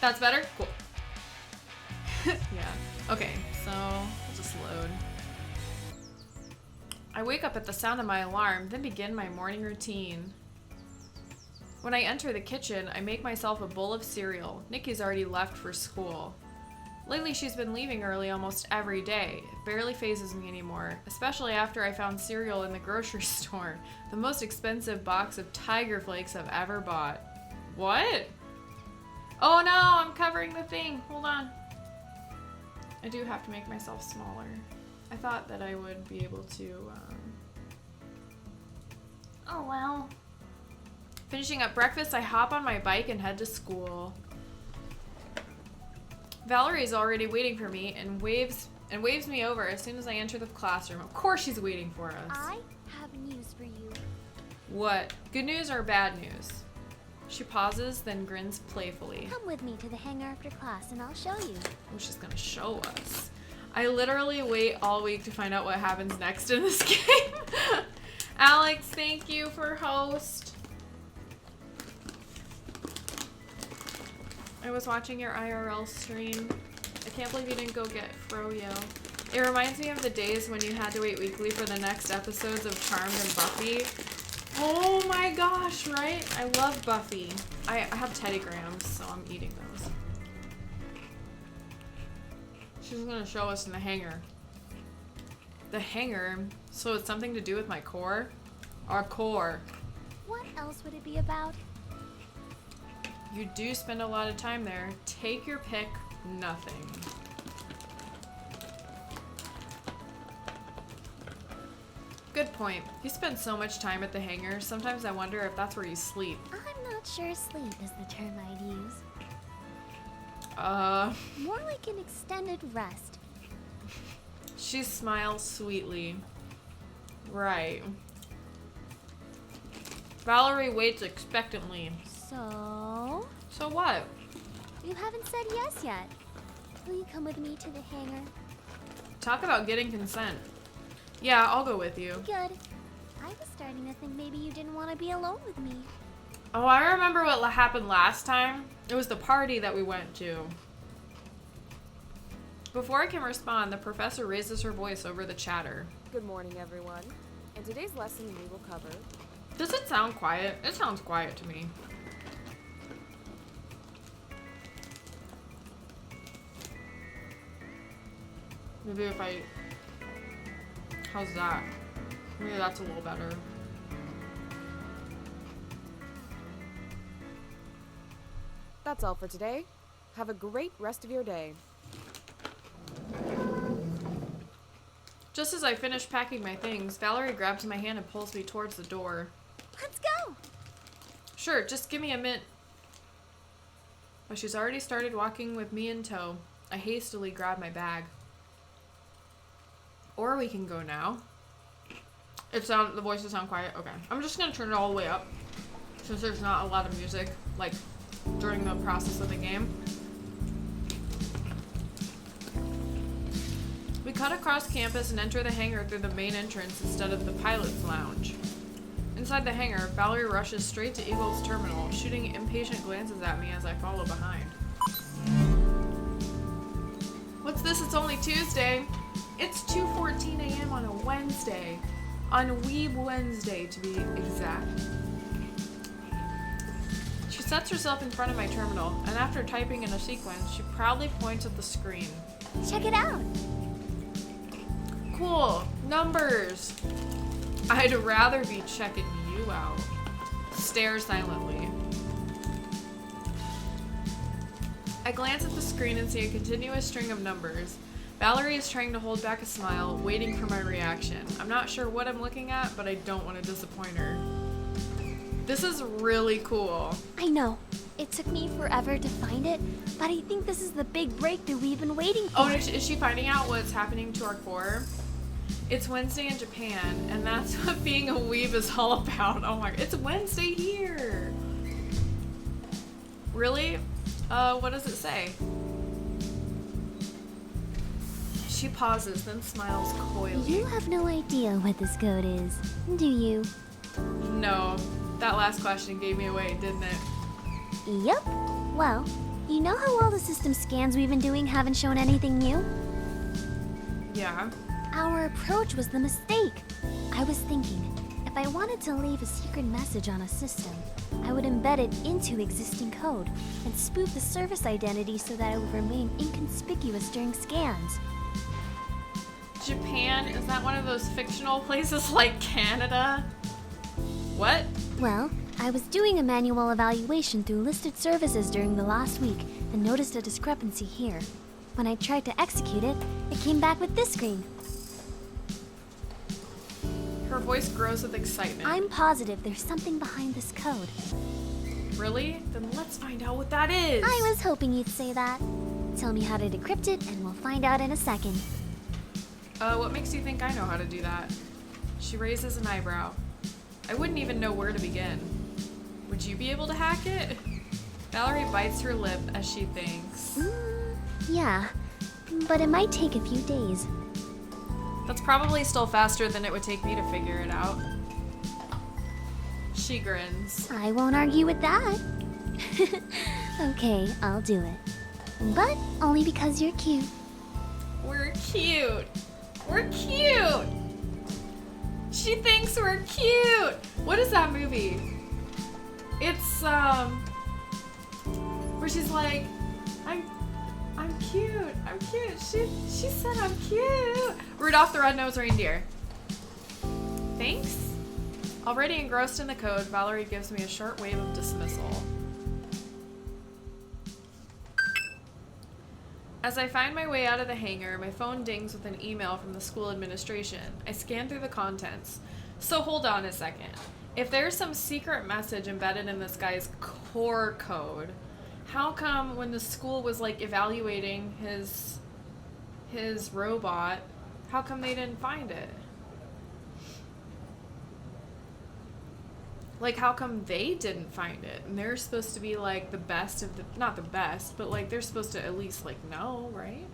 That's better? Cool. Yeah. Okay, so I'll just load. I wake up at the sound of my alarm, then begin my morning routine. When I enter the kitchen, I make myself a bowl of cereal. Nikki's already left for school. Lately, she's been leaving early almost every day. It barely phases me anymore, especially after I found cereal in the grocery store. The most expensive box of Tiger Flakes I've ever bought. What? Oh no, I'm covering the thing. Hold on. I do have to make myself smaller. I thought that I would be able to, Oh well. Finishing up breakfast, I hop on my bike and head to school. Valerie's already waiting for me and waves me over as soon as I enter the classroom. Of course she's waiting for us. I have news for you. What? Good news or bad news? She pauses, then grins playfully. Come with me to the hangar after class and I'll show you. Oh, she's gonna show us. I literally wait all week to find out what happens next in this game. Alex, thank you for host. I was watching your IRL stream. I can't believe you didn't go get Froyo. It reminds me of the days when you had to wait weekly for the next episodes of Charmed and Buffy. Oh my gosh, right? I love Buffy. I have Teddy Grahams, so I'm eating those. She's gonna show us in the hangar. The hangar? So it's something to do with my core? Our core. What else would it be about? You do spend a lot of time there. Take your pick. Nothing. Good point. You spend so much time at the hangar, sometimes I wonder if that's where you sleep. I'm not sure sleep is the term I'd use. More like an extended rest. She smiles sweetly. Right. Valerie waits expectantly. So? So what? You haven't said yes yet. Will you come with me to the hangar? Talk about getting consent. Yeah, I'll go with you. Good. I was starting to think maybe you didn't want to be alone with me. Oh, I remember what happened last time. It was the party that we went to. Before I can respond, the professor raises her voice over the chatter. Good morning, everyone. In today's lesson, we will cover... Does it sound quiet? It sounds quiet to me. Maybe if I... How's that? Maybe that's a little better. That's all for today. Have a great rest of your day. Just as I finish packing my things, Valerie grabs my hand and pulls me towards the door. Let's go! Sure, just give me a minute. But she's already started walking with me in tow. I hastily grab my bag. Or we can go now. The voices sound quiet. Okay. I'm just gonna turn it all the way up. Since there's not a lot of music, like, during the process of the game. We cut across campus and enter the hangar through the main entrance instead of the pilot's lounge. Inside the hangar, Valerie rushes straight to Eagle's terminal, shooting impatient glances at me as I follow behind. What's this? It's only Tuesday. It's 2:14 a.m. on a Wednesday. On Weeb Wednesday, to be exact. She sets herself in front of my terminal, and after typing in a sequence, she proudly points at the screen. Check it out! Cool. Numbers. I'd rather be checking you out. Stare silently. I glance at the screen and see a continuous string of numbers. Valerie is trying to hold back a smile, waiting for my reaction. I'm not sure what I'm looking at, but I don't want to disappoint her. This is really cool. I know. It took me forever to find it, but I think this is the big breakthrough we've been waiting for. Oh, is she finding out what's happening to our core? It's Wednesday in Japan, and that's what being a weeb is all about. Oh my god, it's Wednesday here! Really? What does it say? She pauses, then smiles coyly. You have no idea what this code is, do you? No. That last question gave me away, didn't it? Yep. Well, You know how all the system scans we've been doing haven't shown anything new? Yeah. Our approach was the mistake. I was thinking, if I wanted to leave a secret message on a system, I would embed it into existing code and spoof the service identity so that it would remain inconspicuous during scans. Japan? Is that one of those fictional places like Canada? What? Well, I was doing a manual evaluation through listed services during the last week and noticed a discrepancy here. When I tried to execute it, it came back with this screen. Her voice grows with excitement. I'm positive there's something behind this code. Really? Then let's find out what that is. I was hoping you'd say that. Tell me how to decrypt it and we'll find out in a second. What makes you think I know how to do that? She raises an eyebrow. I wouldn't even know where to begin. Would you be able to hack it? Valerie bites her lip as she thinks. Yeah, but it might take a few days. That's probably still faster than it would take me to figure it out. She grins. I won't argue with that. Okay, I'll do it. But only because you're cute. We're cute. We're cute. She thinks we're cute. What is that movie? It's where she's like, I'm cute. I'm cute. She said I'm cute. Rudolph the Red-Nosed Reindeer. Thanks. Already engrossed in the code, Valerie gives me a short wave of dismissal. As I find my way out of the hangar, my phone dings with an email from the school administration. I scan through the contents. So hold on a second. If there's some secret message embedded in this guy's core code, how come when the school was like evaluating his robot, how come they didn't find it? Like, how come they didn't find it? And they're supposed to be, like, the best of the... Not the best, but, like, they're supposed to at least, like, know, right?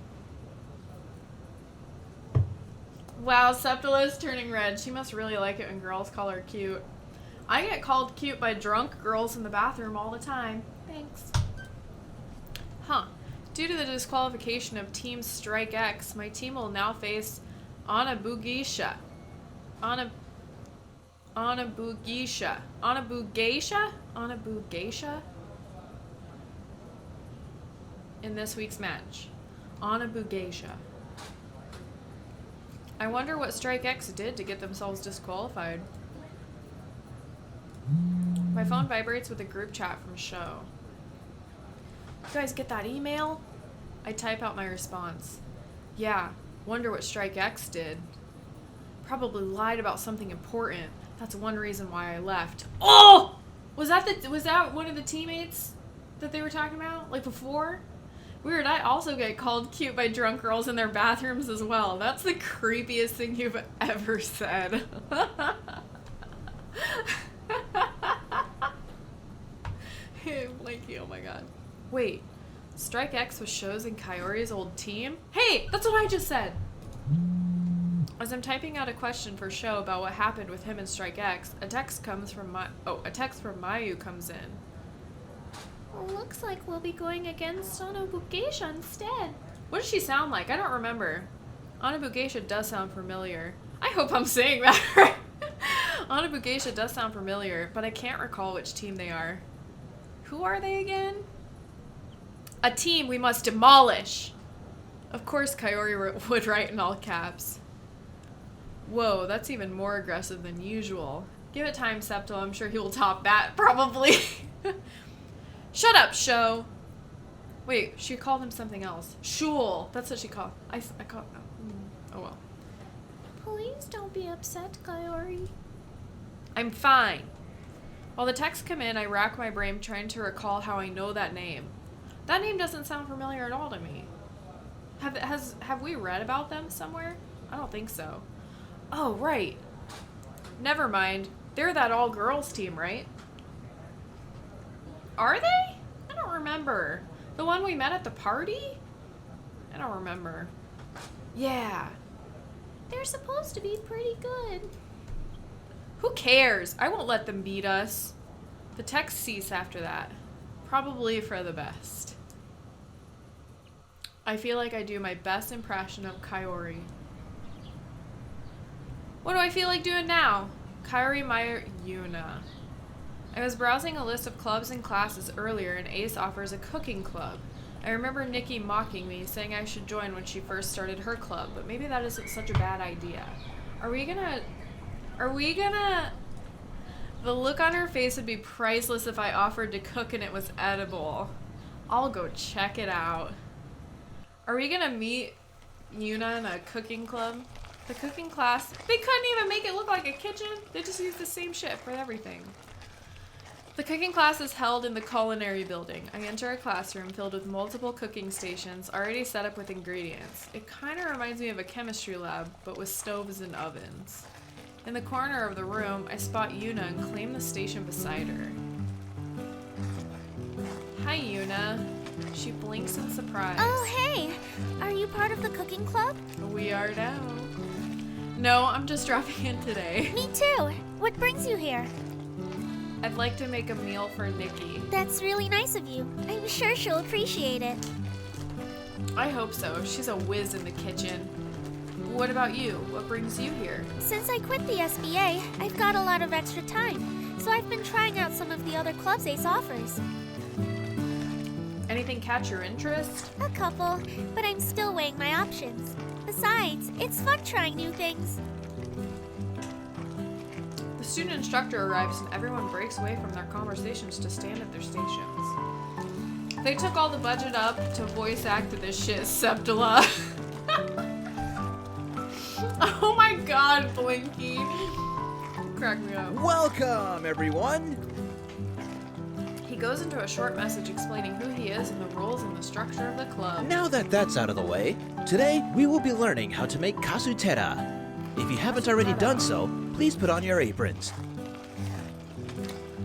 Wow, Septila's turning red. She must really like it when girls call her cute. I get called cute by drunk girls in the bathroom all the time. Thanks. Huh. Due to the disqualification of Team Strike X, my team will now face Anabugeisha. Anabugeisha in this week's match. Anabugeisha. I wonder what Strike X did to get themselves disqualified. My phone vibrates with a group chat from Show. You guys get that email? I type out my response. Yeah, wonder what Strike X did. Probably lied about something important. That's one reason why I left. Oh! Was that one of the teammates that they were talking about? Like before? Weird, I also get called cute by drunk girls in their bathrooms as well. That's the creepiest thing you've ever said. Hey, Blanky, oh my god. Wait, Strike X was Show's and Kaori's old team? Hey, that's what I just said! As I'm typing out a question for Show about what happened with him and Strike X, a text from Mayu comes in. Looks like we'll be going against Cenorobotics instead. What does she sound like? I don't remember. Anabugeisha does sound familiar. I hope I'm saying that right. Anabugeisha does sound familiar, but I can't recall which team they are. Who are they again? A team we must demolish! Of course Kaori would write in all caps. Whoa, that's even more aggressive than usual. Give it time, Septo. I'm sure he will top that, probably. Shut up, Show. Wait, she called him something else. Shul. That's what she called. I called. Oh well. Please don't be upset, Kaori. I'm fine. While the texts come in, I rack my brain trying to recall how I know that name. That name doesn't sound familiar at all to me. Have we read about them somewhere? I don't think so. Oh, right. Never mind. They're that all-girls team, right? Are they? I don't remember. The one we met at the party? I don't remember. Yeah. They're supposed to be pretty good. Who cares? I won't let them beat us. The texts cease after that. Probably for the best. I feel like I do my best impression of Kaori. What do I feel like doing now? Kaori Meyer Yuuna. I was browsing a list of clubs and classes earlier, and Ace offers a cooking club. I remember Nikki mocking me, saying I should join when she first started her club, but maybe that isn't such a bad idea. Are we gonna... The look on her face would be priceless if I offered to cook and it was edible. I'll go check it out. Are we gonna meet Yuuna in a cooking club? The cooking class, they couldn't even make it look like a kitchen. They just used the same shit for everything. The cooking class is held in the culinary building. I enter a classroom filled with multiple cooking stations already set up with ingredients. It kind of reminds me of a chemistry lab, but with stoves and ovens. In the corner of the room, I spot Yuuna and claim the station beside her. Hi, Yuuna. She blinks in surprise. Oh, hey! Are you part of the cooking club? We are now. No, I'm just dropping in today. Me too! What brings you here? I'd like to make a meal for Nikki. That's really nice of you. I'm sure she'll appreciate it. I hope so. She's a whiz in the kitchen. What about you? What brings you here? Since I quit the SBA, I've got a lot of extra time, so I've been trying out some of the other clubs Ace offers. Anything catch your interest? A couple, but I'm still weighing my options. Besides, it's fun trying new things. The student instructor arrives and everyone breaks away from their conversations to stand at their stations. They took all the budget up to voice act this shit, Septula. Oh my god, Blinky. Crack me up. Welcome, everyone! He goes into a short message explaining who he is and the rules and the structure of the club. Now that that's out of the way, today we will be learning how to make kasutera. If you haven't already done so, please put on your aprons.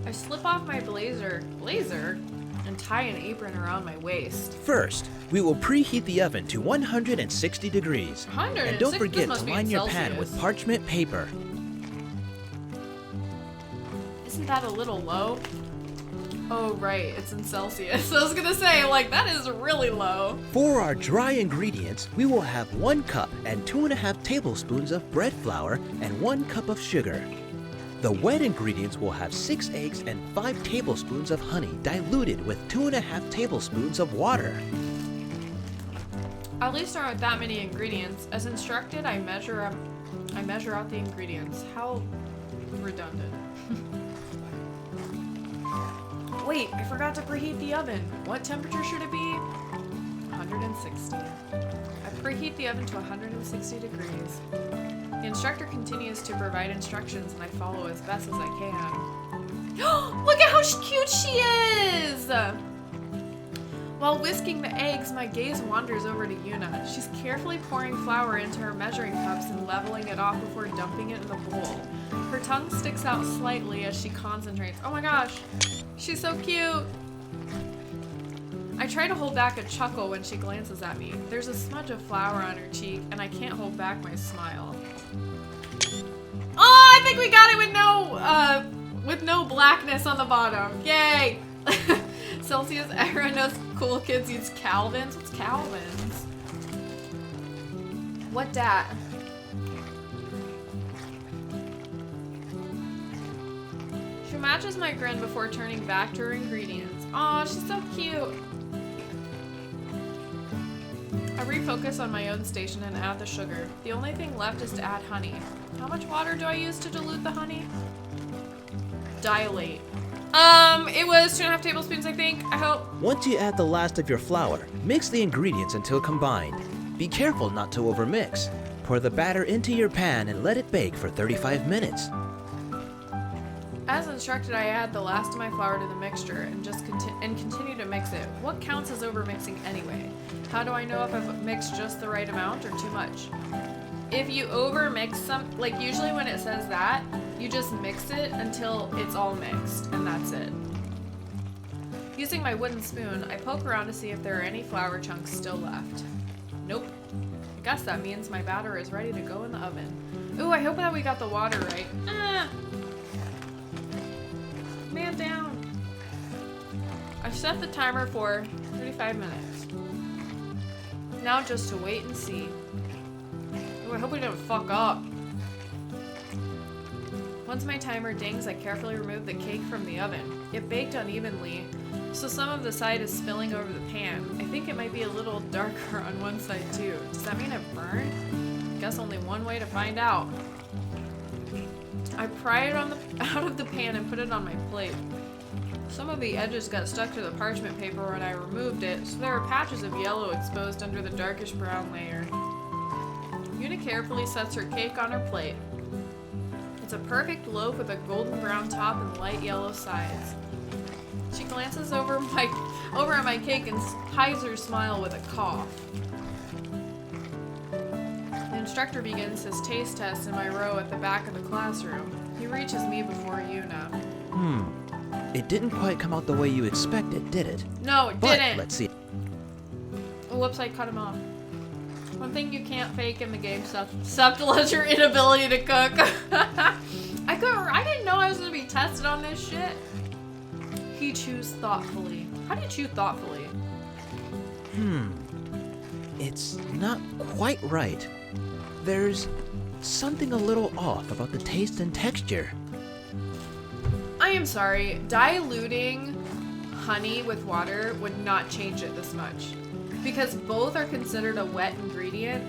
I slip off my blazer, and tie an apron around my waist. First, we will preheat the oven to 160 degrees. 160? And don't forget This must to be in line your pan Celsius. with parchment paper. Isn't that a little low? Oh, right, it's in Celsius. I was gonna say, like, that is really low. For our dry ingredients, we will have 1 cup and 2.5 tablespoons of bread flour and 1 cup of sugar. The wet ingredients will have 6 eggs and 5 tablespoons of honey diluted with 2.5 tablespoons of water. At least there aren't that many ingredients. As instructed, I measure out the ingredients. How redundant. Wait, I forgot to preheat the oven. What temperature should it be? 160. I preheat the oven to 160 degrees. The instructor continues to provide instructions and I follow as best as I can. Look at how cute she is! While whisking the eggs, my gaze wanders over to Yuuna. She's carefully pouring flour into her measuring cups and leveling it off before dumping it in the bowl. Her tongue sticks out slightly as she concentrates. Oh my gosh, she's so cute! I try to hold back a chuckle when she glances at me. There's a smudge of flour on her cheek, and I can't hold back my smile. Oh, I think we got it with no blackness on the bottom. Yay! Celsius era knows cool kids use Calvins. What's Calvins? What dat? She matches my grin before turning back to her ingredients. Aw, she's so cute. I refocus on my own station and add the sugar. The only thing left is to add honey. How much water do I use to dilute the honey? Dilate. It was 2.5 tablespoons, I think. I hope. Once you add the last of your flour, mix the ingredients until combined. Be careful not to overmix. Pour the batter into your pan and let it bake for 35 minutes. As instructed, I add the last of my flour to the mixture and just continue to mix it. What counts as overmixing anyway? How do I know if I've mixed just the right amount or too much? If you overmix like usually when it says that, you just mix it until it's all mixed, and that's it. Using my wooden spoon, I poke around to see if there are any flour chunks still left. Nope. I guess that means my batter is ready to go in the oven. Ooh, I hope that we got the water right. Man down. I've set the timer for 35 minutes. Now just to wait and see. Ooh, I hope we don't fuck up. Once my timer dings, I carefully remove the cake from the oven. It baked unevenly, so some of the side is spilling over the pan. I think it might be a little darker on one side too. Does that mean it burned? Guess only one way to find out. I pry it out of the pan and put it on my plate. Some of the edges got stuck to the parchment paper when I removed it, so there are patches of yellow exposed under the darkish brown layer. Yuuna carefully sets her cake on her plate. It's a perfect loaf with a golden brown top and light yellow sides. She glances over at my cake and hides her smile with a cough. The instructor begins his taste test in my row at the back of the classroom. He reaches me before Yuuna. It didn't quite come out the way you expected, did it? No, it But didn't. let's see. Oh, whoops, I cut him off. One thing you can't fake in the game, subtle is your inability to cook. I didn't know I was gonna be tested on this shit. He chews thoughtfully. How do you chew thoughtfully? It's not quite right. There's something a little off about the taste and texture. I am sorry. Diluting honey with water would not change it this much. Because both are considered a wet ingredient.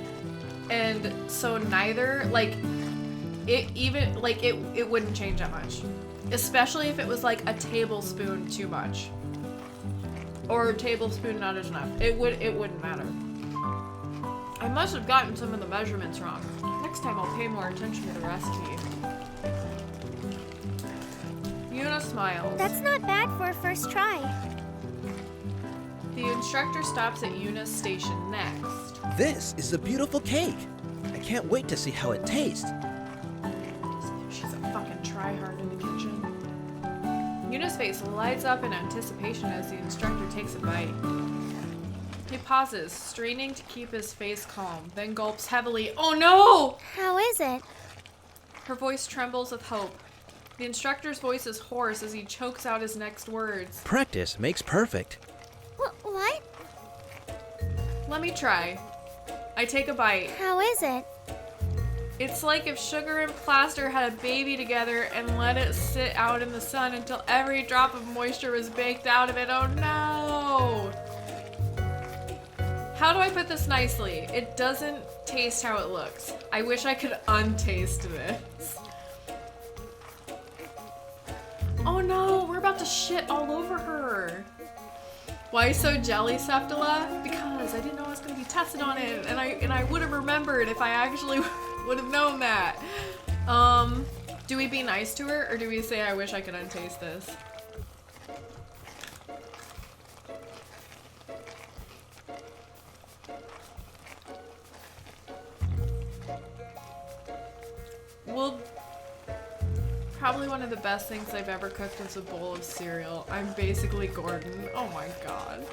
And so neither, like, it wouldn't change that much. Especially if it was like a tablespoon too much. Or a tablespoon not enough. It wouldn't matter. I must have gotten some of the measurements wrong. Next time I'll pay more attention to the recipe. Yuuna smiles. That's not bad for a first try. The instructor stops at Yuuna's station next. This is a beautiful cake. I can't wait to see how it tastes. She's a fucking tryhard in the kitchen. Yuuna's face lights up in anticipation as the instructor takes a bite. He pauses, straining to keep his face calm, then gulps heavily. Oh no! How is it? Her voice trembles with hope. The instructor's voice is hoarse as he chokes out his next words. Practice makes perfect. What? Let me try. I take a bite. How is it? It's like if sugar and plaster had a baby together and let it sit out in the sun until every drop of moisture was baked out of it. Oh no! How do I put this nicely? It doesn't taste how it looks. I wish I could untaste this. Oh no, we're about to shit all over her. Why so jelly, Septila? Because I didn't know I was going to be tested on it, and I would have remembered if I actually would have known that. Do we be nice to her, or do we say I wish I could untaste this? Well, probably one of the best things I've ever cooked was a bowl of cereal. I'm basically Gordon. Oh my god.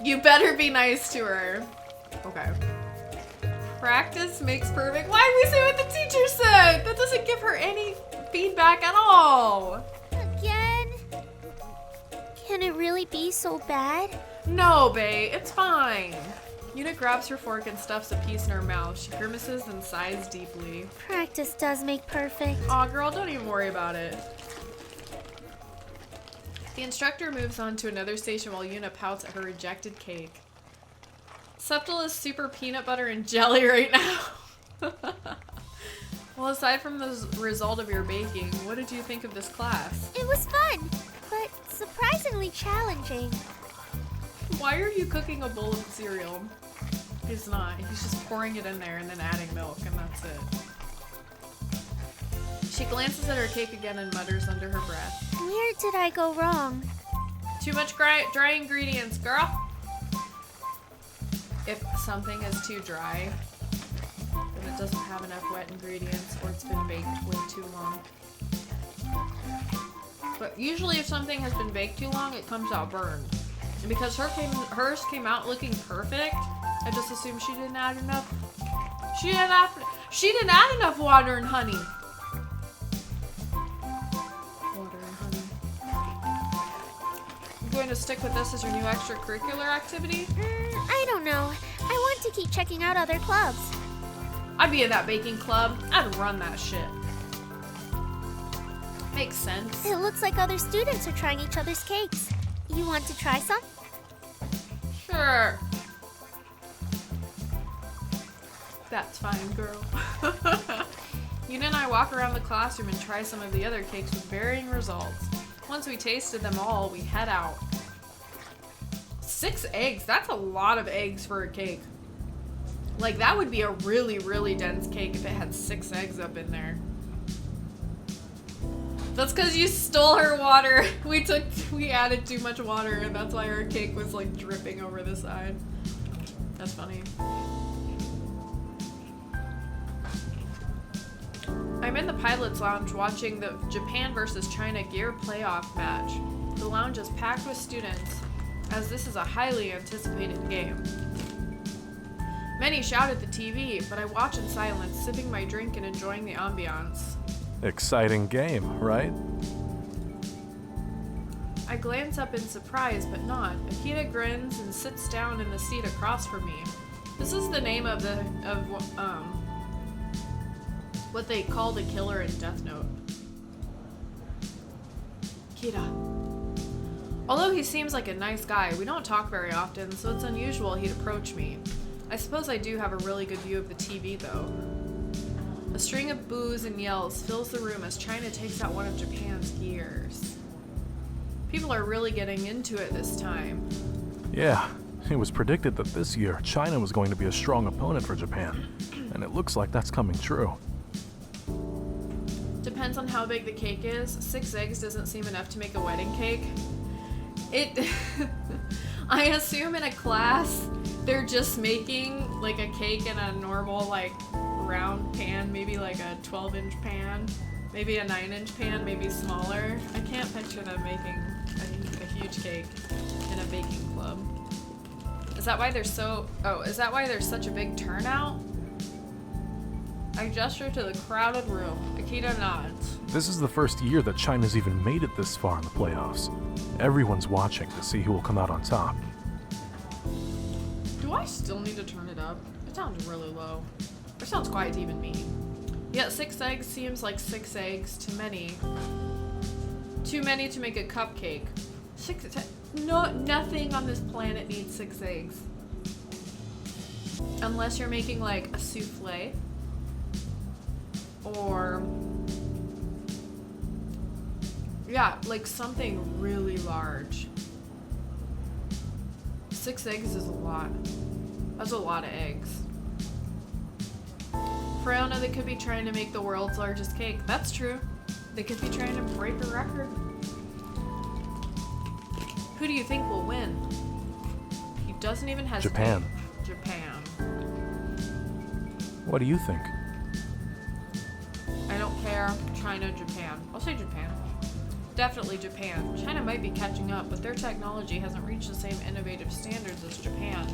You better be nice to her. Okay. Practice makes perfect. Why did we say what the teacher said? That doesn't give her any feedback at all. Again? Can it really be so bad? No, bae, it's fine. Yuuna grabs her fork and stuffs a piece in her mouth. She grimaces and sighs deeply. Practice does make perfect. Aw, girl, don't even worry about it. The instructor moves on to another station while Yuuna pouts at her rejected cake. Septil is super peanut butter and jelly right now. Well, aside from the result of your baking, what did you think of this class? It was fun, but surprisingly challenging. Why are you cooking a bowl of cereal? He's not. He's just pouring it in there and then adding milk, and that's it. She glances at her cake again and mutters under her breath. Where did I go wrong? Too much dry ingredients, girl. If something is too dry, then it doesn't have enough wet ingredients or it's been baked way too long. But usually if something has been baked too long, it comes out burned. And because hers came out looking perfect, I just assumed she didn't add enough. She didn't add enough water and honey. Water and honey. going to stick with this as your new extracurricular activity? I don't know. I want to keep checking out other clubs. I'd be in that baking club. I'd run that shit. Makes sense. It looks like other students are trying each other's cakes. You want to try some? Sure. That's fine, girl. Yuuna and I walk around the classroom and try some of the other cakes with varying results. Once we tasted them all, we head out. 6 eggs, that's a lot of eggs for a cake. Like, that would be a really, really dense cake if it had 6 eggs up in there. That's because you stole her water. We added too much water, and that's why our cake was like dripping over the side. That's funny. I'm in the pilot's lounge watching the Japan versus China gear playoff match. The lounge is packed with students, as this is a highly anticipated game. Many shout at the TV, but I watch in silence, sipping my drink and enjoying the ambiance. Exciting game, right? I glance up in surprise, but not. Akita grins and sits down in the seat across from me. This is the name of what they call the killer in Death Note. Akita. Although he seems like a nice guy, we don't talk very often, so it's unusual he'd approach me. I suppose I do have a really good view of the TV, though. A string of boos and yells fills the room as China takes out one of Japan's gears. People are really getting into it this time. Yeah, it was predicted that this year China was going to be a strong opponent for Japan, and it looks like that's coming true. Depends on how big the cake is. 6 eggs doesn't seem enough to make a wedding cake. I assume in a class they're just making like a cake in a normal like round pan, maybe like a 12-inch pan, maybe a 9-inch pan, maybe smaller. I can't picture them making a huge cake in a baking club. Is that why there's such a big turnout? I gesture to the crowded room. Akita nods. This is the first year that China's even made it this far in the playoffs. Everyone's watching to see who will come out on top. Do I still need to turn it up? It sounds really low. It sounds quiet to even me. Yet 6 eggs seems like 6 eggs to many. Too many to make a cupcake. Nothing on this planet needs 6 eggs. Unless you're making like a souffle. Or yeah, like something really large. 6 eggs is a lot. That's a lot of eggs. For all I know, they could be trying to make the world's largest cake. That's true. They could be trying to break a record. Who do you think will win? He doesn't even hesitate. Japan. Japan. What do you think? I don't care. China, Japan. I'll say Japan. Definitely Japan. China might be catching up, but their technology hasn't reached the same innovative standards as Japan's.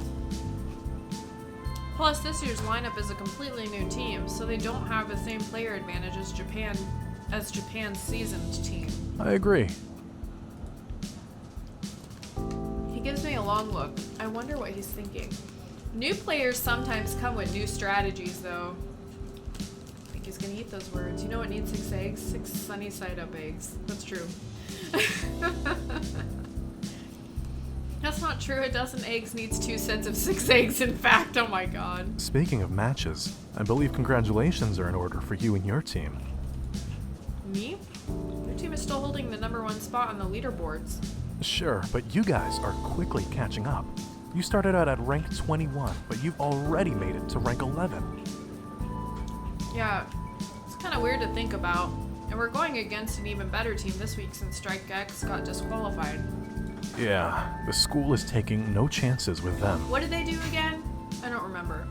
Plus, this year's lineup is a completely new team, so they don't have the same player advantage as Japan's seasoned team. I agree. He gives me a long look. I wonder what he's thinking. New players sometimes come with new strategies, though. I think he's gonna eat those words. You know what needs 6 eggs? 6 sunny side up eggs. That's true. That's not true. A dozen eggs needs 2 sets of 6 eggs, in fact. Oh my god. Speaking of matches, I believe congratulations are in order for you and your team. Me? Your team is still holding the #1 spot on the leaderboards. Sure, but you guys are quickly catching up. You started out at rank 21, but you've already made it to rank 11. Yeah, it's kind of weird to think about. And we're going against an even better team this week since Strike X got disqualified. Yeah, the school is taking no chances with them. What did they do again? I don't remember.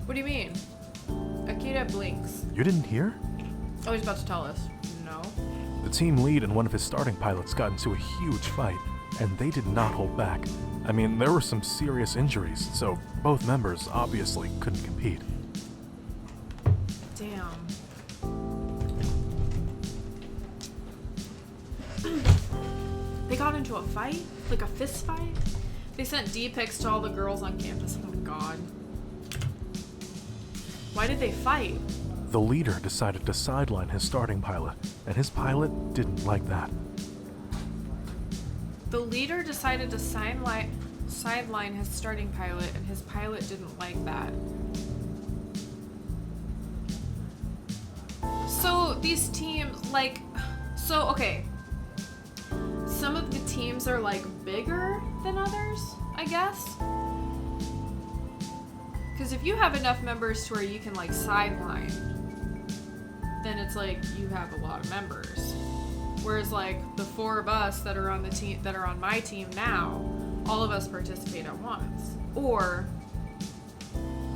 What do you mean? Akita blinks. You didn't hear? Oh, he's about to tell us. No. The team lead and one of his starting pilots got into a huge fight, and they did not hold back. I mean, there were some serious injuries, so both members obviously couldn't compete. Damn. They got into a fight? Like a fist fight? They sent D-pics to all the girls on campus. Oh my god. Why did they fight? The leader decided to sideline his starting pilot, and his pilot didn't like that. The leader decided to sideline his starting pilot, and his pilot didn't like that. So these teams, like, so okay. Some of the teams are like bigger than others, I guess. Because if you have enough members to where you can like sideline, then it's like you have a lot of members. Whereas like the 4 of us that are on the team, that are on my team now, all of us participate at once. Or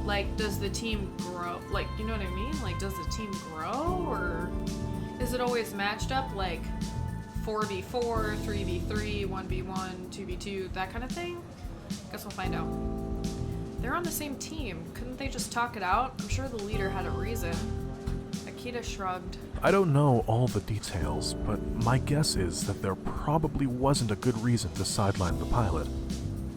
like, does the team grow? Like, you know what I mean? Like, does the team grow, or is it always matched up like 4v4, 3v3, 1v1, 2v2, that kind of thing? Guess we'll find out. They're on the same team. Couldn't they just talk it out? I'm sure the leader had a reason. Akita shrugged. I don't know all the details, but my guess is that there probably wasn't a good reason to sideline the pilot.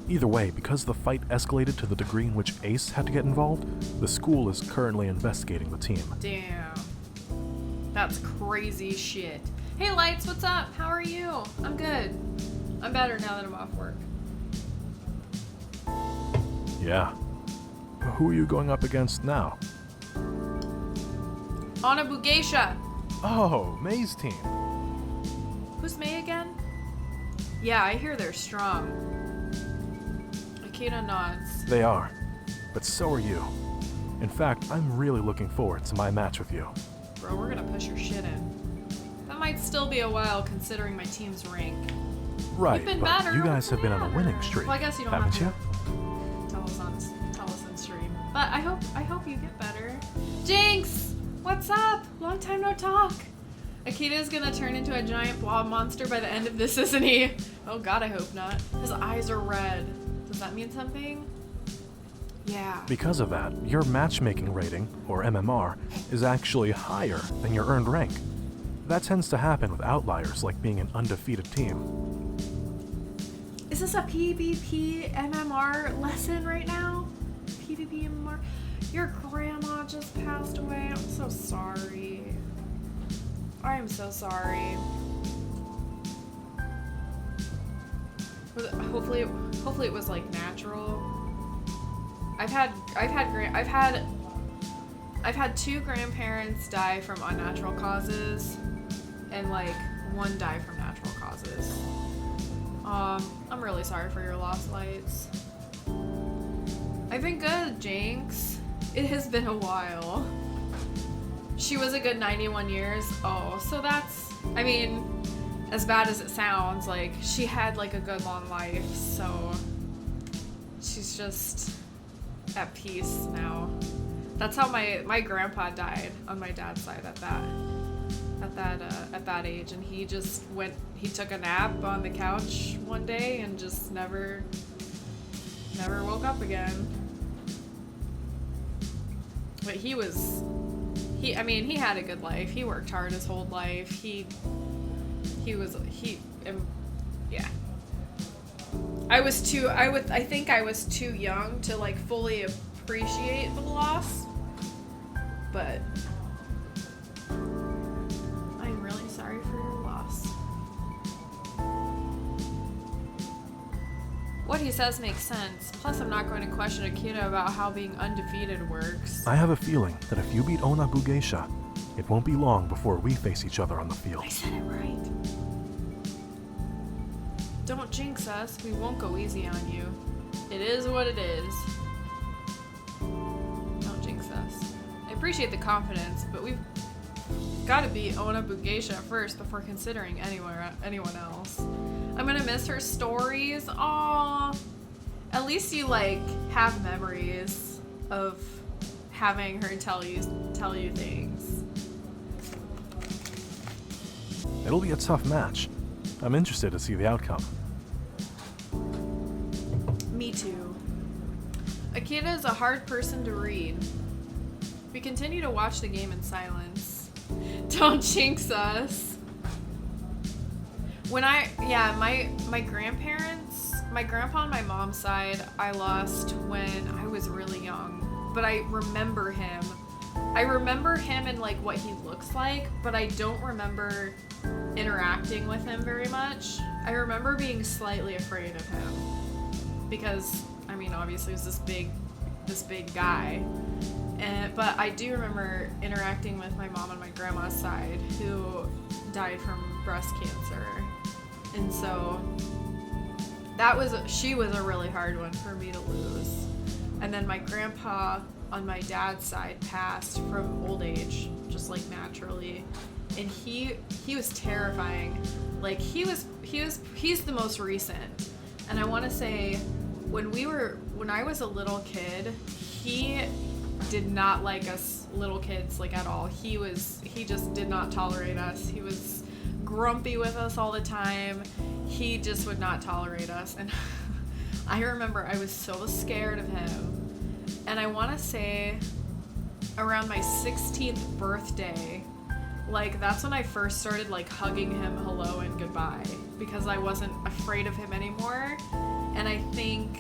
Either way, because the fight escalated to the degree in which Ace had to get involved, the school is currently investigating the team. Damn. That's crazy shit. Hey Lights, what's up? How are you? I'm good. I'm better now that I'm off work. Yeah. Who are you going up against now? Anabu Geisha! Oh, May's team. Who's May again? Yeah, I hear they're strong. Akita nods. They are. But so are you. In fact, I'm really looking forward to my match with you. Bro, we're gonna push your shit in. That might still be a while considering my team's rank. Right, You've been but better, you guys have been on a better. winning streak, Well, I guess you don't haven't have you? Tell us on stream. But I hope you get better. Jinx! What's up? Long time no talk. Akita is gonna turn into a giant blob monster by the end of this, isn't he? Oh god, I hope not. His eyes are red. Does that mean something? Yeah. Because of that, your matchmaking rating, or MMR, is actually higher than your earned rank. That tends to happen with outliers like being an undefeated team. Is this a PvP MMR lesson right now? PvP MMR? Your grandma just passed away. I'm so sorry. I am so sorry. Hopefully it was like natural. I've had 2 grandparents die from unnatural causes, and like 1 die from natural causes. I'm really sorry for your loss, Lights. I've been good, Jinx. It has been a while. She was a good 91 years. Oh, so that's, I mean, as bad as it sounds, like, she had like a good long life, so she's just at peace now. That's how my grandpa died on my dad's side at that age, and he took a nap on the couch one day and just never woke up again. But he had a good life. He worked hard his whole life. Yeah. I think I was too young to like fully appreciate the loss, but I'm really sorry for your loss. What he says makes sense. Plus, I'm not going to question Akita about how being undefeated works. I have a feeling that if you beat Onabu Geisha, it won't be long before we face each other on the field. I said it right. Don't jinx us. We won't go easy on you. It is what it is. Don't jinx us. I appreciate the confidence, but we've got to beat Onabu Geisha first before considering anyone else. I'm gonna miss her stories. Aww. At least you like have memories of having her tell you things. It'll be a tough match. I'm interested to see the outcome. Me too. Akita is a hard person to read. We continue to watch the game in silence. Don't jinx us. my grandparents, my grandpa on my mom's side, I lost when I was really young, but I remember him. I remember him and like what he looks like, but I don't remember interacting with him very much. I remember being slightly afraid of him because, I mean, obviously he was this big guy. But I do remember interacting with my mom on my grandma's side who died from breast cancer. And so she was a really hard one for me to lose. And then my grandpa on my dad's side passed from old age, just like naturally. And he was terrifying. Like he's the most recent. And I want to say when I was a little kid, he did not like us little kids like at all. He just did not tolerate us. He was grumpy with us all the time. He just would not tolerate us. And I remember I was so scared of him. And I want to say around my 16th birthday, like that's when I first started like hugging him hello and goodbye because I wasn't afraid of him anymore. And I think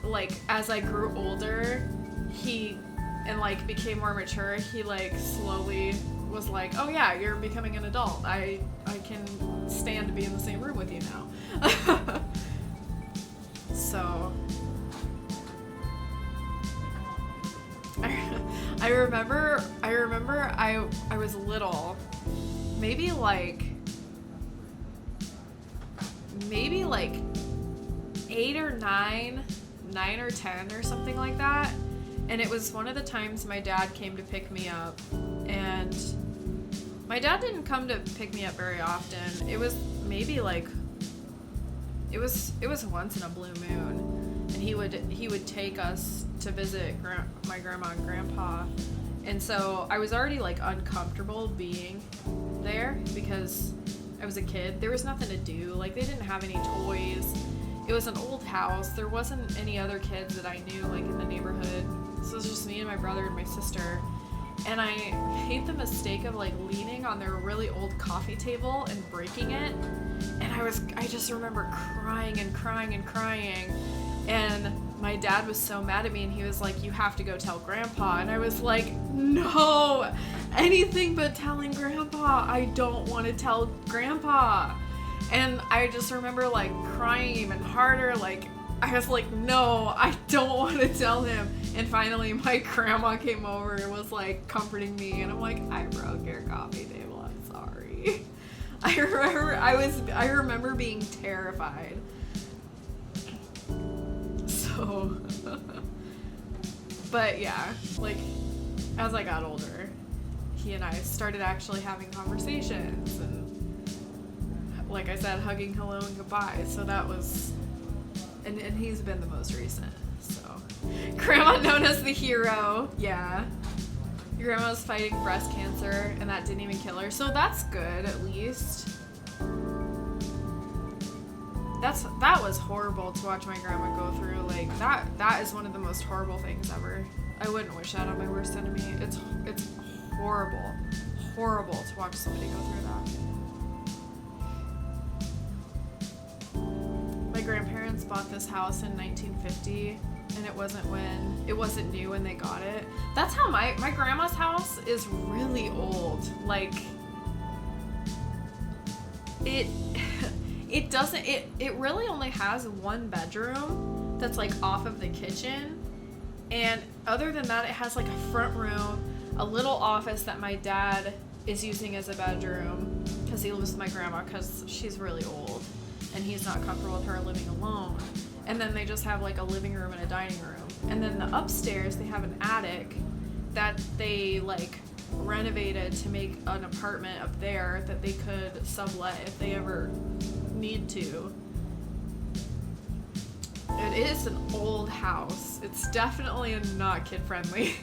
like as I grew older, and like became more mature, he like slowly was like, oh yeah, you're becoming an adult. I can stand to be in the same room with you now. So I remember I was little, maybe like 8 or 9 or 10 or something like that. And it was one of the times my dad came to pick me up. And my dad didn't come to pick me up very often. It was maybe like, it was once in a blue moon. And he would take us to visit my grandma and grandpa. And so I was already like uncomfortable being there because I was a kid. There was nothing to do. Like they didn't have any toys. It was an old house. There wasn't any other kids that I knew like in the neighborhood. So it was just me and my brother and my sister. And I made the mistake of like leaning on their really old coffee table and breaking it. And I just remember crying and crying and crying. And my dad was so mad at me and he was like, you have to go tell Grandpa. And I was like, no, anything but telling Grandpa. I don't want to tell Grandpa. And I just remember like crying even harder. Like I was like, no, I don't want to tell him. And finally my grandma came over and was like comforting me. And I'm like, I broke your coffee table. I'm sorry. I remember being terrified. So, but yeah, like as I got older, he and I started actually having conversations and like I said, hugging hello and goodbye. So that was, and he's been the most recent. So, Grandma known as the hero. Yeah. Your grandma was fighting breast cancer and that didn't even kill her. So that's good at least. That was horrible to watch my grandma go through. Like that is one of the most horrible things ever. I wouldn't wish that on my worst enemy. It's horrible to watch somebody go through that. My grandparents bought this house in 1950 and it wasn't new when they got it. That's how my grandma's house is really old. Like it really only has one bedroom that's like off of the kitchen, and other than that it has like a front room, a little office that my dad is using as a bedroom because he lives with my grandma because she's really old and he's not comfortable with her living alone. And then they just have like a living room and a dining room, and then the upstairs they have an attic that they like renovated to make an apartment up there that they could sublet if they ever need to. It is an old house. It's definitely not kid friendly.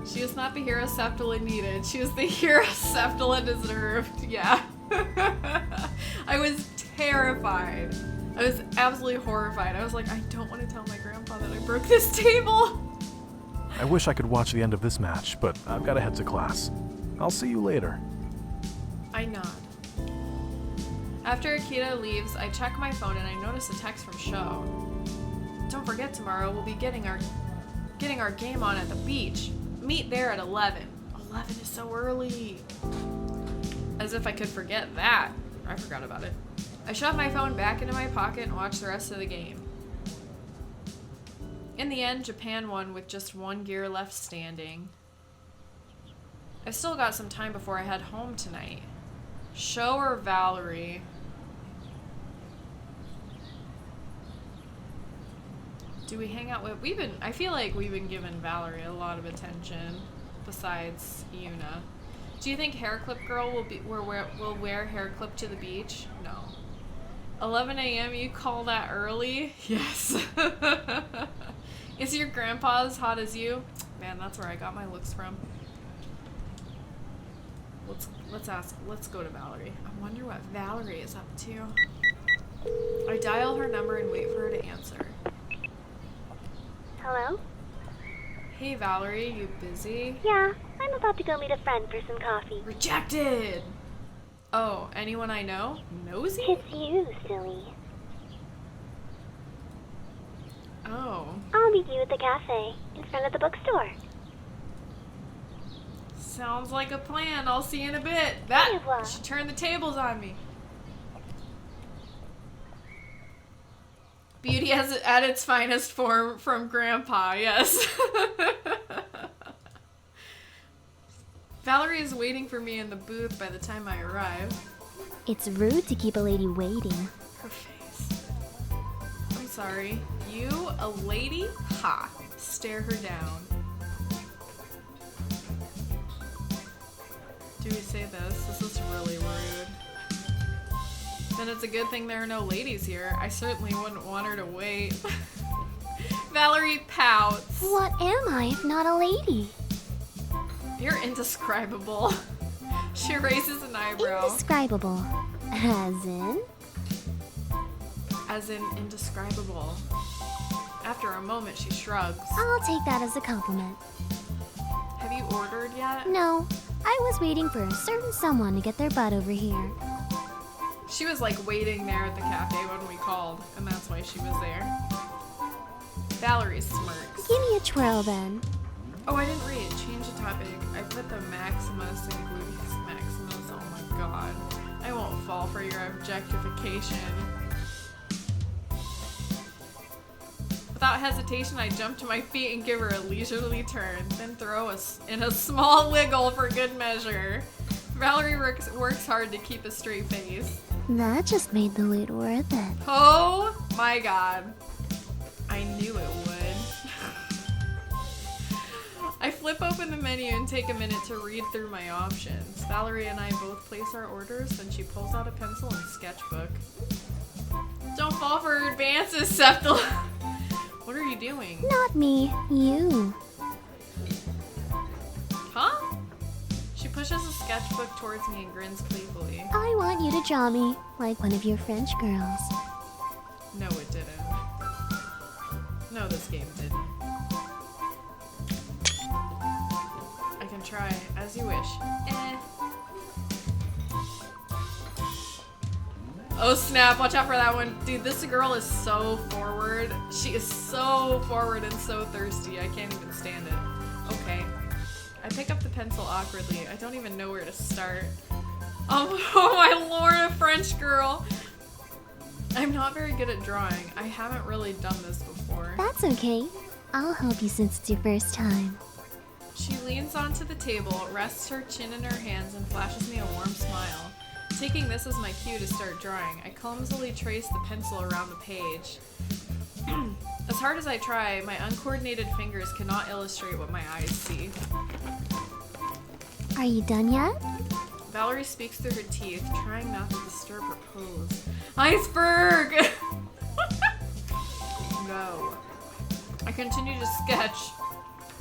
She was not the hero Septila needed. She was the hero Septila deserved. Yeah. I was terrified. I was absolutely horrified. I was like, I don't want to tell my grandpa that I broke this table. I wish I could watch the end of this match, but I've got to head to class. I'll see you later. I nod. After Akita leaves, I check my phone and I notice a text from Sho. Don't forget tomorrow we'll be getting our game on at the beach. Meet there at 11. 11 is so early. As if I could forget that. I forgot about it. I shove my phone back into my pocket and watch the rest of the game. In the end, Japan won with just one gear left standing. I've still got some time before I head home tonight. Sho or Valerie? Do we hang out with... I feel like we've been giving Valerie a lot of attention, besides Yuuna. Do you think Hair Clip Girl will wear hair clip to the beach? No. 11 a.m., you call that early? Yes. Is your grandpa as hot as you? Man, that's where I got my looks from. Let's go to Valerie. I wonder what Valerie is up to. I dial her number and wait for her to answer. Hello? Hey Valerie, you busy? Yeah, I'm about to go meet a friend for some coffee. Rejected! Oh, anyone I know? Nosy? It's you, silly. Oh. I'll meet you at the cafe, in front of the bookstore. Sounds like a plan. I'll see you in a bit. That Au revoir. should turn the tables on me. Beauty at its finest form from Grandpa, yes. Valerie is waiting for me in the booth by the time I arrive. It's rude to keep a lady waiting. Her face. I'm sorry. You, a lady? Ha. Stare her down. Do we say this? This is really rude. Then it's a good thing there are no ladies here. I certainly wouldn't want her to wait. Valerie pouts. What am I if not a lady? You're indescribable. She raises an eyebrow. Indescribable. As in? As in indescribable. After a moment, she shrugs. I'll take that as a compliment. Have you ordered yet? No, I was waiting for a certain someone to get their butt over here. She was like waiting there at the cafe when we called, and that's why she was there. Valerie smirks. Give me a twirl then. Oh, I didn't read. Change the topic. I put the Maximus and Gluteus Maximus. Oh my god. I won't fall for your objectification. Without hesitation, I jump to my feet and give her a leisurely turn, then throw us in a small wiggle for good measure. Valerie works hard to keep a straight face. That just made the wait worth it. Oh my god. I knew it would. I flip open the menu and take a minute to read through my options. Valerie and I both place our orders, then she pulls out a pencil and sketchbook. Don't fall for her advances, Septal. What are you doing? Not me, you. Huh? She pushes a sketchbook towards me and grins playfully. I want you to draw me like one of your French girls. No, it didn't. No, this game didn't. I can try, as you wish. Oh snap, watch out for that one. Dude, this girl is so forward. She is so forward and so thirsty. I can't even stand it. Okay. I pick up the pencil awkwardly. I don't even know where to start. Oh my lord, a French girl. I'm not very good at drawing. I haven't really done this before. That's okay. I'll help you since it's your first time. She leans onto the table, rests her chin in her hands, and flashes me a warm smile. Taking this as my cue to start drawing, I clumsily trace the pencil around the page. As hard as I try, my uncoordinated fingers cannot illustrate what my eyes see. Are you done yet? Valerie speaks through her teeth, trying not to disturb her pose. Iceberg! No. I continue to sketch.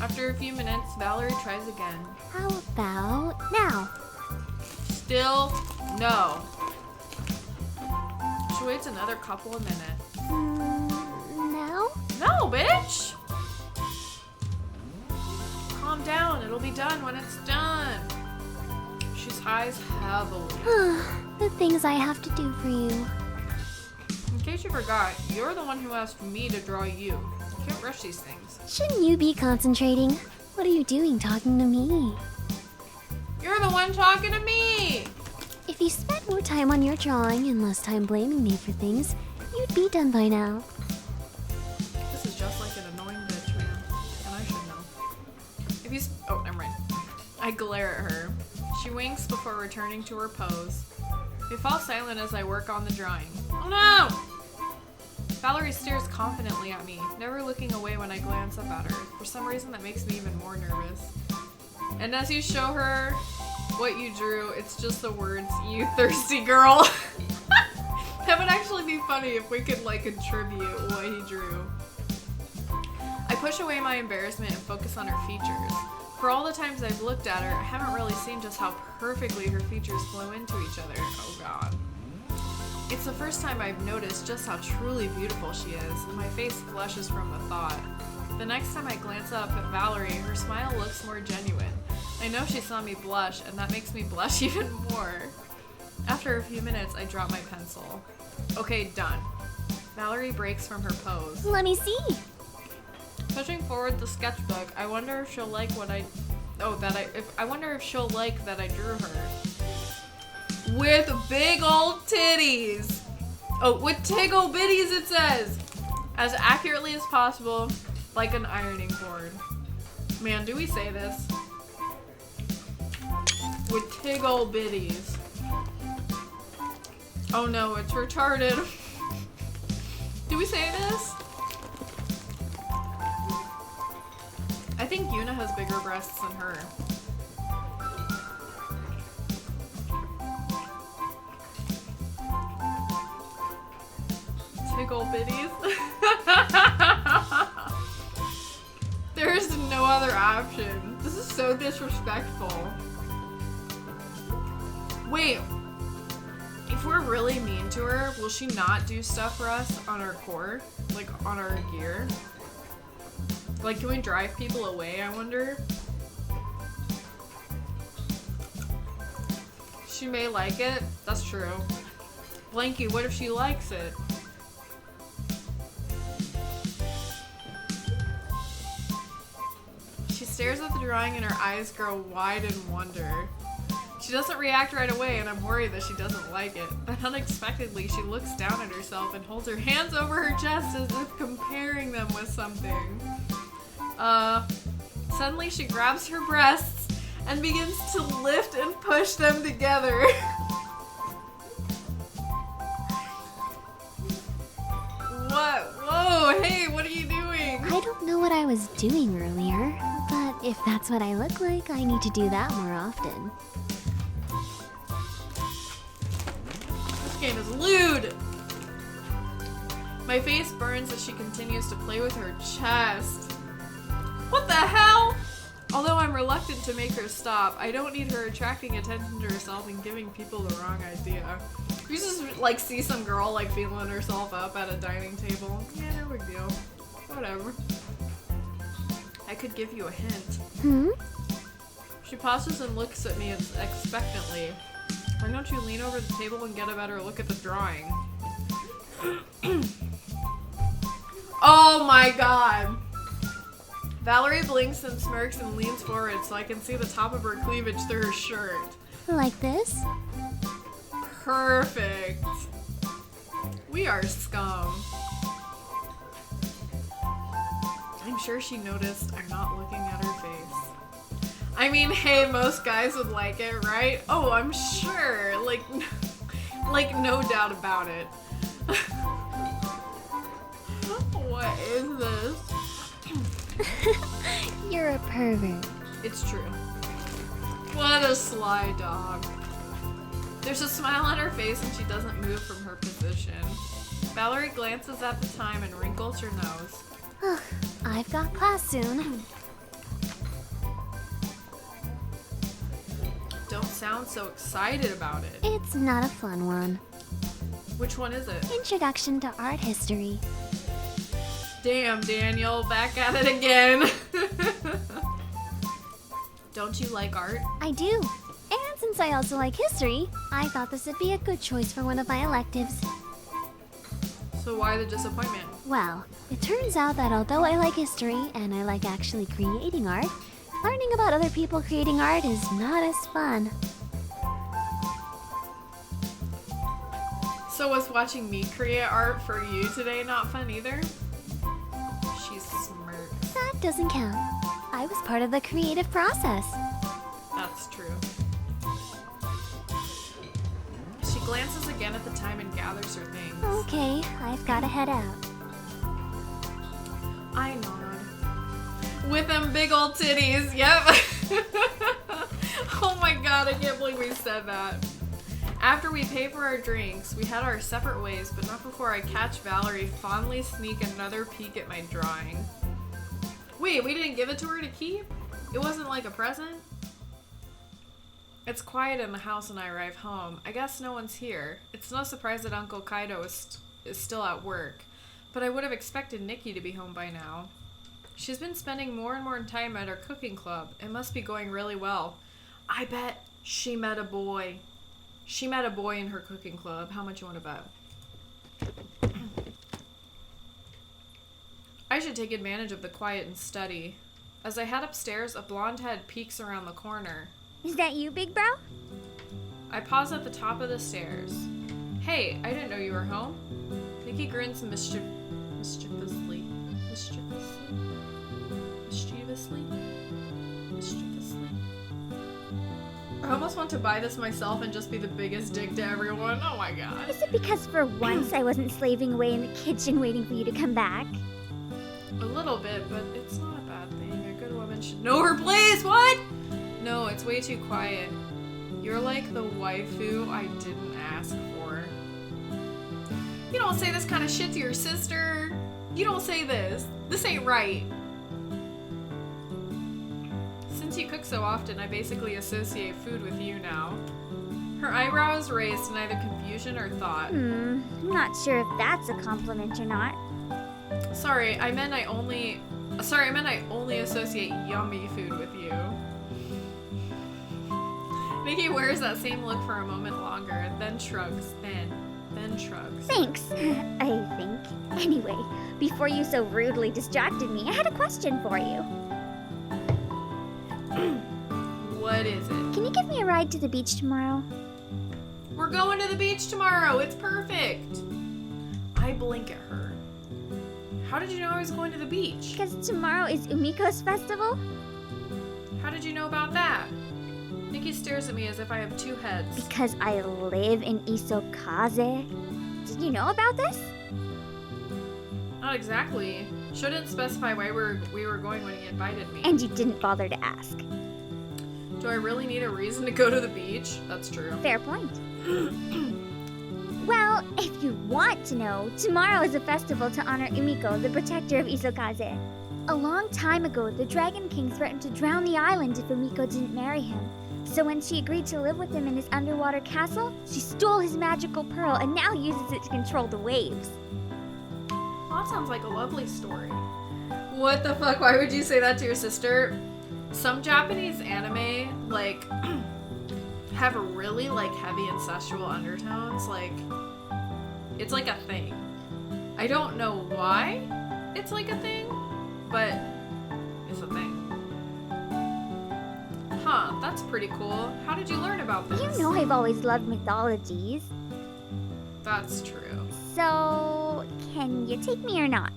After a few minutes, Valerie tries again. How about now? Still, no. She waits another couple of minutes. Now? No, bitch! Calm down, it'll be done when it's done. She's eyes heavily. The things I have to do for you. In case you forgot, you're the one who asked me to draw you. You can't rush these things. Shouldn't you be concentrating? What are you doing talking to me? You're the one talking to me! If you spent more time on your drawing and less time blaming me for things, you'd be done by now. This is just like an annoying bitch, man. And I should know. If you oh, never mind. I glare at her. She winks before returning to her pose. We fall silent as I work on the drawing. Oh no! Valerie stares confidently at me, never looking away when I glance up at her. For some reason that makes me even more nervous. And as you show her what you drew, it's just the words, "You thirsty girl." That would actually be funny if we could like contribute what he drew. I push away my embarrassment and focus on her features. For all the times I've looked at her, I haven't really seen just how perfectly her features flow into each other. Oh god. It's the first time I've noticed just how truly beautiful she is, and my face flushes from the thought. The next time I glance up at Valerie, her smile looks more genuine. I know she saw me blush, and that makes me blush even more. After a few minutes, I drop my pencil. Okay, done. Valerie breaks from her pose. Let me see. Pushing forward the sketchbook, I wonder if she'll like what I wonder if she'll like that I drew her. With big old titties. Oh, with tiggle bitties it says. As accurately as possible, like an ironing board. Man, do we say this? With tiggle bitties. Oh no, it's retarded. Do we say this? I think Yuuna has bigger breasts than her. Tickle bitties. There is no other option. This is so disrespectful. Wait, if we're really mean to her, will she not do stuff for us on our core? Like on our gear? Like, can we drive people away, I wonder? She may like it. That's true. Blanky, what if she likes it? She stares at the drawing and her eyes grow wide in wonder. She doesn't react right away, and I'm worried that she doesn't like it. Then unexpectedly, she looks down at herself and holds her hands over her chest as if comparing them with something. Suddenly she grabs her breasts and begins to lift and push them together. What? Whoa, hey, what are you doing? I don't know what I was doing earlier, but if that's what I look like, I need to do that more often. This game is lewd! My face burns as she continues to play with her chest. What the hell? Although I'm reluctant to make her stop, I don't need her attracting attention to herself and giving people the wrong idea. You just like see some girl like feeling herself up at a dining table. Yeah, no big deal. Whatever. I could give you a hint. She pauses and looks at me expectantly. Why don't you lean over the table and get a better look at the drawing? Oh my god! Valerie blinks and smirks and leans forward so I can see the top of her cleavage through her shirt. Like this? Perfect. We are scum. I'm sure she noticed I'm not looking at her face. I mean, hey, most guys would like it, right? Oh, I'm sure. Like no doubt about it. What is this? You're a pervert. It's true. What a sly dog. There's a smile on her face and she doesn't move from her position. Valerie glances at the time and wrinkles her nose. I've got class soon. Don't sound so excited about it. It's not a fun one. Which one is it? Introduction to art history. Damn, Daniel, back at it again. Don't you like art? I do. And since I also like history, I thought this would be a good choice for one of my electives. So why the disappointment? Well, it turns out that although I like history and I like actually creating art, learning about other people creating art is not as fun. So was watching me create art for you today not fun either? She smirks. That doesn't count. I was part of the creative process. That's true. She glances again at the time and gathers her things. Okay, I've gotta head out. I nod. With them big old titties, yep. Oh my god, I can't believe we said that. After we pay for our drinks, we head our separate ways, but not before I catch Valerie fondly sneak another peek at my drawing. Wait, we didn't give it to her to keep? It wasn't like a present? It's quiet in the house when I arrive home. I guess no one's here. It's no surprise that Uncle Kaido is still at work, but I would have expected Nikki to be home by now. She's been spending more and more time at her cooking club. It must be going really well. I bet she met a boy. She met a boy in her cooking club. How much you want to bet? I should take advantage of the quiet and study. As I head upstairs, a blonde head peeks around the corner. Is that you, big bro? I pause at the top of the stairs. Hey, I didn't know you were home. Nikki grins mischievously. I almost want to buy this myself and just be the biggest dick to everyone. Oh my god. Is it because for once I wasn't slaving away in the kitchen waiting for you to come back? A little bit, but it's not a bad thing. A good woman should know her place. What? No, it's way too quiet. You're like the waifu I didn't ask for. You don't say this kind of shit to your sister. You don't say this. This ain't right. Since you cook so often, I basically associate food with you now. Her eyebrows raised in either confusion or thought. I'm not sure if that's a compliment or not. Sorry, I meant I only associate yummy food with you. Nikki wears that same look for a moment longer, then shrugs, then shrugs. Thanks, I think. Anyway, before you so rudely distracted me, I had a question for you. What is it? Can you give me a ride to the beach tomorrow? We're going to the beach tomorrow. It's perfect. I blink at her. How did you know I was going to the beach? Because tomorrow is Umiko's festival? How did you know about that? Nikki stares at me as if I have two heads. Because I live in Isokaze. Did you know about this? Not exactly. Shouldn't specify why we were going when he invited me. And you didn't bother to ask. Do I really need a reason to go to the beach? That's true. Fair point. Well, if you want to know, tomorrow is a festival to honor Umiko, the protector of Isokaze. A long time ago, the Dragon King threatened to drown the island if Umiko didn't marry him. So when she agreed to live with him in his underwater castle, she stole his magical pearl and now uses it to control the waves. Well, that sounds like a lovely story. What the fuck? Why would you say that to your sister? Some Japanese anime, like, have really, like, heavy incestual undertones. Like, it's like a thing. I don't know why it's like a thing, but it's a thing. Huh, that's pretty cool. How did you learn about this? You know I've always loved mythologies. That's true. So, can you take me or not?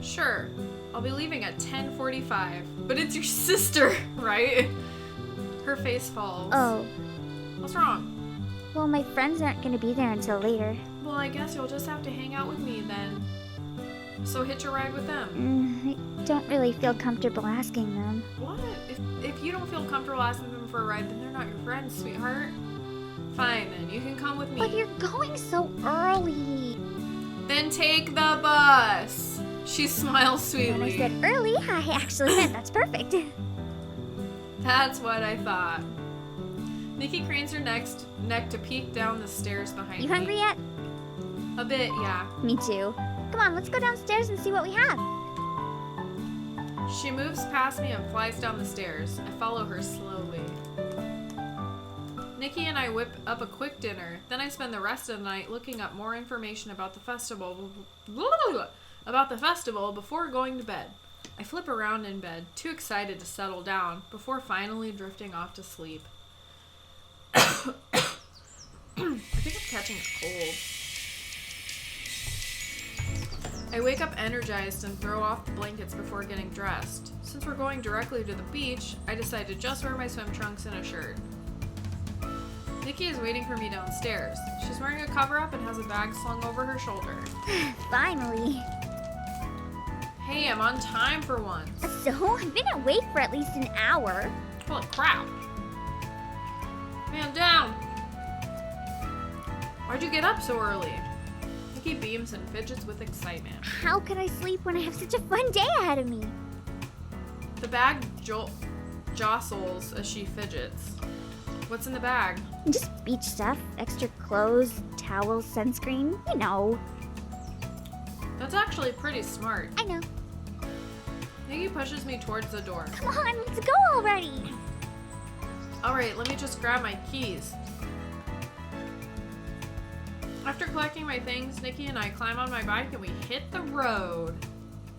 Sure. I'll be leaving at 10:45. But it's your sister, right? Her face falls. Oh. What's wrong? Well, my friends aren't going to be there until later. Well, I guess you'll just have to hang out with me then. So hitch a ride with them. I don't really feel comfortable asking them. What? If you don't feel comfortable asking them for a ride, then they're not your friends, sweetheart. Fine, then. You can come with me. But you're going so early. Then take the bus. She smiles sweetly. When I said early, I actually meant that's perfect. That's what I thought. Nikki cranes her neck to peek down the stairs behind me. You hungry yet? A bit, yeah. Me too. Come on, let's go downstairs and see what we have. She moves past me and flies down the stairs. I follow her slowly. Nikki and I whip up a quick dinner. Then I spend the rest of the night looking up more information about the festival before going to bed. I flip around in bed, too excited to settle down, before finally drifting off to sleep. I think I'm catching a cold. I wake up energized and throw off the blankets before getting dressed. Since we're going directly to the beach, I decide to just wear my swim trunks and a shirt. Nikki is waiting for me downstairs. She's wearing a cover-up and has a bag slung over her shoulder. Finally. Hey, I'm on time for once. So, I've been awake for at least an hour. Holy crap. Man down. Why'd you get up so early? Nikki beams and fidgets with excitement. How could I sleep when I have such a fun day ahead of me? The bag jostles as she fidgets. What's in the bag? Just beach stuff, extra clothes, towels, sunscreen, you know. That's actually pretty smart. I know. Nikki pushes me towards the door. Come on, let's go already. Alright, let me just grab my keys. After collecting my things, Nikki and I climb on my bike and we hit the road.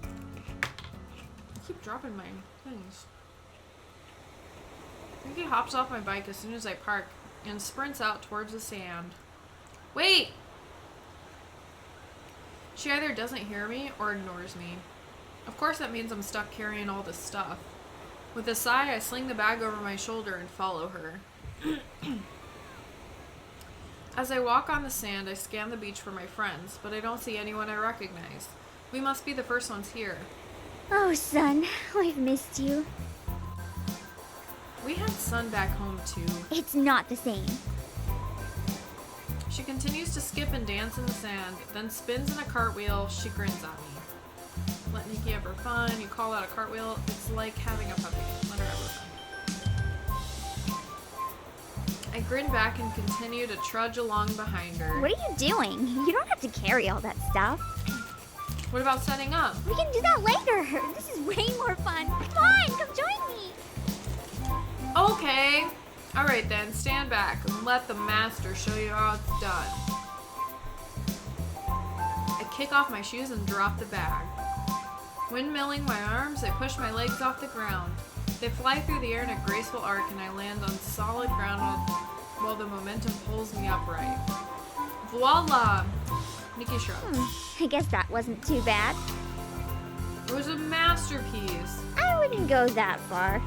I keep dropping my things. Nikki hops off my bike as soon as I park and sprints out towards the sand. Wait! She either doesn't hear me or ignores me. Of course that means I'm stuck carrying all this stuff. With a sigh, I sling the bag over my shoulder and follow her. As I walk on the sand, I scan the beach for my friends, but I don't see anyone I recognize. We must be the first ones here. Oh, son, I've missed you. We had Sun back home too. It's not the same. She continues to skip and dance in the sand, then spins in a cartwheel. She grins at me. Let Nikki have her fun. You call out a cartwheel. It's like having a puppy. Let her have her fun. I grin back and continue to trudge along behind her. What are you doing? You don't have to carry all that stuff. What about setting up? We can do that later. This is way more fun. Come on, come join me. Okay. Alright then, stand back and let the master show you how it's done. I kick off my shoes and drop the bag. Windmilling my arms, I push my legs off the ground. They fly through the air in a graceful arc and I land on solid ground while the momentum pulls me upright. Voila! Nikki shrugs. I guess that wasn't too bad. It was a masterpiece. I wouldn't go that far.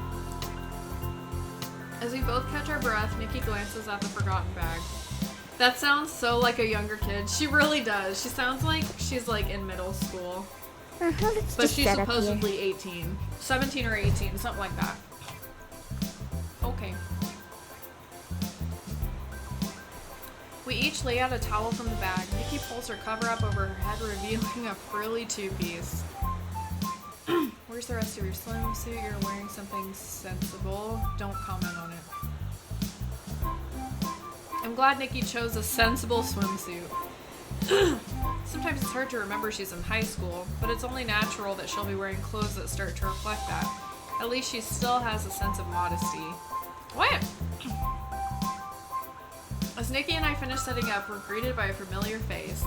As we both catch our breath, Nikki glances at the forgotten bag. That sounds so like a younger kid. She really does. She sounds like she's like in middle school. Let's But just she's set up here. supposedly 18. 17 or 18, something like that. Okay. We each lay out a towel from the bag. Nikki pulls her cover up over her head, revealing a frilly two-piece. Where's the rest of your swimsuit? You're wearing something sensible. Don't comment on it. I'm glad Nikki chose a sensible swimsuit. Sometimes it's hard to remember she's in high school, but it's only natural that she'll be wearing clothes that start to reflect that. At least she still has a sense of modesty. What? As Nikki and I finish setting up, we're greeted by a familiar face.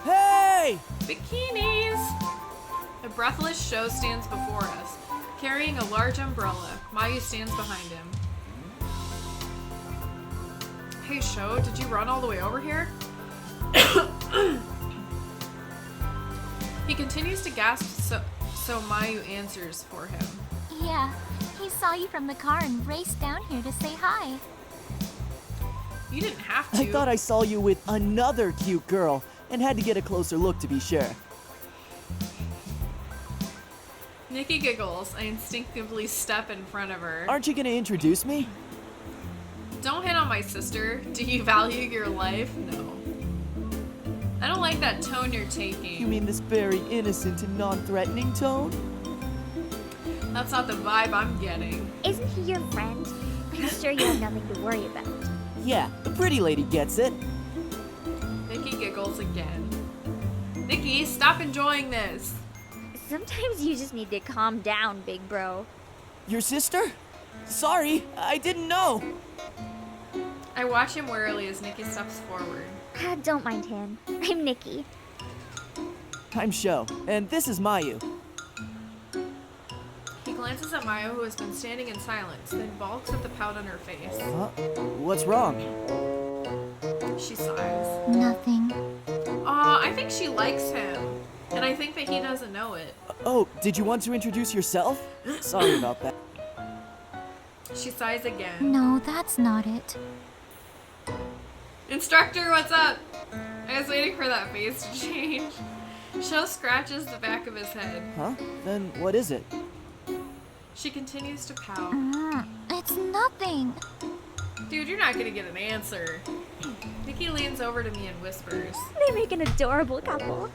Hey! Bikinis! A breathless show stands before us, carrying a large umbrella. Mayu stands behind him. Hey, Sho, did you run all the way over here? He continues to gasp, so Mayu answers for him. Yeah, he saw you from the car and raced down here to say hi. You didn't have to. I thought I saw you with another cute girl and had to get a closer look to be sure. Nikki giggles. I instinctively step in front of her. Aren't you gonna introduce me? Don't hit on my sister. Do you value your life? No. I don't like that tone you're taking. You mean this very innocent and non-threatening tone? That's not the vibe I'm getting. Isn't he your friend? I'm sure you have nothing to worry about. Yeah, the pretty lady gets it. Nikki giggles again. Nikki, stop enjoying this. Sometimes you just need to calm down, big bro. Your sister? Sorry, I didn't know. I watch him warily as Nikki steps forward. Don't mind him. I'm Nikki. I'm Sho, and this is Mayu. He glances at Mayo, who has been standing in silence, then balks at the pout on her face. Huh? What's wrong? She sighs. Nothing. I think she likes him, and I think that he doesn't know it. Oh, did you want to introduce yourself? Sorry about that. She sighs again. No, that's not it. Instructor, what's up? I was waiting for that face to change. Sho scratches the back of his head. Huh? Then what is it? She continues to pout. It's nothing. Dude, you're not gonna get an answer. Nikki leans over to me and whispers. They make an adorable couple.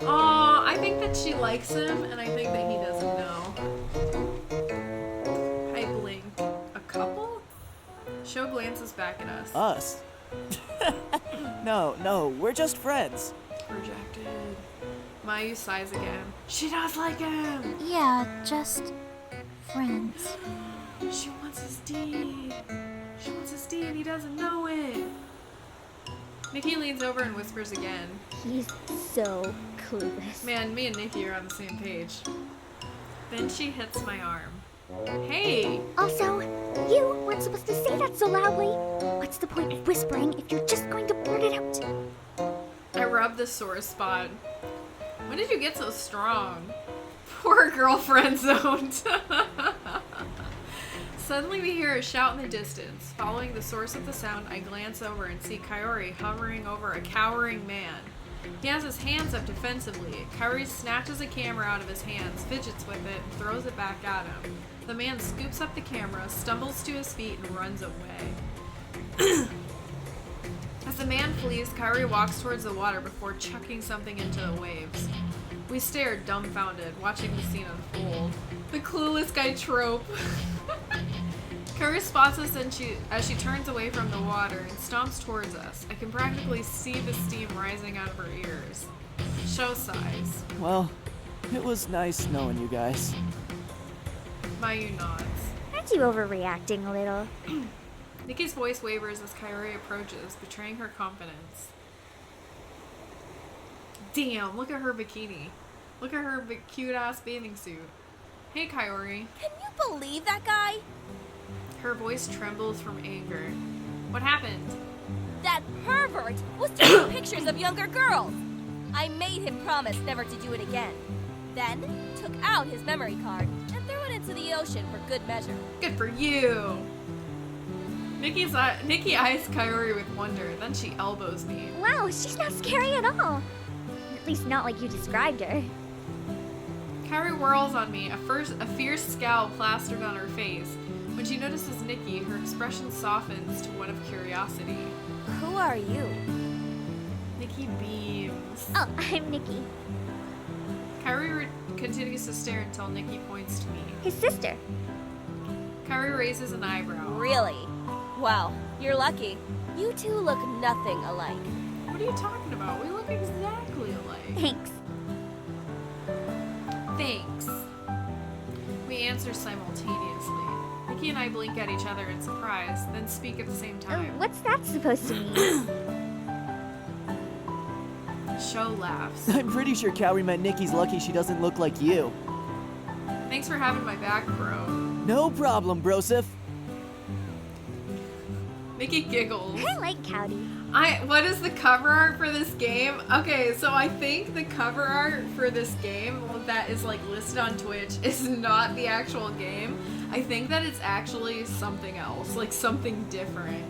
I think that she likes him, and I think that he doesn't know. I blink. A couple? Sho glances back at us. Us? No, we're just friends. Rejected. Mayu sighs again. She does like him! Yeah, just friends. She wants his D. She wants his D and he doesn't know it. Nikki leans over and whispers again. He's so clueless. Man, me and Nikki are on the same page. Then she hits my arm. Hey! Also, you weren't supposed to say that so loudly. What's the point of whispering if you're just going to blurt it out? I rub the sore spot. When did you get so strong? Poor girlfriend zoned. Suddenly we hear a shout in the distance. Following the source of the sound, I glance over and see Kaori hovering over a cowering man. He has his hands up defensively. Kaori snatches a camera out of his hands, fidgets with it, and throws it back at him. The man scoops up the camera, stumbles to his feet, and runs away. As the man flees, Kaori walks towards the water before chucking something into the waves. We stare dumbfounded, watching the scene unfold. The clueless guy trope. Kaori spots us as she turns away from the water and stomps towards us. I can practically see the steam rising out of her ears. Sho sighs. Well, it was nice knowing you guys. Mayu nods. Aren't you overreacting a little? Nikki's voice wavers as Kaori approaches, betraying her confidence. Damn, look at her bikini. Look at her cute-ass bathing suit. Hey, Kaori. Can you believe that guy? Her voice trembles from anger. What happened? That pervert was taking pictures of younger girls. I made him promise never to do it again. Then took out his memory card and threw it into the ocean for good measure. Good for you! Nikki eyes Kaori with wonder, then she elbows me. Wow, she's not scary at all. At least not like you described her. Kaori whirls on me, a fierce scowl plastered on her face. When she notices Nikki, her expression softens to one of curiosity. Who are you? Nikki beams. Oh, I'm Nikki. Kaori continues to stare until Nikki points to me. His sister. Kaori raises an eyebrow. Really? Well, you're lucky. You two look nothing alike. What are you talking about? We look exactly alike. Thanks. Thanks. We answer simultaneously. Nikki and I blink at each other in surprise, then speak at the same time. What's that supposed to mean? Sho laughs. I'm pretty sure Kaori meant Nikki's lucky she doesn't look like you. Thanks for having my back, bro. No problem, Broseph. Nikki giggles. I like Cowdy. What is the cover art for this game? Okay, so I think the cover art for this game that is like listed on Twitch is not the actual game. I think that it's actually something else, like something different.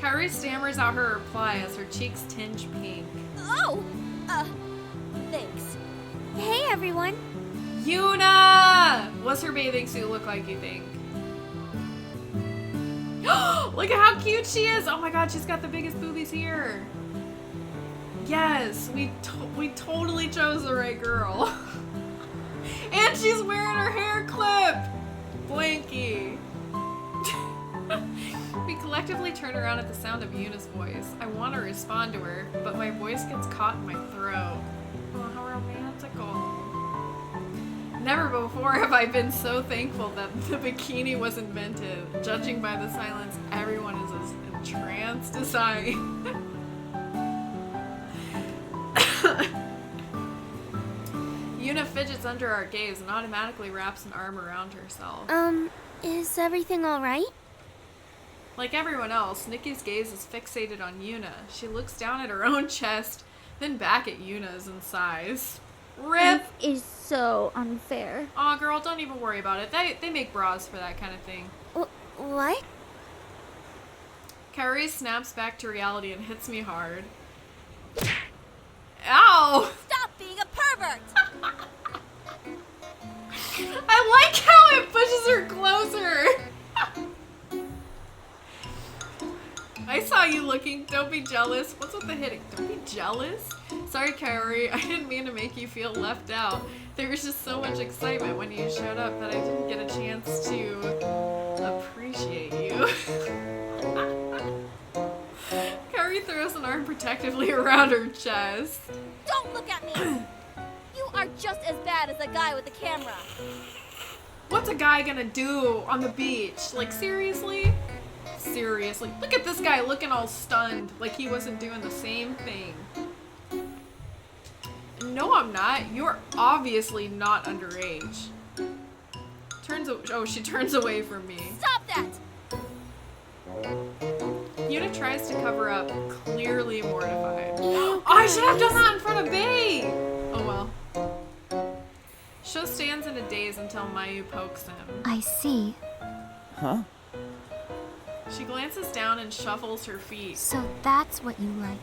Kaori stammers out her reply as her cheeks tinge pink. Oh! Thanks. Hey, everyone. Yuuna! What's her bathing suit look like, you think? Look at how cute she is! Oh my god, she's got the biggest boobies here. Yes, we totally chose the right girl. And she's wearing her hair clipped! Blanky. We collectively turn around at the sound of Yuna's voice. I want to respond to her, but my voice gets caught in my throat. Oh, how romantical. Never before have I been so thankful that the bikini was invented. Judging by the silence, everyone is as entranced as I. Yuuna fidgets under our gaze and automatically wraps an arm around herself. Is everything alright? Like everyone else, Nikki's gaze is fixated on Yuuna. She looks down at her own chest, then back at Yuuna's and sighs. RIP! This is so unfair. Aw, girl, don't even worry about it. They make bras for that kind of thing. What? Kaori snaps back to reality and hits me hard. Ow! Stop being a pervert! I like how it pushes her closer! I saw you looking. Don't be jealous. What's with the hitting? Don't be jealous? Sorry, Kaori. I didn't mean to make you feel left out. There was just so much excitement when you showed up that I didn't get a chance to appreciate you. Kaori throws an arm protectively around her chest. Don't look at me! You are just as bad as the guy with the camera. What's a guy gonna do on the beach? Like, seriously? Seriously. Look at this guy looking all stunned, like he wasn't doing the same thing. No, I'm not. You're obviously not underage. She turns away from me. Stop that! Yuuna tries to cover up, clearly mortified. Oh, I should have done that in front of Bae! Oh well. Sho stands in a daze until Mayu pokes him. I see. Huh? She glances down and shuffles her feet. So that's what you like.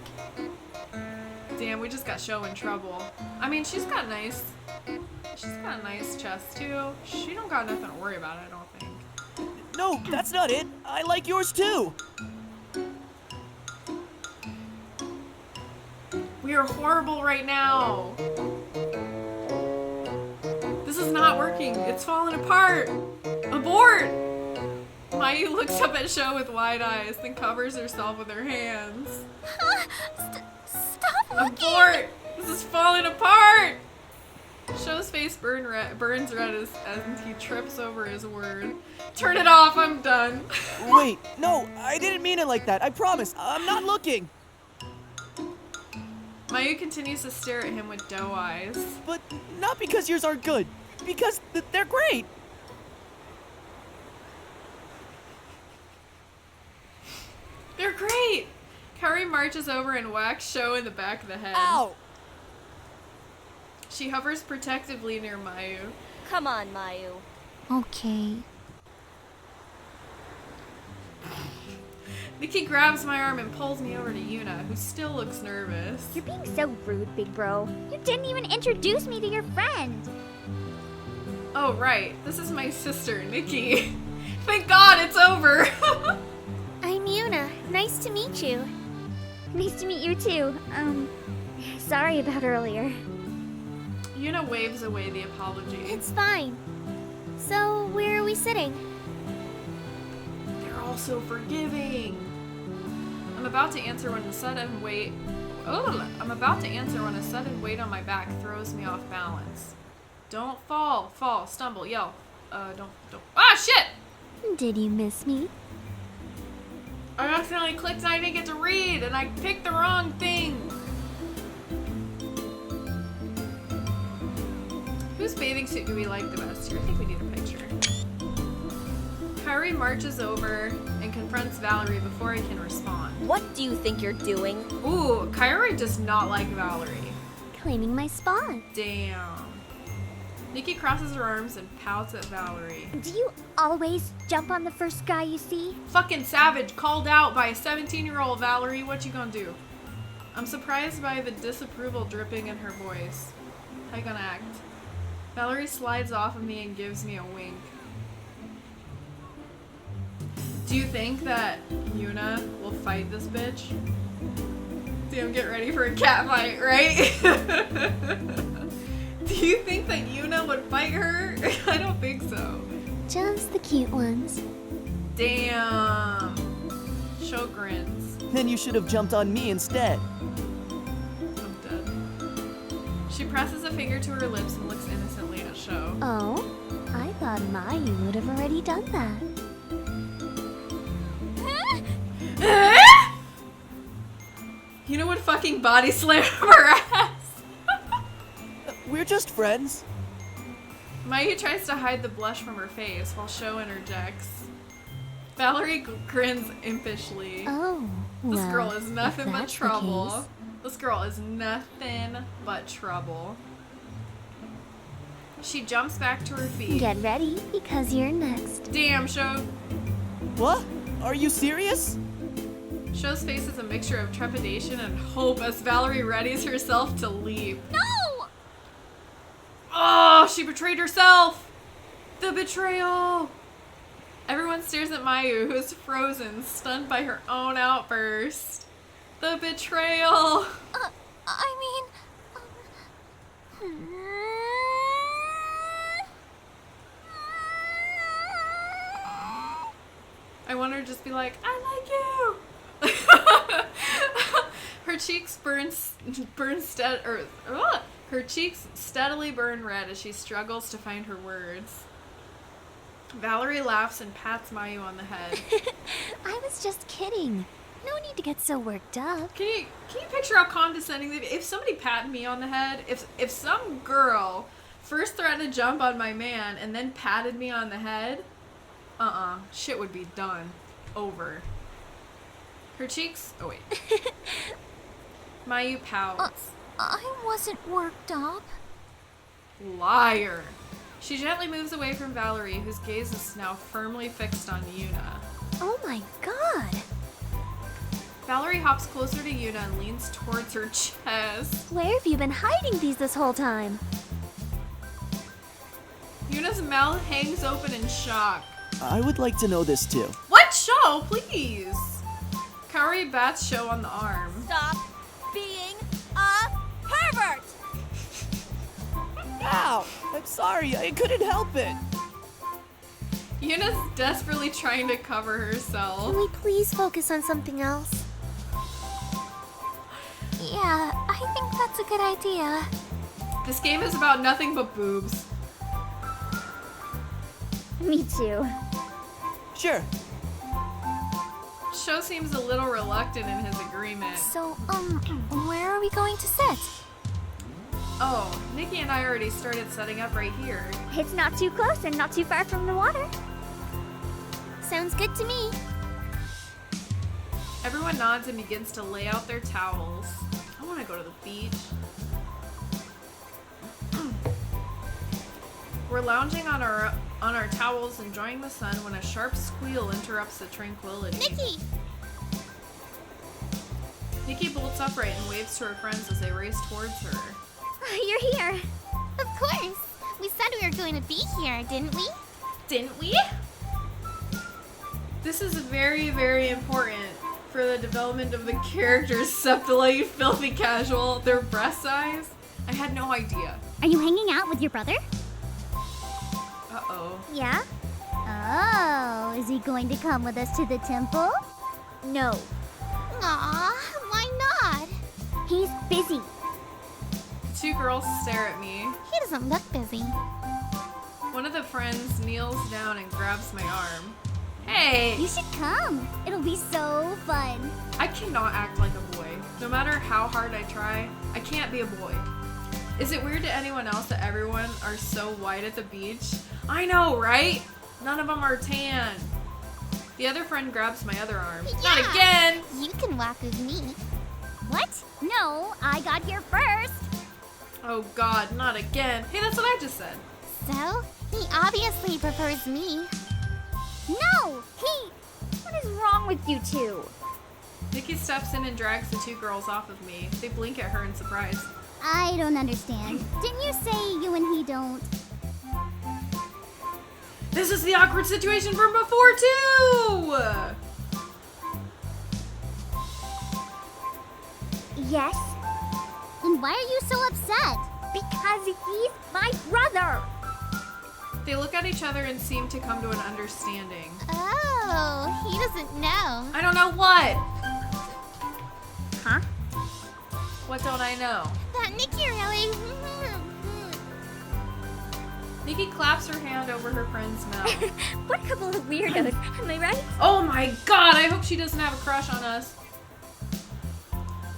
Damn, we just got Sho in trouble. I mean, she's got a nice chest too. She don't got nothing to worry about, I don't think. No, that's not it. I like yours too. We are horrible right now. This is not working. It's falling apart. Abort! Mayu looks up at Sho with wide eyes, then covers herself with her hands. Stop looking! Abort! This is falling apart! Sho's face burns red as he trips over his word. Turn it off, I'm done. Wait, no, I didn't mean it like that. I promise. I'm not looking. Mayu continues to stare at him with doe eyes. But not because yours aren't good. Because they're great. They're great! Kaori marches over and whacks Sho in the back of the head. Ow! She hovers protectively near Mayu. Come on, Mayu. Okay. Nikki grabs my arm and pulls me over to Yuuna, who still looks nervous. You're being so rude, big bro. You didn't even introduce me to your friend. Oh, right. This is my sister, Nikki. Thank God it's over. I'm Yuuna. Nice to meet you. Nice to meet you too. Sorry about earlier. Yuuna waves away the apology. It's fine. So, where are we sitting? They're all so forgiving. I'm about to answer when a sudden weight on my back throws me off balance. Don't fall, stumble, yell. Don't. Ah, shit! Did you miss me? I accidentally clicked and I didn't get to read, and I picked the wrong thing. Whose bathing suit do we like the best here? I think we need a picture. Kaori marches over and confronts Valerie before I can respond. What do you think you're doing? Ooh, Kaori does not like Valerie. Claiming my spot. Damn. Nikki crosses her arms and pouts at Valerie. Do you always jump on the first guy you see? Fucking savage, called out by a 17-year-old Valerie. What you gonna do? I'm surprised by the disapproval dripping in her voice. How you gonna act? Valerie slides off of me and gives me a wink. Do you think that Yuuna will fight this bitch? Damn, get ready for a cat fight, right? Do you think that Yuuna would fight her? I don't think so. Just the cute ones. Damn. Sho grins. Then you should have jumped on me instead. I'm dead. She presses a finger to her lips and looks innocently at Sho. show. Oh, I thought Mayu would have already done that. You know what fucking body slam her ass? We're just friends. Mayu tries to hide the blush from her face while Sho interjects. Valerie grins impishly. Oh, This well, girl is nothing if but that's the trouble. case. This girl is nothing but trouble. She jumps back to her feet. Get ready, because you're next. Damn, Sho. What? Are you serious? Sho's face is a mixture of trepidation and hope as Valerie readies herself to leap. No! Oh, she betrayed herself! The betrayal! Everyone stares at Mayu, who is frozen, stunned by her own outburst. The betrayal! I want her to just be like, I like you! Her cheeks her cheeks steadily burn red as she struggles to find her words. Valerie laughs and pats Mayu on the head. I was just kidding. No need to get so worked up. Can you picture how condescending they'd be? If somebody patted me on the head, if some girl first threatened to jump on my man and then patted me on the head, shit would be done. Over. Her cheeks, oh wait. Mayu pouts. I wasn't worked up. Liar. She gently moves away from Valerie, whose gaze is now firmly fixed on Yuuna. Oh my god. Valerie hops closer to Yuuna and leans towards her chest. Where have you been hiding these this whole time? Yuna's mouth hangs open in shock. I would like to know this too. What show, please? Kaori bats Sho on the arm. Stop being a pervert! Ow! I'm sorry, I couldn't help it. Yuna's desperately trying to cover herself. Can we please focus on something else? Yeah, I think that's a good idea. This game is about nothing but boobs. Me too. Sure. Sho seems a little reluctant in his agreement. So, where are we going to sit? Oh, Nikki and I already started setting up right here. It's not too close and not too far from the water. Sounds good to me. Everyone nods and begins to lay out their towels. I want to go to the beach. We're lounging on our towels, enjoying the sun, when a sharp squeal interrupts the tranquility. Nikki! Nikki bolts upright and waves to her friends as they race towards her. You're here. Of course. We said we were going to be here, didn't we? Didn't we? This is very, very important for the development of the characters, except to let you filthy casual. Their breast size? I had no idea. Are you hanging out with your brother? Uh-oh. Yeah? Oh, is he going to come with us to the temple? No. Aw, why not? He's busy. The two girls stare at me. He doesn't look busy. One of the friends kneels down and grabs my arm. Hey! You should come. It'll be so fun. I cannot act like a boy. No matter how hard I try, I can't be a boy. Is it weird to anyone else that everyone are so white at the beach? I know, right? None of them are tan. The other friend grabs my other arm. Not Yeah. again! You can walk with me. What? No, I got here first. Oh god, not again. Hey, that's what I just said. So, he obviously prefers me. No, he... What is wrong with you two? Nikki steps in and drags the two girls off of me. They blink at her in surprise. I don't understand. Didn't you say you and he don't? This is the awkward situation from before, too! Yes. And why are you so upset? Because he's my brother. They look at each other and seem to come to an understanding. Oh, he doesn't know. I don't know what! Huh? What don't I know? That Nikki really... Nikki claps her hand over her friend's mouth. What a couple of weirdos, am I right? Oh my god, I hope she doesn't have a crush on us.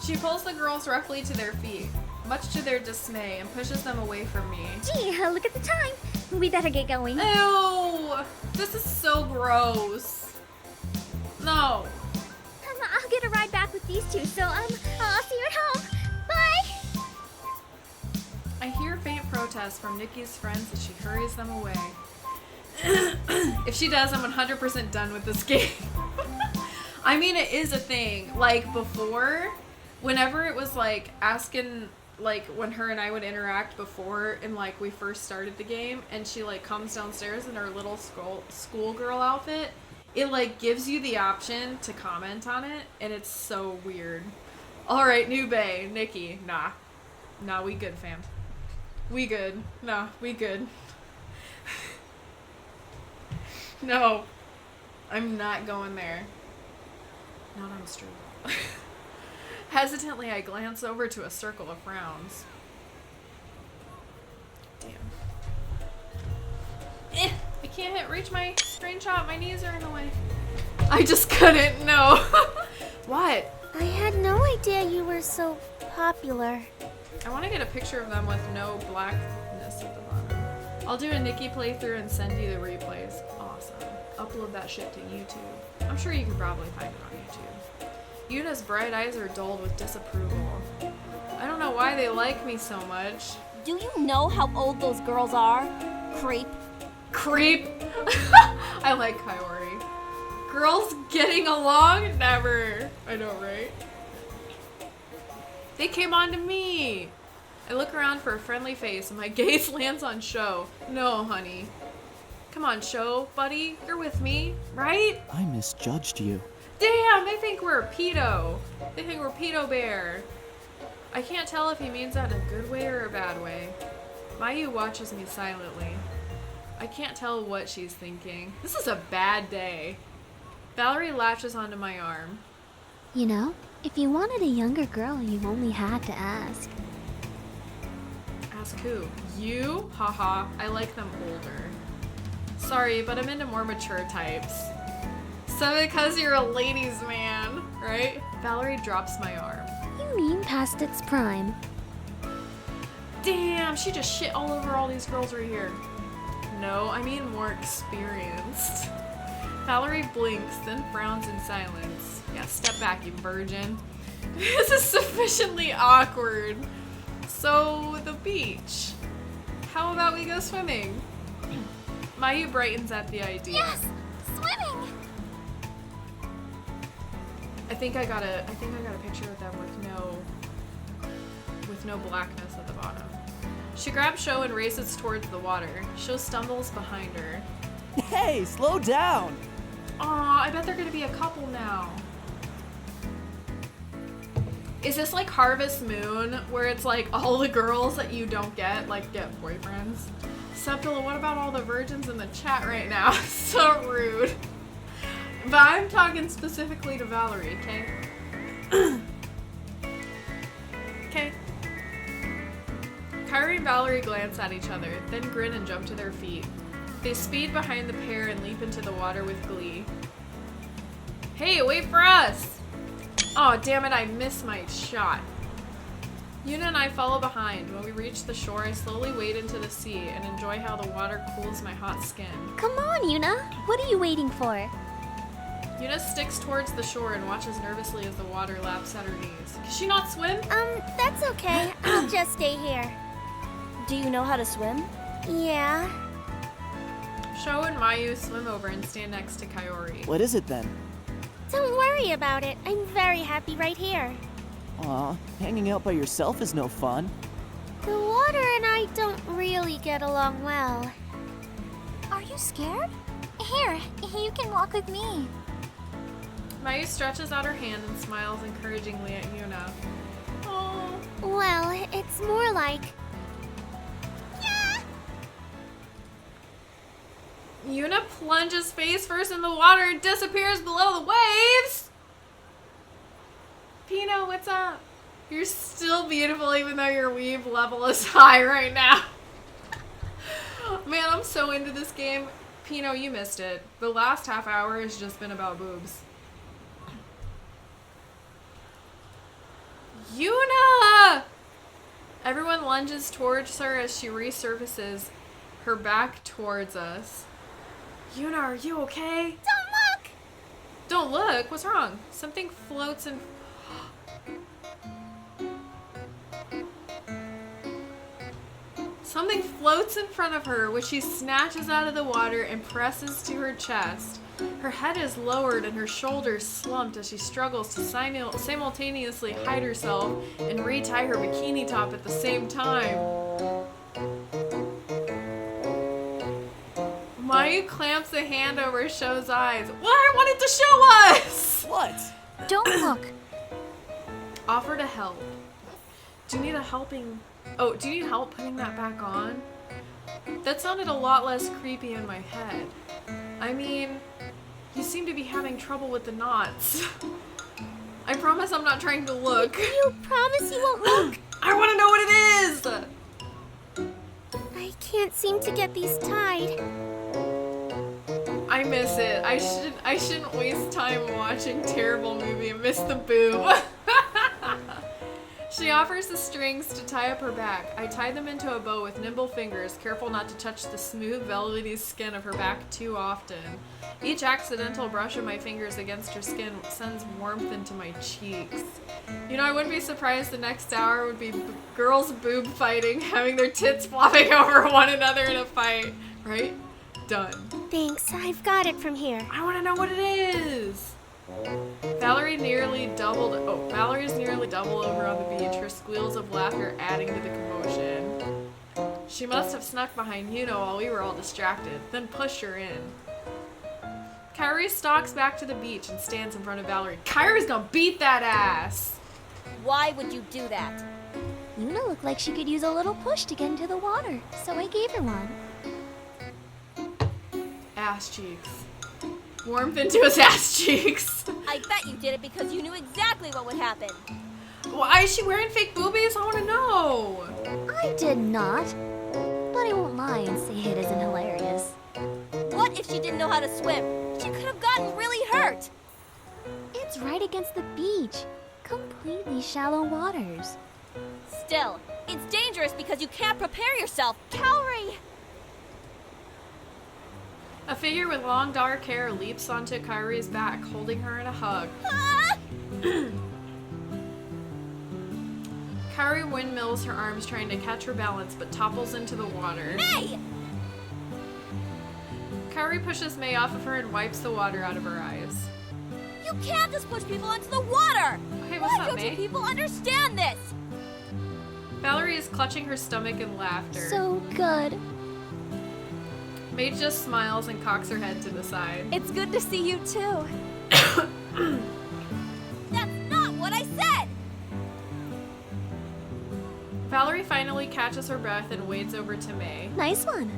She pulls the girls roughly to their feet, much to their dismay, and pushes them away from me. Gee, look at the time. We better get going. Ew! This is so gross. No. I'll get a ride back with these two, so I'll see you at home. Bye! I hear faint protests from Nikki's friends as she hurries them away. If she does, I'm 100% done with this game. I mean, it is a thing. Like, before, whenever it was, like, asking, like, when her and I would interact before and, like, we first started the game, and she, like, comes downstairs in her little schoolgirl outfit, it, like, gives you the option to comment on it, and it's so weird. Alright, new bae, Nikki. Nah. Nah, we good, fam. We good. Nah, we good. No. I'm not going there. Not on street. Hesitantly, I glance over to a circle of frowns. Damn. I can't reach my screenshot. My knees are in the way. I just couldn't. No. What? I had no idea you were so popular. I want to get a picture of them with no blackness at the bottom. I'll do a Nikki playthrough and send you the replays. Awesome. Upload that shit to YouTube. I'm sure you can probably find it on YouTube. Yuna's bright eyes are dulled with disapproval. I don't know why they like me so much. Do you know how old those girls are? Creep. Creep. I like Kaori. Girls getting along? Never. I know, right? They came on to me. I look around for a friendly face and my gaze lands on Sho. No, honey. Come on, Sho, buddy. You're with me, right? I misjudged you. Damn, they think we're a pedo. They think we're Pedo Bear. I can't tell if he means that in a good way or a bad way. Mayu watches me silently. I can't tell what she's thinking. This is a bad day. Valerie latches onto my arm. You know, if you wanted a younger girl, you only had to ask. Ask who? You? Haha, I like them older. Sorry, but I'm into more mature types. So because you're a ladies' man, right? Valerie drops my arm. You mean past its prime? Damn, she just shit all over all these girls right here. No, I mean more experienced. Valerie blinks, then frowns in silence. Yeah, step back, you virgin. This is sufficiently awkward. So, the beach. How about we go swimming? Mayu brightens at the idea. Yes! Swimming! I think I got a picture of them with no blackness at the bottom. She grabs Sho and races towards the water. Sho stumbles behind her. Hey, slow down! Aw, I bet they're gonna be a couple now. Is this like Harvest Moon, where it's like all the girls that you don't get, like, get boyfriends? Septula, what about all the virgins in the chat right now? So rude. But I'm talking specifically to Valerie, okay? Okay. Kairi and Valerie glance at each other, then grin and jump to their feet. They speed behind the pair and leap into the water with glee. Hey, wait for us! Oh, damn it, I missed my shot. Yuuna and I follow behind. When we reach the shore, I slowly wade into the sea and enjoy how the water cools my hot skin. Come on, Yuuna. What are you waiting for? Yuuna sticks towards the shore and watches nervously as the water laps at her knees. Can she not swim? That's okay. I'll just stay here. Do you know how to swim? Yeah. Sho and Mayu swim over and stand next to Kaori. What is it then? Don't worry about it. I'm very happy right here. Aw, hanging out by yourself is no fun. The water and I don't really get along well. Are you scared? Here, you can walk with me. Mayu stretches out her hand and smiles encouragingly at Yuuna. Oh. Well, it's more like... Yuuna plunges face first in the water and disappears below the waves! Pino, what's up? You're still beautiful even though your weave level is high right now. Man, I'm so into this game. Pino, you missed it. The last half hour has just been about boobs. Yuuna! Everyone lunges towards her as she resurfaces, her back towards us. Yuuna, are you okay? Don't look! Don't look? What's wrong? Something floats in... Something floats in front of her, which she snatches out of the water and presses to her chest. Her head is lowered and her shoulders slumped as she struggles to simultaneously hide herself and retie her bikini top at the same time. Mayu clamps a hand over Shou's eyes. What? I wanted to show us! What? Don't look. Offer to help. Do you need do you need help putting that back on? That sounded a lot less creepy in my head. I mean, you seem to be having trouble with the knots. I promise I'm not trying to look. You promise you won't look? I want to know what it is! I can't seem to get these tied. I miss it. I shouldn't waste time watching a terrible movie and miss the boob. She offers the strings to tie up her back. I tie them into a bow with nimble fingers, careful not to touch the smooth, velvety skin of her back too often. Each accidental brush of my fingers against her skin sends warmth into my cheeks. You know, I wouldn't be surprised the next hour would be girls boob fighting, having their tits flopping over one another in a fight. Right? Done. Thanks, I've got it from here. I want to know what it is! Valerie's nearly doubled over on the beach, her squeals of laughter adding to the commotion. She must have snuck behind Yuuna while we were all distracted, then pushed her in. Kairi stalks back to the beach and stands in front of Valerie. Kairi's gonna beat that ass! Why would you do that? Yuuna looked like she could use a little push to get into the water, so I gave her one. Ass cheeks. Warmth into his ass cheeks. I bet you did it because you knew exactly what would happen. Why is she wearing fake boobies? I want to know. I did not. But I won't lie and say it isn't hilarious. What if she didn't know how to swim? She could have gotten really hurt. It's right against the beach. Completely shallow waters. Still, it's dangerous because you can't prepare yourself. Kairi! A figure with long dark hair leaps onto Kairi's back, holding her in a hug. Ah! Kairi windmills her arms trying to catch her balance, but topples into the water. Hey! Kairi pushes May off of her and wipes the water out of her eyes. You can't just push people into the water! Okay, what's Why up, don't May? you people understand this? Valerie is clutching her stomach in laughter. So good. May just smiles and cocks her head to the side. It's good to see you too. That's not what I said! Valerie finally catches her breath and wades over to May. Nice one.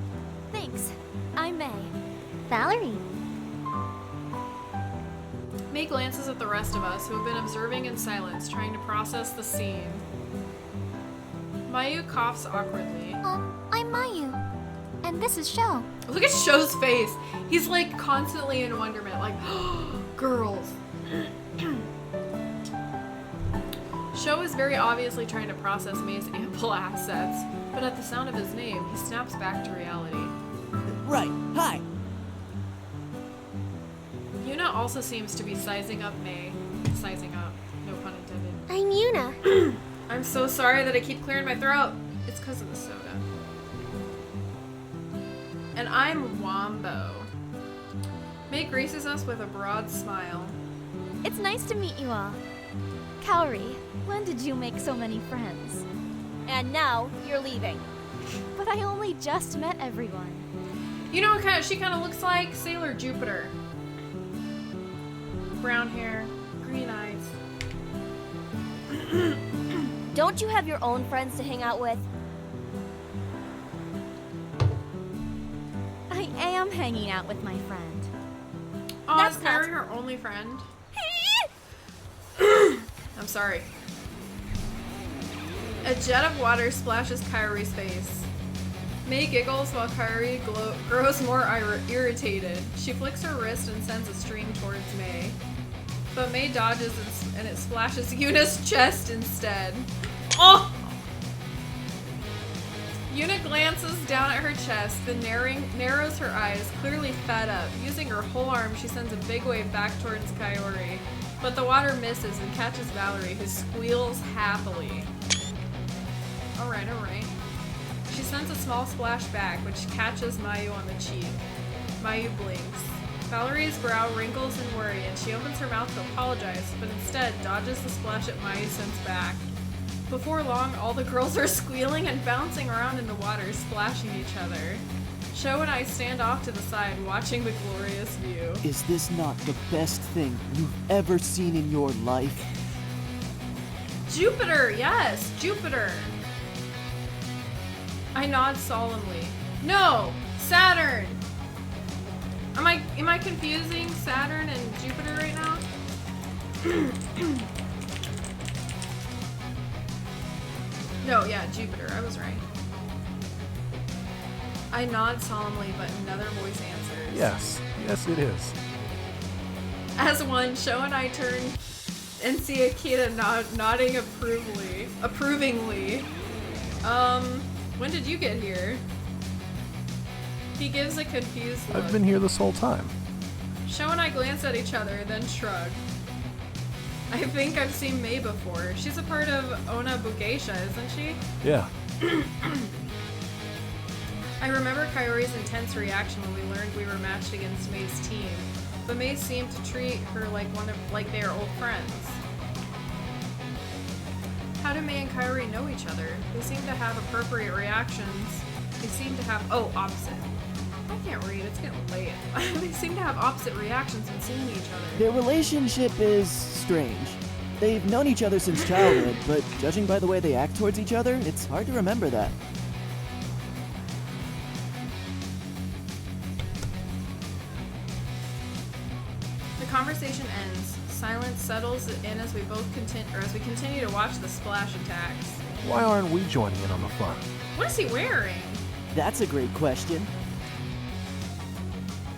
Thanks. I'm May. Valerie. May glances at the rest of us, who have been observing in silence, trying to process the scene. Mayu coughs awkwardly. I'm Mayu. And this is Shou. Look at Shou's face. He's like constantly in wonderment, like, girls. Shou is very obviously trying to process May's ample assets, but at the sound of his name, he snaps back to reality. Right. Hi. Yuuna also seems to be sizing up May. Sizing up, no pun intended. I'm Yuuna. I'm so sorry that I keep clearing my throat. It's because of the soda. And I'm Wombo. May graces us with a broad smile. It's nice to meet you all. Kaori, when did you make so many friends? And now, you're leaving. But I only just met everyone. You know what she kind of looks like? Sailor Jupiter. Brown hair, green eyes. Don't you have your own friends to hang out with? I am hanging out with my friend. Oh, That's is Kairi not- her only friend? I'm sorry. A jet of water splashes Kairi's face. May giggles while Kairi grows more irritated. She flicks her wrist and sends a stream towards May. But May dodges and it splashes Yuna's chest instead. Oh! Yuuna glances down at her chest, then narrows her eyes, clearly fed up. Using her whole arm, she sends a big wave back towards Kaori. But the water misses and catches Valerie, who squeals happily. Alright, alright. She sends a small splash back, which catches Mayu on the cheek. Mayu blinks. Valerie's brow wrinkles in worry, and she opens her mouth to apologize, but instead dodges the splash that Mayu sends back. Before long, all the girls are squealing and bouncing around in the water, splashing each other. Sho and I stand off to the side, watching the glorious view. Is this not the best thing you've ever seen in your life? Jupiter! Yes! Jupiter! I nod solemnly. No! Saturn! Am I confusing Saturn and Jupiter right now? No, yeah, Jupiter. I was right. I nod solemnly, but another voice answers. Yes, yes it is. As one, Sho and I turn and see Akita nodding approvingly. When did you get here? He gives a confused look. I've been here this whole time. Sho and I glance at each other, then shrug. I think I've seen May before. She's a part of Ona Bugeisha, isn't she? Yeah. I remember Kaori's intense reaction when we learned we were matched against May's team, but May seemed to treat her like they are old friends. How do May and Kaori know each other? They seem to have appropriate reactions. They seem to have opposite. I can't read, it's getting late. They seem to have opposite reactions when seeing each other. Their relationship is strange. They've known each other since childhood, but judging by the way they act towards each other, it's hard to remember that. The conversation ends. Silence settles in as we continue to watch the splash attacks. Why aren't we joining in on the fun? What is he wearing? That's a great question.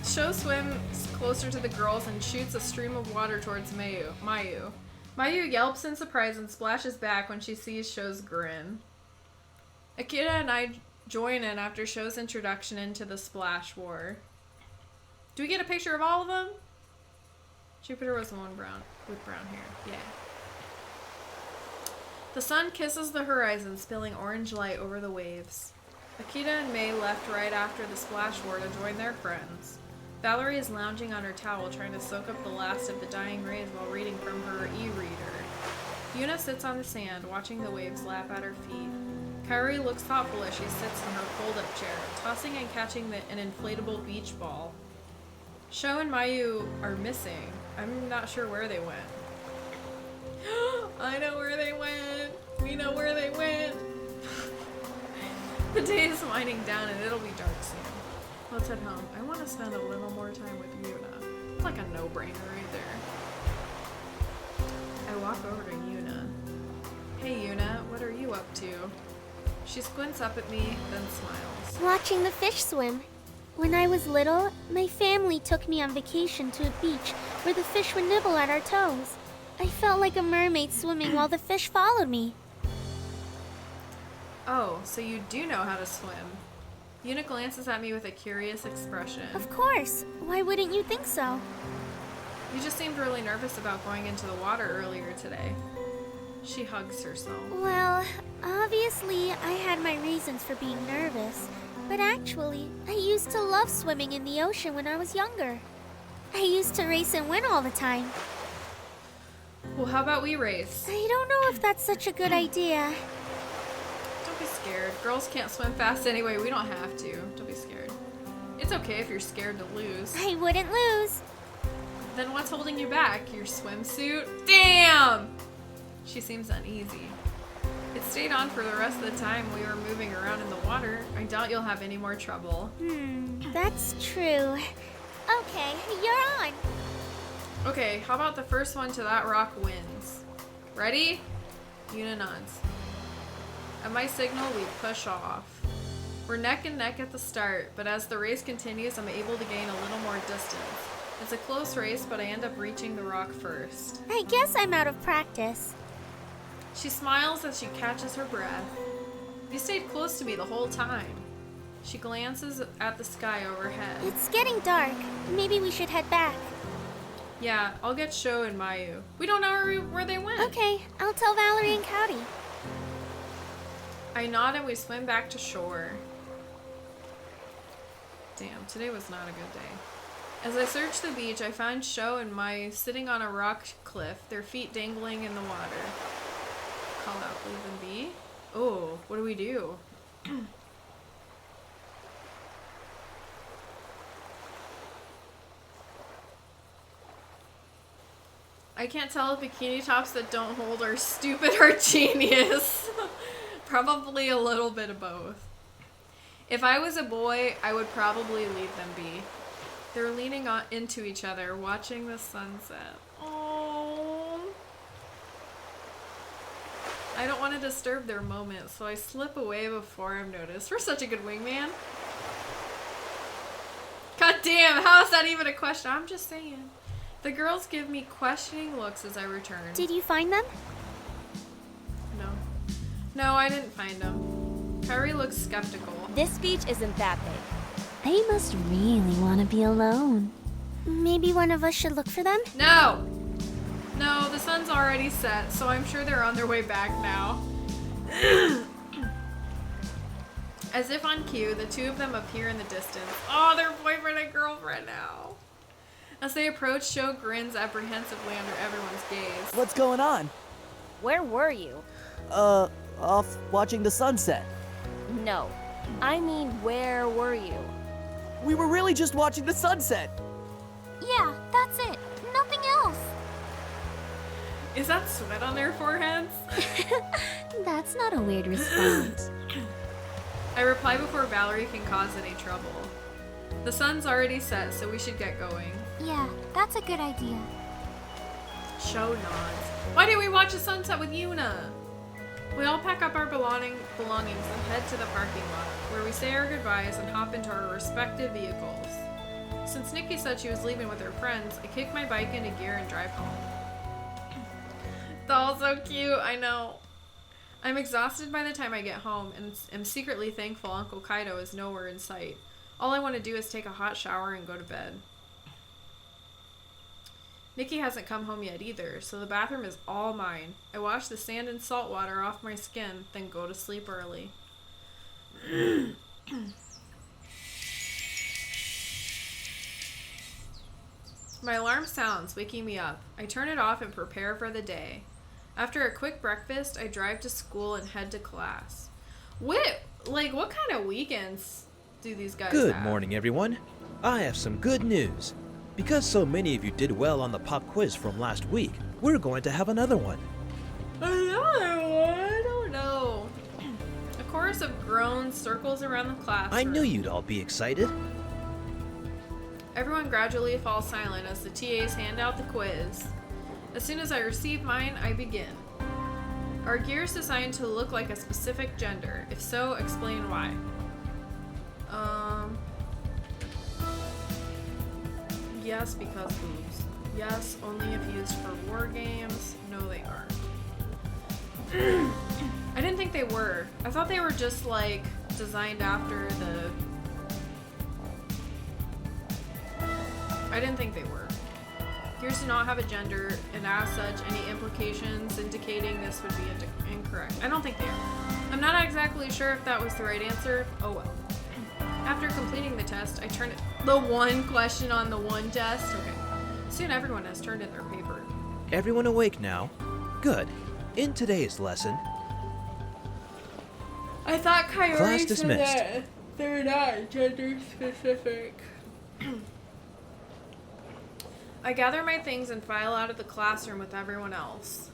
Sho swims closer to the girls and shoots a stream of water towards Mayu. Mayu yelps in surprise and splashes back when she sees Sho's grin. Akita and I join in after Sho's introduction into the splash war. Do we get a picture of all of them? Jupiter was the one with brown hair. Yeah. The sun kisses the horizon, spilling orange light over the waves. Akita and May left right after the splash war to join their friends. Valerie is lounging on her towel, trying to soak up the last of the dying rays while reading from her e-reader. Yuuna sits on the sand, watching the waves lap at her feet. Kaori looks thoughtful as she sits in her fold-up chair, tossing and catching an inflatable beach ball. Sho and Mayu are missing. I'm not sure where they went. I know where they went. We know where they went. The day is winding down and it'll be dark soon. Let's head home. I want to spend a little more time with Yuuna. It's like a no-brainer right there. I walk over to Yuuna. Hey Yuuna, what are you up to? She squints up at me, then smiles. Watching the fish swim. When I was little, my family took me on vacation to a beach where the fish would nibble at our toes. I felt like a mermaid swimming while the fish followed me. Oh, so you do know how to swim. Yuuna glances at me with a curious expression. Of course. Why wouldn't you think so? You just seemed really nervous about going into the water earlier today. She hugs herself. Well, obviously I had my reasons for being nervous. But actually, I used to love swimming in the ocean when I was younger. I used to race and win all the time. Well, how about we race? I don't know if that's such a good idea. Don't be scared. Girls can't swim fast anyway. We don't have to. Don't be scared. It's okay if you're scared to lose. I wouldn't lose. Then what's holding you back? Your swimsuit? Damn! She seems uneasy. It stayed on for the rest of the time we were moving around in the water. I doubt you'll have any more trouble. That's true. Okay, you're on. Okay, how about the first one to that rock wins? Ready? Yuuna nods. At my signal, we push off. We're neck and neck at the start, but as the race continues, I'm able to gain a little more distance. It's a close race, but I end up reaching the rock first. I guess I'm out of practice. She smiles as she catches her breath. You stayed close to me the whole time. She glances at the sky overhead. It's getting dark. Maybe we should head back. Yeah, I'll get Sho and Mayu. We don't know where they went. Okay, I'll tell Valerie and Cowdy. I nod and we swim back to shore. Damn, today was not a good day. As I search the beach, I find Sho and Mayu sitting on a rock cliff, their feet dangling in the water. Call out, leave them be. Oh, what do we do? I can't tell if bikini tops that don't hold are stupid or genius. Probably a little bit of both. If I was a boy, I would probably leave them be. They're leaning into each other, watching the sunset. Oh. I don't want to disturb their moment, so I slip away before I'm noticed. We're such a good wingman. God damn, how is that even a question? I'm just saying. The girls give me questioning looks as I return. Did you find them? No. No, I didn't find them. Kyrie looks skeptical. This beach isn't that big. They must really want to be alone. Maybe one of us should look for them? No! No, the sun's already set, so I'm sure they're on their way back now. As if on cue, the two of them appear in the distance. Oh, they're boyfriend and girlfriend now. As they approach, Sho grins apprehensively under everyone's gaze. What's going on? Where were you? Off watching the sunset. No. I mean, where were you? We were really just watching the sunset. Yeah, that's it. Nothing else. Is that sweat on their foreheads? That's not a weird response. I reply before Valerie can cause any trouble. The sun's already set, so we should get going. Yeah, that's a good idea. Sho nods. Why didn't we watch the sunset with Yuuna? We all pack up our belongings and head to the parking lot, where we say our goodbyes and hop into our respective vehicles. Since Nikki said she was leaving with her friends, I kick my bike into gear and drive home. It's all so cute, I know. I'm exhausted by the time I get home and am secretly thankful Uncle Kaido is nowhere in sight. All I want to do is take a hot shower and go to bed. Nikki hasn't come home yet either, so the bathroom is all mine. I wash the sand and salt water off my skin, then go to sleep early. My alarm sounds, waking me up. I turn it off and prepare for the day. After a quick breakfast, I drive to school and head to class. What kind of weekends do these guys Good have? morning, everyone. I have some good news. Because so many of you did well on the pop quiz from last week, we're going to have another one. Another one? I don't know. A chorus of groans circles around the classroom. I knew you'd all be excited. Everyone gradually falls silent as the TAs hand out the quiz. As soon as I receive mine, I begin. Are gears designed to look like a specific gender? If so, explain why. Yes, because boobs. Yes, only if used for war games. No, they aren't. I didn't think they were. I thought they were just like designed after the... I didn't think they were. Gears do not have a gender, and as such, any implications indicating this would be incorrect. I don't think they are. I'm not exactly sure if that was the right answer. Oh well. After completing the test, I turn it... The one question on the one test? Okay. Soon everyone has turned in their paper. Everyone awake now? Good. In today's lesson... I thought Kyrie Class said dismissed. that they're not gender specific. I gather my things and file out of the classroom with everyone else.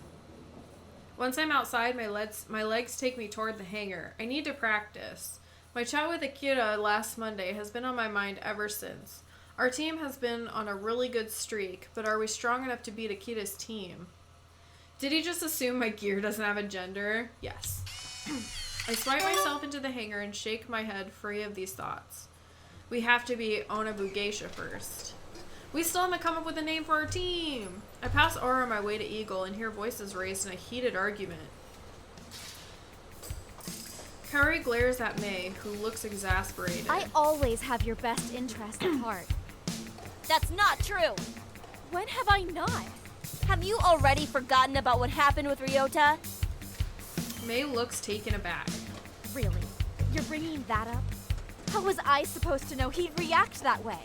Once I'm outside, my legs take me toward the hangar. I need to practice. My chat with Akira last Monday has been on my mind ever since. Our team has been on a really good streak, but are we strong enough to beat Akira's team? Did he just assume my gear doesn't have a gender? Yes. I swipe myself into the hangar and shake my head free of these thoughts. We have to be Onabu first. We still haven't come up with a name for our team. I pass Aura on my way to Eagle and hear voices raised in a heated argument. Kaori glares at May, who looks exasperated. I always have your best interest at heart. That's not true! When have I not? Have you already forgotten about what happened with Ryota? May looks taken aback. Really? You're bringing that up? How was I supposed to know he'd react that way?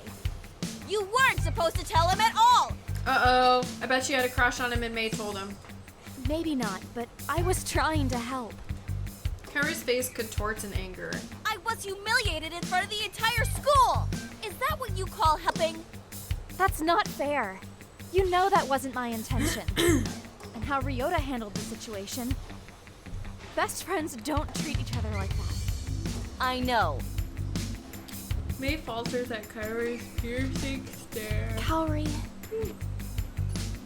You weren't supposed to tell him at all! Uh-oh. I bet she had a crush on him and May told him. Maybe not, but I was trying to help. Kaori's face contorts in anger. I was humiliated in front of the entire school! Is that what you call helping? That's not fair. You know that wasn't my intention. And how Ryota handled the situation. Best friends don't treat each other like that. I know. May falters at Kaori's piercing stare. Kaori.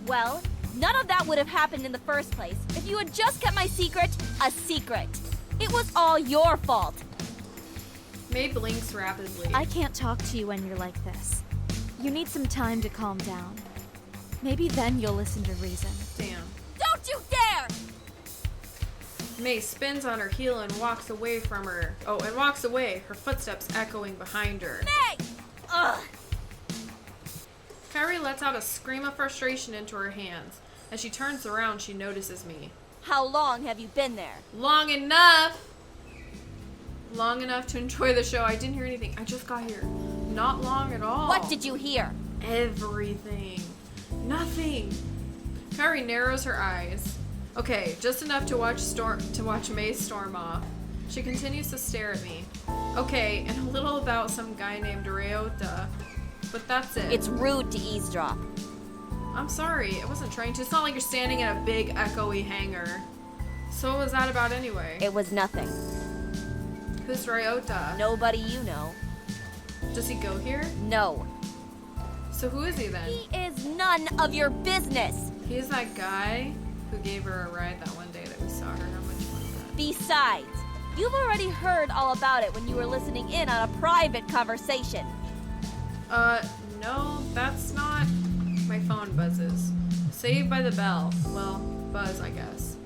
Well, none of that would have happened in the first place if you had just kept my secret a secret. It was all your fault. May blinks rapidly. I can't talk to you when you're like this. You need some time to calm down. Maybe then you'll listen to reason. Damn. Don't you dare! May spins on her heel and walks away from her. Oh, and walks away, her footsteps echoing behind her. May! Ugh! Kaori lets out a scream of frustration into her hands. As she turns around, she notices me. How long have you been there? Long enough! Long enough to enjoy the show. I didn't hear anything. I just got here. Not long at all. What did you hear? Everything. Nothing. Kaori narrows her eyes. Okay, just enough to watch May storm off. She continues to stare at me. Okay, and a little about some guy named Ryota. But that's it. It's rude to eavesdrop. I'm sorry, I wasn't trying to. It's not like you're standing in a big, echoey hangar. So what was that about anyway? It was nothing. Who's Ryota? Nobody you know. Does he go here? No. So who is he then? He is none of your business. He's that guy who gave her a ride that one day that we saw her. How much was that? Besides, you've already heard all about it when you were listening in on a private conversation. No, that's not... My phone buzzes. Saved by the bell. Well, buzz, I guess.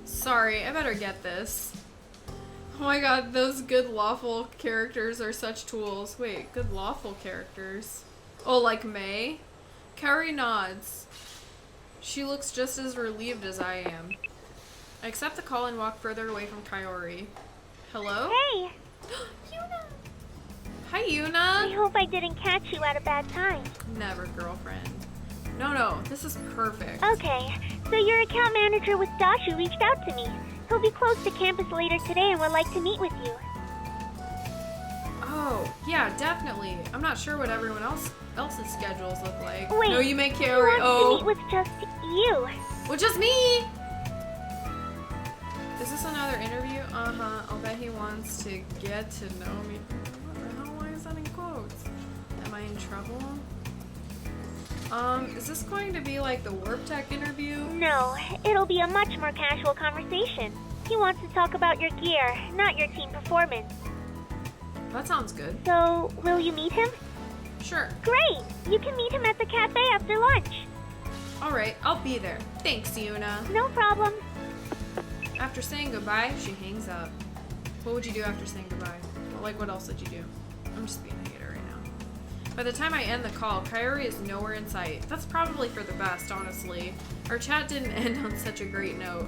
Sorry, I better get this. Oh my god, those good lawful characters are such tools. Wait, good lawful characters? Oh, like May? Kaori nods. She looks just as relieved as I am. I accept the call and walk further away from Kaori. Hello? Hey! Yuuna! Hi, I Yuuna! hope I didn't catch you at a bad time. Never, girlfriend. No, this is perfect. Okay, so your account manager with Dashu reached out to me. He'll be close to campus later today and would like to meet with you. Oh, yeah, definitely. I'm not sure what everyone else's schedules look like. Wait, no, you make he Kaori. wants to meet with just you. Well, just me! Is this another interview? Uh-huh. I'll bet he wants to get to know me. What the hell? Why is that in quotes? Am I in trouble? Is this going to be like the Warp Tech interview? No, it'll be a much more casual conversation. He wants to talk about your gear, not your team performance. That sounds good. So, will you meet him? Sure. Great! You can meet him at the cafe after lunch. Alright, I'll be there. Thanks, Yuuna. No problem. After saying goodbye, she hangs up. What would you do after saying goodbye? Well, like, what else did you do? I'm just being a hater right now. By the time I end the call, Kaori is nowhere in sight. That's probably for the best, honestly. Our chat didn't end on such a great note.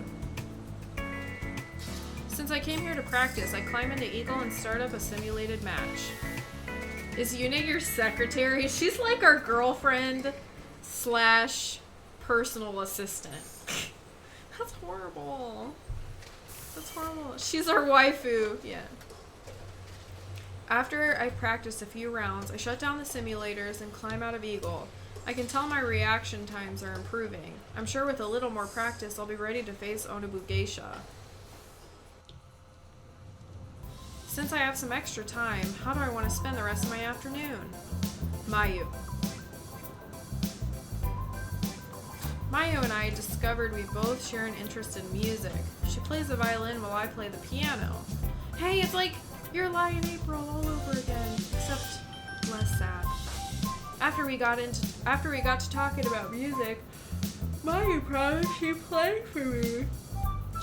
Since I came here to practice, I climb into Eagle and start up a simulated match. Is Yuuna your secretary? She's like our girlfriend slash personal assistant. That's horrible. That's horrible. She's our waifu. Yeah. After I've practiced a few rounds, I shut down the simulators and climb out of Eagle. I can tell my reaction times are improving. I'm sure with a little more practice, I'll be ready to face Onabu Geisha. Since I have some extra time, how do I want to spend the rest of my afternoon? Mayu. Mayu and I discovered we both share an interest in music. She plays the violin while I play the piano. Hey, it's like Your Lie in April all over again, except less sad. After we got to talking about music, Mayu promised she'd play for me.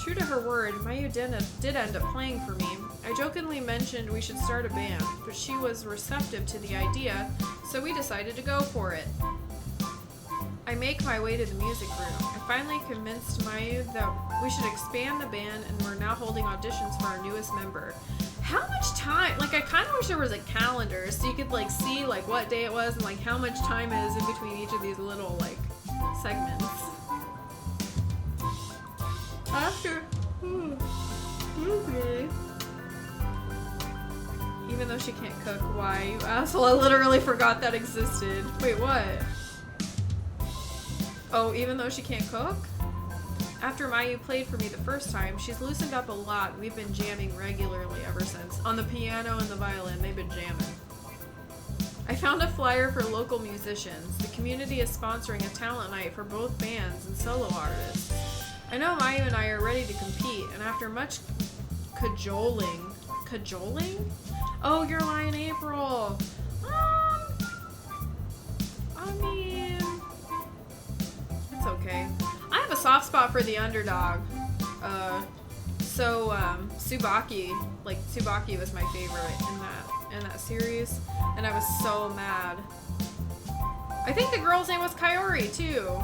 True to her word, Mayu did end up playing for me. I jokingly mentioned we should start a band, but she was receptive to the idea, so we decided to go for it. I make my way to the music room. I finally convinced Mayu that we should expand the band, and we're now holding auditions for our newest member. How much time? Like, I kind of wish there was a calendar so you could like see like what day it was and like how much time is in between each of these little like segments. After, okay. Even though she can't cook, why? You asshole, I literally forgot that existed. Wait, what? Oh, even though she can't cook? After Mayu played for me the first time, she's loosened up a lot. We've been jamming regularly ever since. On the piano and the violin, they've been jamming. I found a flyer for local musicians. The community is sponsoring a talent night for both bands and solo artists. I know Mayu and I are ready to compete, and after much cajoling? Oh, Your Lie in April. I mean, it's okay. I have a soft spot for the underdog. Tsubaki was my favorite in that series, and I was so mad. I think the girl's name was Kaori too.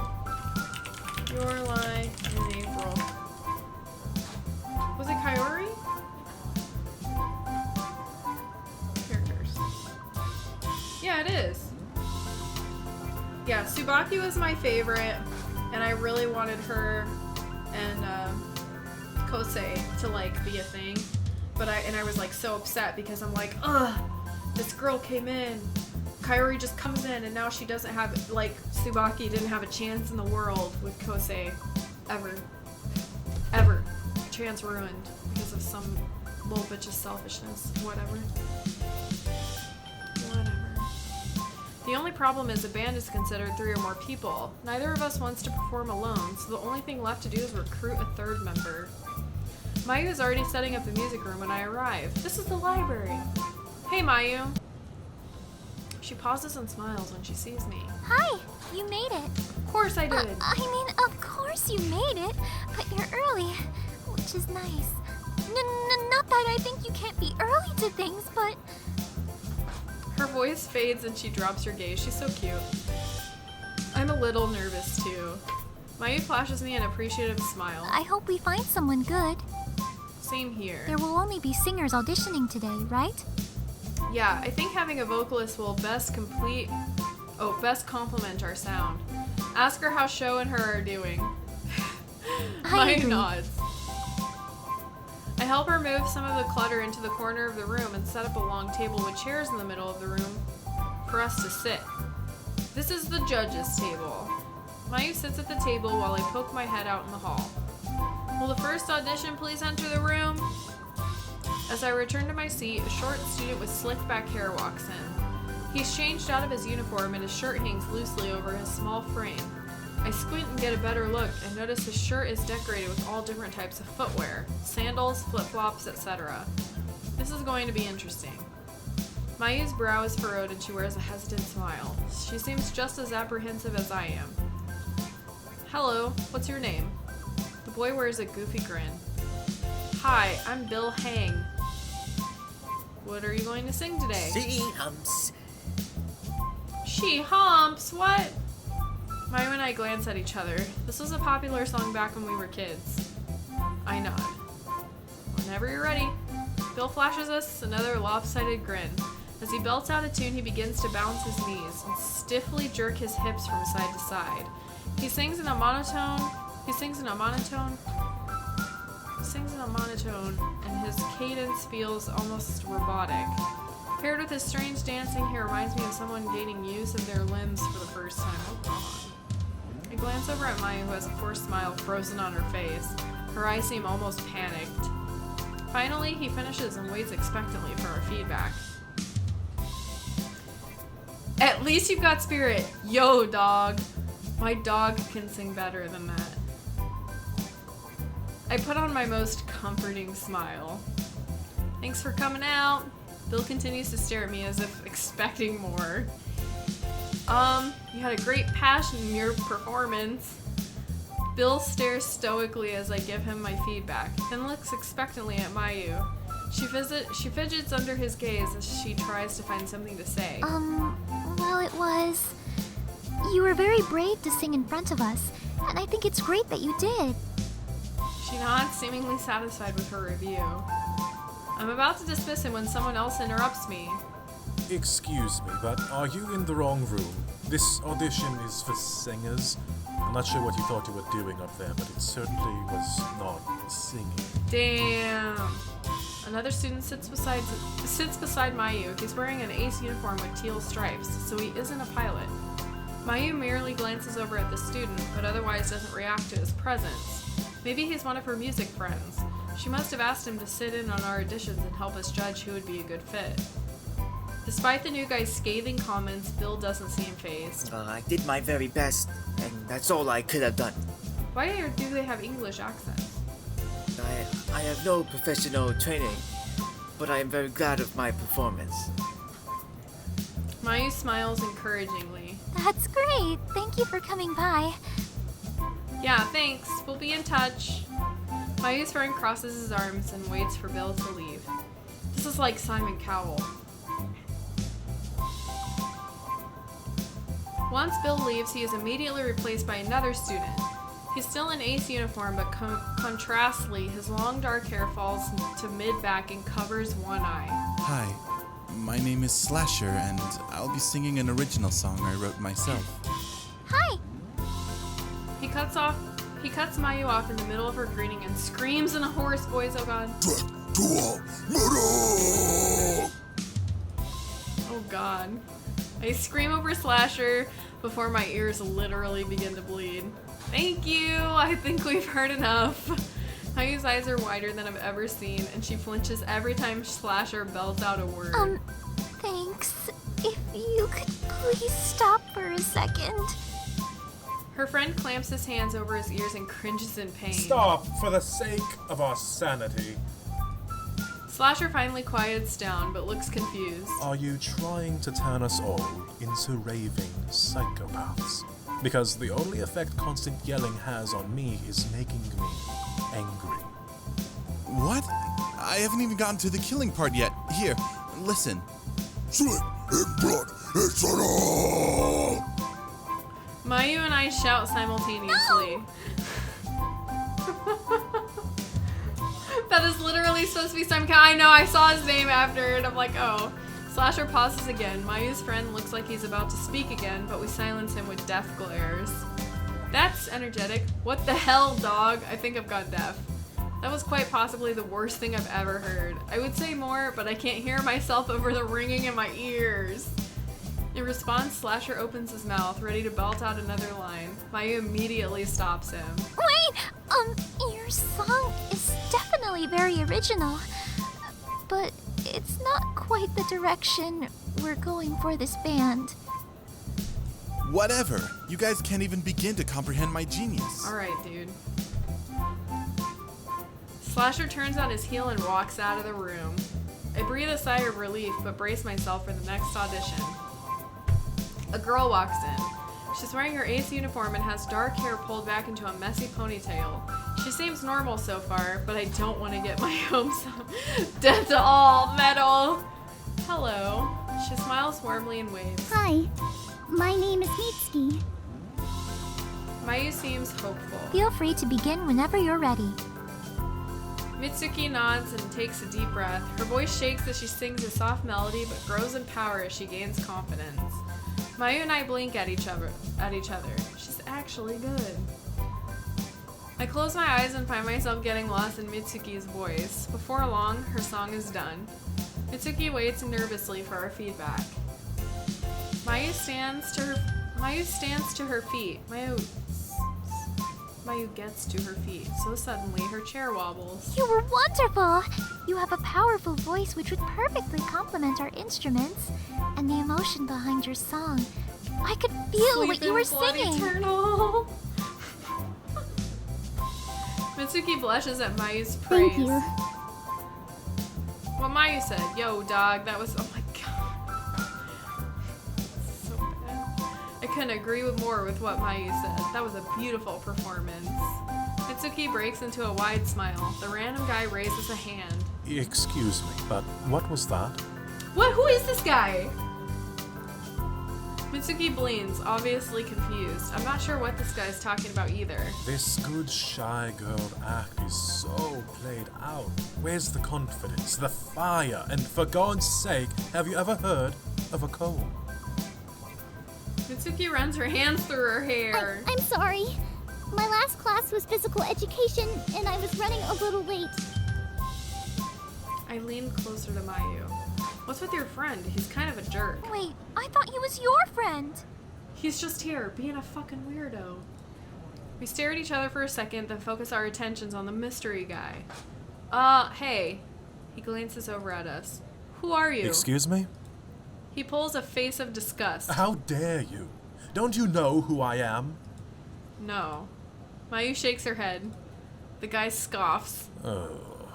Your Lie in April. Was it Kaori? Characters. Yeah, it is. Yeah, Tsubaki was my favorite, and I really wanted her and Kosei to like be a thing, but I was like so upset because I'm like, ugh, this girl came in, Kaori just comes in, and now she doesn't have, like, Tsubaki didn't have a chance in the world with Kosei, ever. Chance ruined because of some little bitch's selfishness. Whatever. The only problem is the band is considered 3 or more people. Neither of us wants to perform alone, so the only thing left to do is recruit a 3rd member. Mayu is already setting up the music room when I arrive. This is the library. Hey, Mayu. She pauses and smiles when she sees me. Hi, you made it. Of course I did. Of course you made it, but you're early, which is nice. Not that I think you can't be early to things, but... Her voice fades and she drops her gaze. She's so cute. I'm a little nervous too. Mayu flashes me an appreciative smile. I hope we find someone good. Same here. There will only be singers auditioning today, right? Yeah, I think having a vocalist will best complement our sound. Ask her how Sho and her are doing. Mayu nods. I help her move some of the clutter into the corner of the room and set up a long table with chairs in the middle of the room for us to sit. This is the judges' table. Mayu sits at the table while I poke my head out in the hall. Will the first audition please enter the room? As I return to my seat, a short student with slicked back hair walks in. He's changed out of his uniform and his shirt hangs loosely over his small frame. I squint and get a better look and notice his shirt is decorated with all different types of footwear, sandals, flip-flops, etc. This is going to be interesting. Mayu's brow is furrowed and she wears a hesitant smile. She seems just as apprehensive as I am. Hello, what's your name? The boy wears a goofy grin. Hi, I'm Bill Hang. What are you going to sing today? She humps. She humps? What? Mayu and I glance at each other. This was a popular song back when we were kids. I nod. Whenever you're ready. Bill flashes us another lopsided grin. As he belts out a tune, he begins to bounce his knees and stiffly jerk his hips from side to side. He sings in a monotone, and his cadence feels almost robotic. Paired with his strange dancing, he reminds me of someone gaining use of their limbs for the first time. Oh god. I glance over at Mayu, who has a forced smile frozen on her face. Her eyes seem almost panicked. Finally, he finishes and waits expectantly for our feedback. At least you've got spirit. Yo, dog. My dog can sing better than that. I put on my most comforting smile. Thanks for coming out. Bill continues to stare at me as if expecting more. You had a great passion in your performance. Bill stares stoically as I give him my feedback, then looks expectantly at Mayu. She fidgets under his gaze as she tries to find something to say. Well, it was... You were very brave to sing in front of us, and I think it's great that you did. She nods, seemingly satisfied with her review. I'm about to dismiss him when someone else interrupts me. Excuse me, but are you in the wrong room? This audition is for singers. I'm not sure what you thought you were doing up there, but it certainly was not singing. Damn. Another student sits beside Mayu. He's wearing an ace uniform with teal stripes, so he isn't a pilot. Mayu merely glances over at the student, but otherwise doesn't react to his presence. Maybe he's one of her music friends. She must have asked him to sit in on our auditions and help us judge who would be a good fit. Despite the new guy's scathing comments, Bill doesn't seem fazed. I did my very best, and that's all I could have done. Why do they have English accents? I have no professional training, but I am very glad of my performance. Mayu smiles encouragingly. That's great. Thank you for coming by. Yeah, thanks. We'll be in touch. Mayu's friend crosses his arms and waits for Bill to leave. This is like Simon Cowell. Once Bill leaves, he is immediately replaced by another student. He's still in ace uniform, but contrastly, his long dark hair falls to mid-back and covers one eye. Hi, my name is Slasher, and I'll be singing an original song I wrote myself. Hi! He cuts Mayu off in the middle of her greeting and screams in a hoarse voice, oh god. Oh god. I scream over Slasher before my ears literally begin to bleed. Thank you! I think we've heard enough. Mayu's eyes are wider than I've ever seen, and she flinches every time Slasher belts out a word. Thanks. If you could please stop for a second. Her friend clamps his hands over his ears and cringes in pain. Stop, for the sake of our sanity. Slasher finally quiets down, but looks confused. Are you trying to turn us all into raving psychopaths? Because the only effect constant yelling has on me is making me angry. What? I haven't even gotten to the killing part yet. Here, listen. Slit in blood, it's an all! Mayu and I shout simultaneously. That is literally supposed to be some kind. I know, I saw his name after and I'm like, oh. Slasher pauses again. Mayu's friend looks like he's about to speak again, but we silence him with deaf glares. That's energetic. What the hell, dog? I think I've gone deaf. That was quite possibly the worst thing I've ever heard. I would say more, but I can't hear myself over the ringing in my ears. In response, Slasher opens his mouth, ready to belt out another line. Mayu immediately stops him. Wait! Your song is definitely very original, but it's not quite the direction we're going for this band. Whatever. You guys can't even begin to comprehend my genius. Alright, dude. Slasher turns on his heel and walks out of the room. I breathe a sigh of relief, but brace myself for the next audition. A girl walks in. She's wearing her ace uniform and has dark hair pulled back into a messy ponytail. She seems normal so far, but I don't want to get my hopes up. Death to all metal! Hello. She smiles warmly and waves. Hi, my name is Mitsuki. Mayu seems hopeful. Feel free to begin whenever you're ready. Mitsuki nods and takes a deep breath. Her voice shakes as she sings a soft melody, but grows in power as she gains confidence. Mayu and I blink at each other. She's actually good. I close my eyes and find myself getting lost in Mitsuki's voice. Before long, her song is done. Mitsuki waits nervously for our feedback. Mayu stands to her feet. Mayu gets to her feet. So suddenly, her chair wobbles. You were wonderful! You have a powerful voice which would perfectly complement our instruments and the emotion behind your song. I could feel what you were singing. Eternal. Mitsuki blushes at Mayu's praise. Thank you. What Mayu said. Yo, dog, that was, oh my god. So bad. I couldn't agree more with what Mayu said. That was a beautiful performance. Mitsuki breaks into a wide smile. The random guy raises a hand. Excuse me, but what was that? What? Who is this guy? Mitsuki bleeds, obviously confused. I'm not sure what this guy's talking about either. This good shy girl act is so played out. Where's the confidence, the fire, and for God's sake, have you ever heard of a comb? Mitsuki runs her hands through her hair. I'm sorry. My last class was physical education, and I was running a little late. I lean closer to Mayu. What's with your friend? He's kind of a jerk. Wait, I thought he was your friend. He's just here, being a fucking weirdo. We stare at each other for a second, then focus our attentions on the mystery guy. Hey. He glances over at us. Who are you? Excuse me? He pulls a face of disgust. How dare you? Don't you know who I am? No. Mayu shakes her head. The guy scoffs. Oh.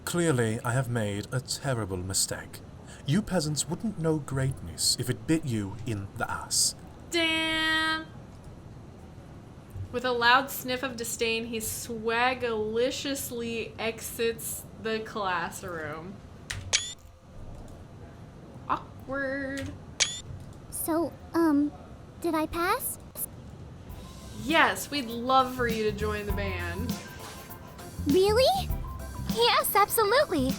Clearly, I have made a terrible mistake. You peasants wouldn't know greatness if it bit you in the ass. Damn! With a loud sniff of disdain, he swagaliciously exits the classroom. Awkward. So, did I pass? Yes, we'd love for you to join the band. Really? Yes, absolutely.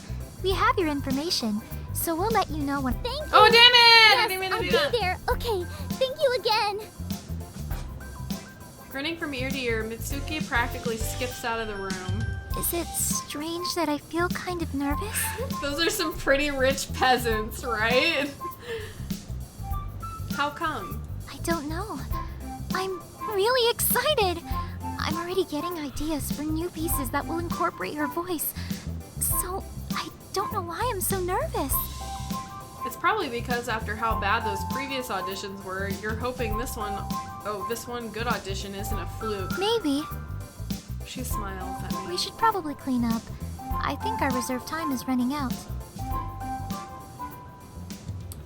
We have your information, so we'll let you know when. Thank you. Oh, damn it! Yes, I didn't mean to I'll do be that. there. Okay, thank you again. Grinning from ear to ear, Mitsuki practically skips out of the room. Is it strange that I feel kind of nervous? Those are some pretty rich peasants, right? How come? I don't know. I'm really excited. I'm already getting ideas for new pieces that will incorporate her voice. So, I don't know why I'm so nervous. It's probably because after how bad those previous auditions were, you're hoping this one good audition isn't a fluke. Maybe. She smiles at me. We should probably clean up. I think our reserved time is running out.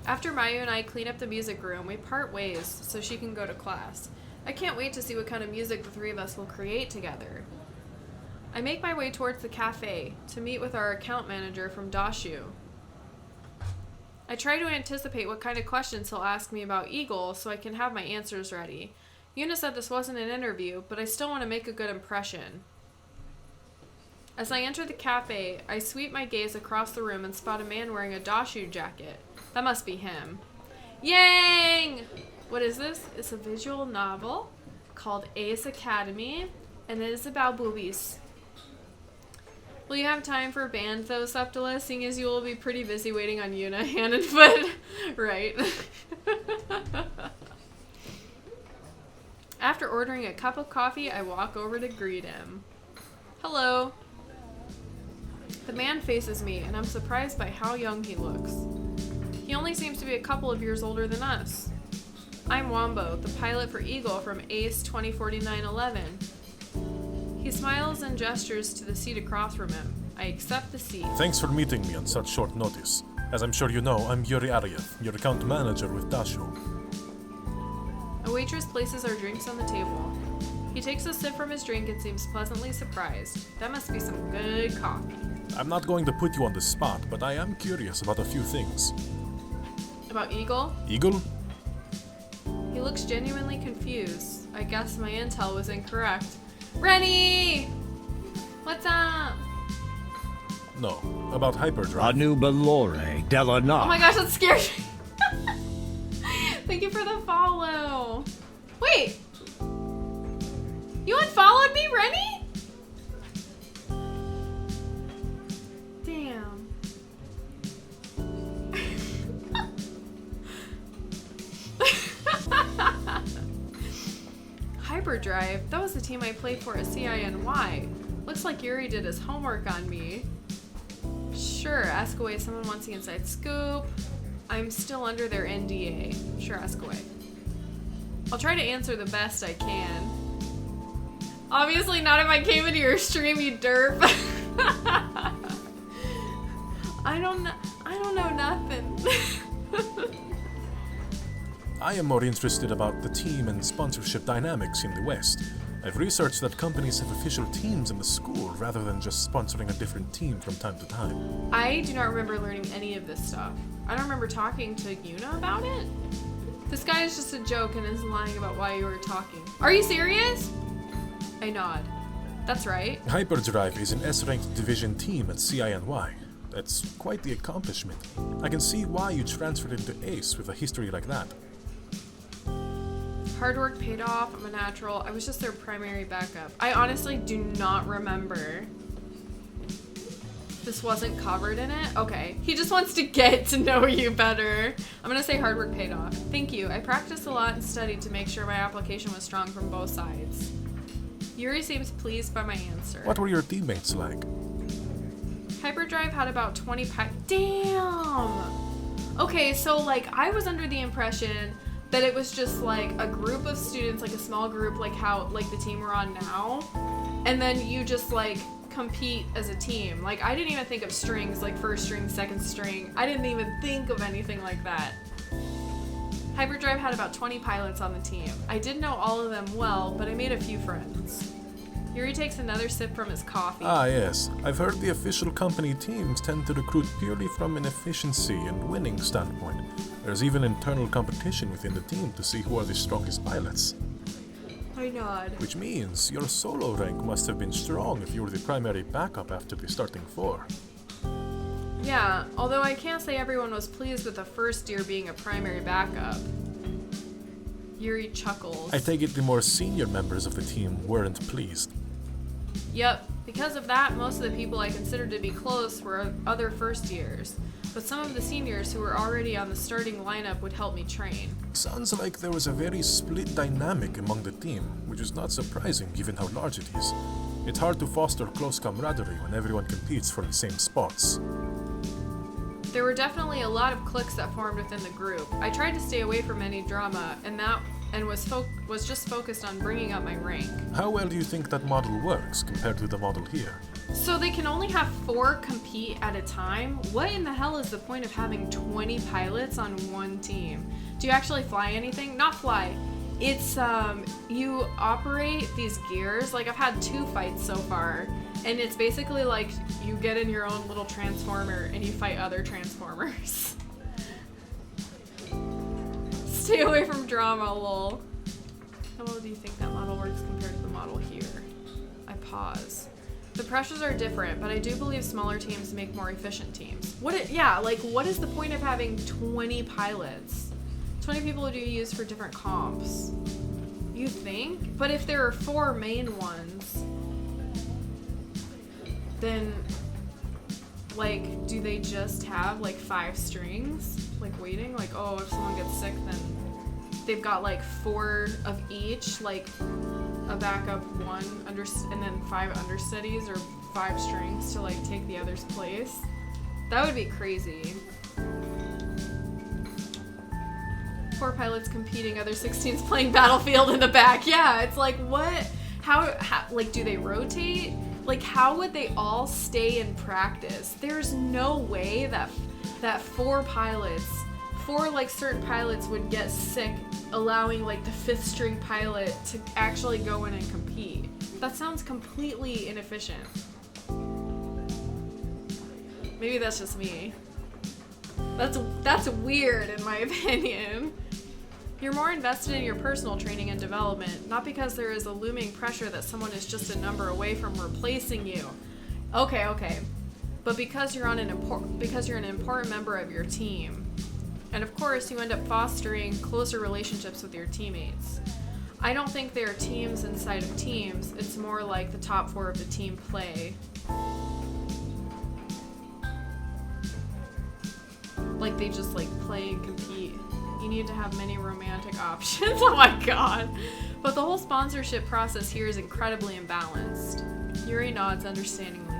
After Mayu and I clean up the music room, we part ways so she can go to class. I can't wait to see what kind of music the three of us will create together. I make my way towards the cafe to meet with our account manager from Dashu. I try to anticipate what kind of questions he'll ask me about Eagle so I can have my answers ready. Yuuna said this wasn't an interview, but I still want to make a good impression. As I enter the cafe, I sweep my gaze across the room and spot a man wearing a Dashu jacket. That must be him. Yang! What is this? It's a visual novel called Ace Academy, and it is about boobies. Will you have time for a band though, Septila, seeing as you will be pretty busy waiting on Yuuna, hand and foot? Right. After ordering a cup of coffee, I walk over to greet him. Hello. The man faces me, and I'm surprised by how young he looks. He only seems to be a couple of years older than us. I'm Wombo, the pilot for Eagle from ACE 2049-11. He smiles and gestures to the seat across from him. I accept the seat. Thanks for meeting me on such short notice. As I'm sure you know, I'm Yuri Aryev, your account manager with Dashu. A waitress places our drinks on the table. He takes a sip from his drink and seems pleasantly surprised. That must be some good coffee. I'm not going to put you on the spot, but I am curious about a few things. About Eagle? Eagle? He looks genuinely confused. I guess my intel was incorrect. Rennie! What's up? No, about hyperdrive. Anubalore della Oh my gosh, that scared me. Thank you for the follow. Wait! You unfollowed me, Rennie? Damn. Hyperdrive? That was the team I played for at CINY. Looks like Yuri did his homework on me. Sure, ask away. Someone wants the inside scoop. I'm still under their NDA. Sure, ask away. I'll try to answer the best I can. Obviously not if I came into your stream, you derp. I don't know nothing. I am more interested about the team and sponsorship dynamics in the West. I've researched that companies have official teams in the school rather than just sponsoring a different team from time to time. I do not remember learning any of this stuff. I don't remember talking to Yuuna about it. This guy is just a joke and is lying about why you were talking. Are you serious? I nod. That's right. Hyperdrive is an S-ranked division team at CINY. That's quite the accomplishment. I can see why you transferred into ACE with a history like that. Hard work paid off. I'm a natural. I was just their primary backup. I honestly do not remember. This wasn't covered in it? Okay. He just wants to get to know you better. I'm gonna say hard work paid off. Thank you. I practiced a lot and studied to make sure my application was strong from both sides. Yuri seems pleased by my answer. What were your teammates like? Hyperdrive had about 20 Damn! Okay, so like I was under the impression that it was just like a group of students, like a small group, like how like the team we're on now, and then you just like compete as a team. Like I didn't even think of strings, like first string, second string. I didn't even think of anything like that. Hyperdrive had about 20 pilots on the team. I didn't know all of them well, but I made a few friends. Yuri takes another sip from his coffee. Ah, yes. I've heard the official company teams tend to recruit purely from an efficiency and winning standpoint. There's even internal competition within the team to see who are the strongest pilots. I nod. Which means your solo rank must have been strong if you were the primary backup after the starting four. Yeah, although I can't say everyone was pleased with the first year being a primary backup. Yuri chuckles. I take it the more senior members of the team weren't pleased. Yep, because of that, most of the people I considered to be close were other first years. But some of the seniors who were already on the starting lineup would help me train. Sounds like there was a very split dynamic among the team, which is not surprising given how large it is. It's hard to foster close camaraderie when everyone competes for the same spots. There were definitely a lot of cliques that formed within the group. I tried to stay away from any drama, and was just focused on bringing up my rank. How well do you think that model works compared to the model here? So they can only have 4 compete at a time? What in the hell is the point of having 20 pilots on one team? Do you actually fly anything? Not fly. It's, you operate these gears. Like, I've had 2 fights so far, and it's basically like you get in your own little transformer and you fight other transformers. Stay away from drama, lol. How well do you think that model works compared to the model here? I pause. The pressures are different, but I do believe smaller teams make more efficient teams. What is the point of having 20 pilots? 20 people do you use for different comps? You think? But if there are 4 main ones, then, like, do they just have, like, 5 strings? Like, waiting? Like, oh, if someone gets sick, then they've got, like, 4 of each, like, a backup 1, and then 5 understudies or 5 strings to, like, take the other's place. That would be crazy. 4 pilots competing, other 16s playing Battlefield in the back. Yeah, it's like, what? How like, do they rotate? Like, how would they all stay in practice? There's no way that 4 pilots, 4 like certain pilots would get sick, allowing like the 5th string pilot to actually go in and compete. That sounds completely inefficient. Maybe that's just me. That's weird in my opinion. You're more invested in your personal training and development, not because there is a looming pressure that someone is just a number away from replacing you. Okay. But because you're an important member of your team. And of course, you end up fostering closer relationships with your teammates. I don't think they are teams inside of teams. It's more like the top 4 of the team play. Like they just like play and compete. You need to have many romantic options. Oh my god. But the whole sponsorship process here is incredibly imbalanced. Yuri nods understandingly.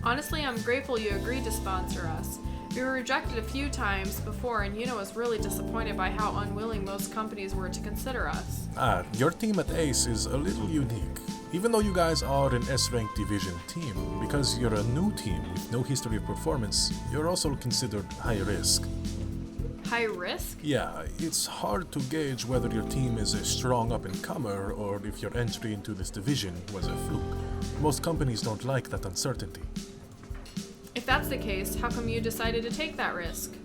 Honestly, I'm grateful you agreed to sponsor us. We were rejected a few times before, and Yuuna was really disappointed by how unwilling most companies were to consider us. Your team at ACE is a little unique. Even though you guys are an S-ranked division team, because you're a new team with no history of performance, you're also considered high risk. High risk? Yeah, it's hard to gauge whether your team is a strong up-and-comer or if your entry into this division was a fluke. Most companies don't like that uncertainty. If that's the case, how come you decided to take that risk?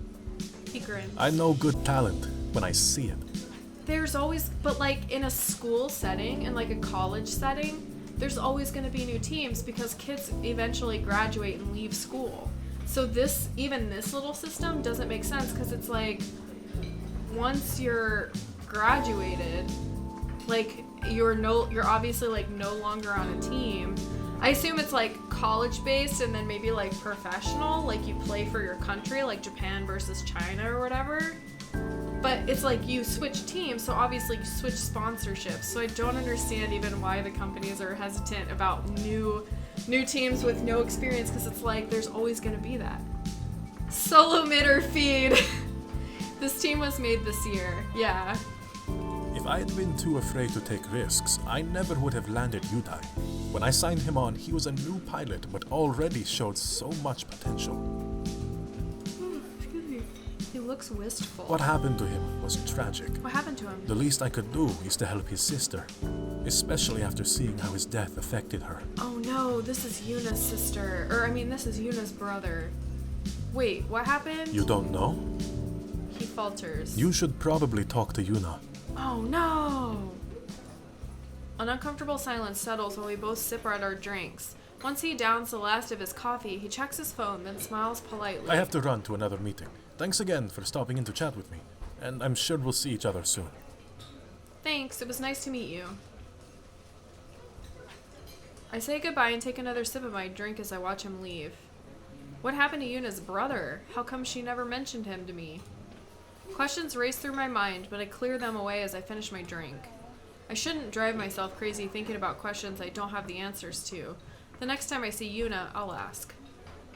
He grinned. I know good talent when I see it. There's always, but like in a school setting, in like a college setting, there's always going to be new teams because kids eventually graduate and leave school. So even this little system doesn't make sense because it's like, once you're graduated, like you're obviously like no longer on a team. I assume it's like college based and then maybe like professional, like you play for your country, like Japan versus China or whatever. But it's like you switch teams, so obviously you switch sponsorships. So I don't understand even why the companies are hesitant about new teams with no experience, because it's like there's always going to be that. Solo mid or feed. This team was made this year. Yeah. If I had been too afraid to take risks, I never would have landed Yutai. When I signed him on, he was a new pilot, but already showed so much potential. He looks wistful. What happened to him was tragic. What happened to him? The least I could do is to help his sister, especially after seeing how his death affected her. Oh no, this is Yuna's sister. This is Yuna's brother. Wait, what happened? You don't know? He falters. You should probably talk to Yuuna. Oh no! An uncomfortable silence settles while we both sip at our drinks. Once he downs the last of his coffee, he checks his phone, then smiles politely. I have to run to another meeting. Thanks again for stopping in to chat with me, and I'm sure we'll see each other soon. Thanks, it was nice to meet you. I say goodbye and take another sip of my drink as I watch him leave. What happened to Yuna's brother? How come she never mentioned him to me? Questions race through my mind, but I clear them away as I finish my drink. I shouldn't drive myself crazy thinking about questions I don't have the answers to. The next time I see Yuuna, I'll ask.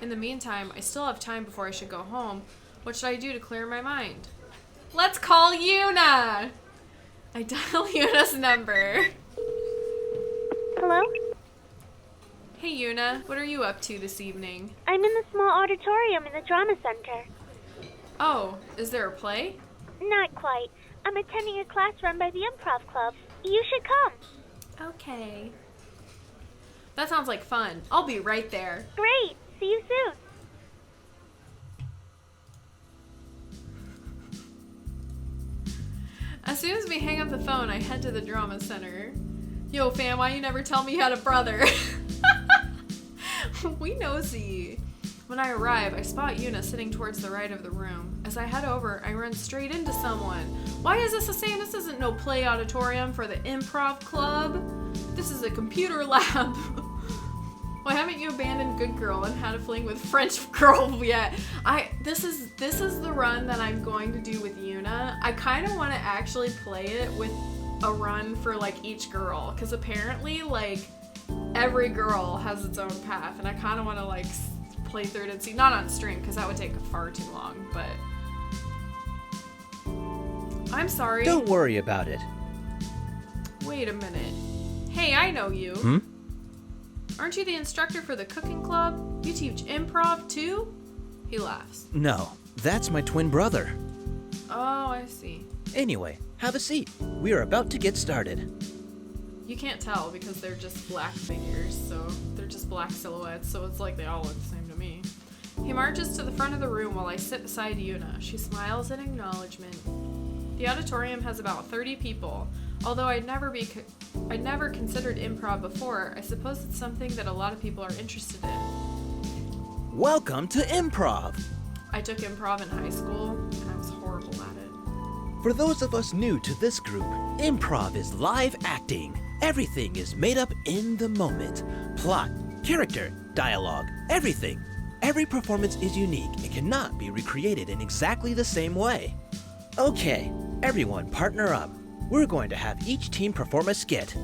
In the meantime, I still have time before I should go home. What should I do to clear my mind? Let's call Yuuna! I dial Yuna's number. Hello? Hey Yuuna, what are you up to this evening? I'm in the small auditorium in the drama center. Oh, is there a play? Not quite. I'm attending a class run by the improv club. You should come. Okay. That sounds like fun. I'll be right there. Great. See you soon. As soon as we hang up the phone, I head to the drama center. Yo, fam, why you never tell me you had a brother? We nosy. When I arrive, I spot Yuuna sitting towards the right of the room. As I head over, I run straight into someone. Why is this the same? This isn't no play auditorium for the improv club. This is a computer lab. Why haven't you abandoned Good Girl and had a fling with French Girl yet? This is the run that I'm going to do with Yuuna. I kind of want to actually play it with a run for like each girl, because apparently like every girl has its own path, and I kind of want to like play through it and see, not on stream because that would take far too long, but I'm sorry. Don't worry about it. Wait a minute. Hey, I know you. Aren't you the instructor for the cooking club? You teach improv too? He laughs. No, that's my twin brother. Oh, I see. Anyway, have a seat. We are about to get started. You can't tell because they're just black figures, so they're just black silhouettes, so it's like they all look the same to me. He marches to the front of the room while I sit beside Yuuna. She smiles in acknowledgement. The auditorium has about 30 people. Although I'd never considered improv before, I suppose it's something that a lot of people are interested in. Welcome to improv! I took improv in high school, and I was horrible at it. For those of us new to this group, improv is live acting. Everything is made up in the moment. Plot, character, dialogue, everything. Every performance is unique and cannot be recreated in exactly the same way. Okay, everyone partner up. We're going to have each team perform a skit.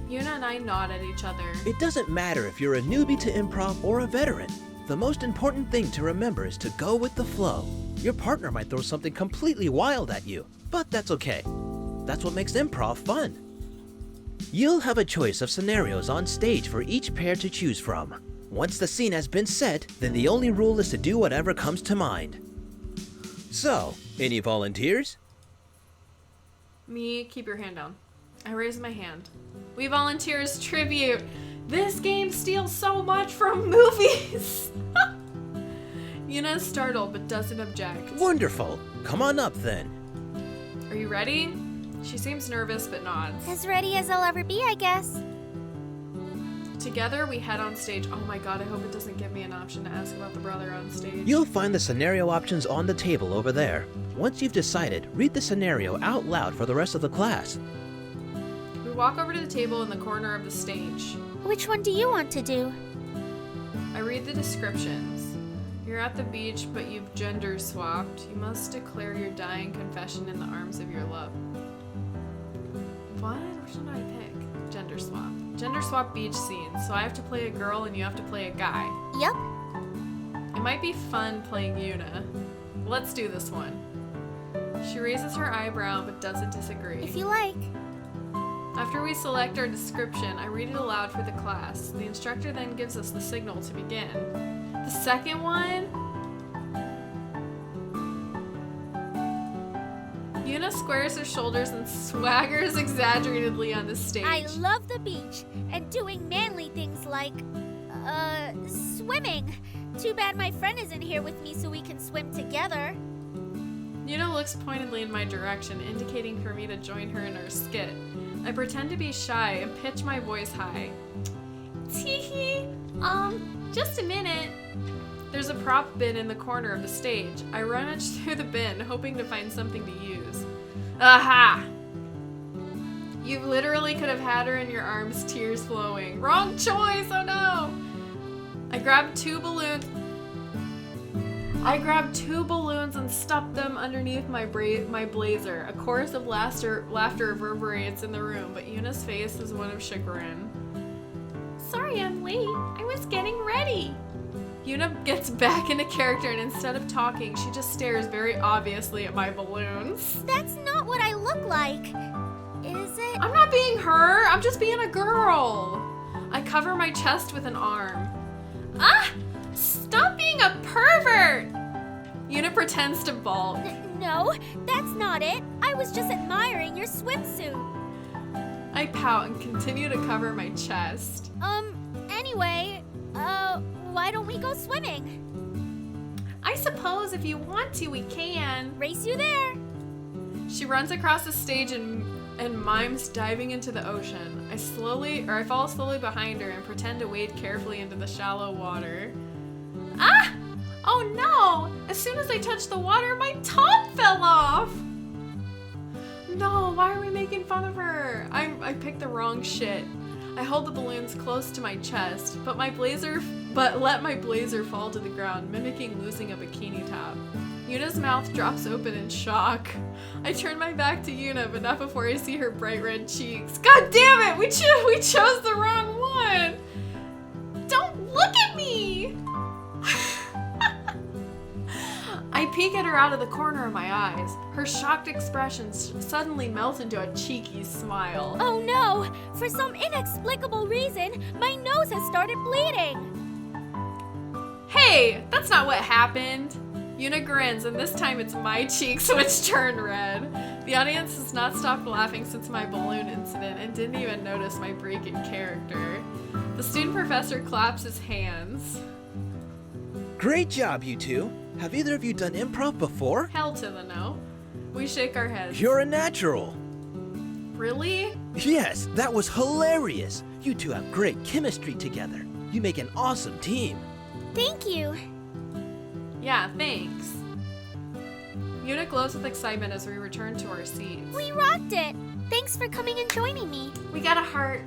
Yuuna and I nod at each other. It doesn't matter if you're a newbie to improv or a veteran. The most important thing to remember is to go with the flow. Your partner might throw something completely wild at you, but that's okay. That's what makes improv fun. You'll have a choice of scenarios on stage for each pair to choose from. Once the scene has been set, then the only rule is to do whatever comes to mind. So, any volunteers? Me, keep your hand down. I raise my hand. We volunteer as tribute. This game steals so much from movies. Yuuna is startled but doesn't object. Wonderful. Come on up then. Are you ready? She seems nervous but nods. As ready as I'll ever be, I guess. Together we head on stage. Oh my god, I hope it doesn't give me an option to ask about the brother on stage. You'll find the scenario options on the table over there. Once you've decided, read the scenario out loud for the rest of the class. We walk over to the table in the corner of the stage. Which one do you want to do? I read the descriptions. You're at the beach, but you've gender swapped. You must declare your dying confession in the arms of your love. What? Which one do I pick? Gender swap. Gender swap beach scene. So I have to play a girl and you have to play a guy. Yep. It might be fun playing Yuuna. Let's do this one. She raises her eyebrow but doesn't disagree. If you like. After we select our description, I read it aloud for the class. The instructor then gives us the signal to begin. The second one? Yuuna squares her shoulders and swaggers exaggeratedly on the stage. I love the beach and doing manly things like, swimming. Too bad my friend isn't here with me so we can swim together. Yuuna looks pointedly in my direction, indicating for me to join her in our skit. I pretend to be shy and pitch my voice high. Teehee, just a minute. There's a prop bin in the corner of the stage. I rummage through the bin, hoping to find something to use. Aha! You literally could have had her in your arms, tears flowing. Wrong choice, oh no! I grabbed two balloons and stuffed them underneath my blazer. A chorus of laughter reverberates in the room, but Yuuna's face is one of chagrin. Sorry I'm late. I was getting ready. Yuuna gets back into character and instead of talking, she just stares very obviously at my balloons. That's not what I look like. Is it? I'm not being her. I'm just being a girl. I cover my chest with an arm. Ah! Stop being a pervert! Yuuna pretends to balk. No, that's not it. I was just admiring your swimsuit. I pout and continue to cover my chest. Anyway, why don't we go swimming? I suppose if you want to, we can. Race you there. She runs across the stage and mimes diving into the ocean. I fall slowly behind her and pretend to wade carefully into the shallow water. Ah! Oh no! As soon as I touched the water, my top fell off! No, why are we making fun of her? I picked the wrong shit. I hold the balloons close to my chest, but let my blazer fall to the ground, mimicking losing a bikini top. Yuuna's mouth drops open in shock. I turn my back to Yuuna, but not before I see her bright red cheeks. God damn it! We chose the wrong one! Don't look at me! I peek at her out of the corner of my eyes. Her shocked expression suddenly melts into a cheeky smile. Oh no! For some inexplicable reason, my nose has started bleeding! Hey! That's not what happened! Yuuna grins, and this time it's my cheeks which turn red. The audience has not stopped laughing since my balloon incident and didn't even notice my break in character. The student professor claps his hands. Great job, you two. Have either of you done improv before? Hell to the no. We shake our heads. You're a natural. Really? Yes, that was hilarious. You two have great chemistry together. You make an awesome team. Thank you. Yeah, thanks. Yuuna glows with excitement as we return to our seats. We rocked it! Thanks for coming and joining me. We got a heart.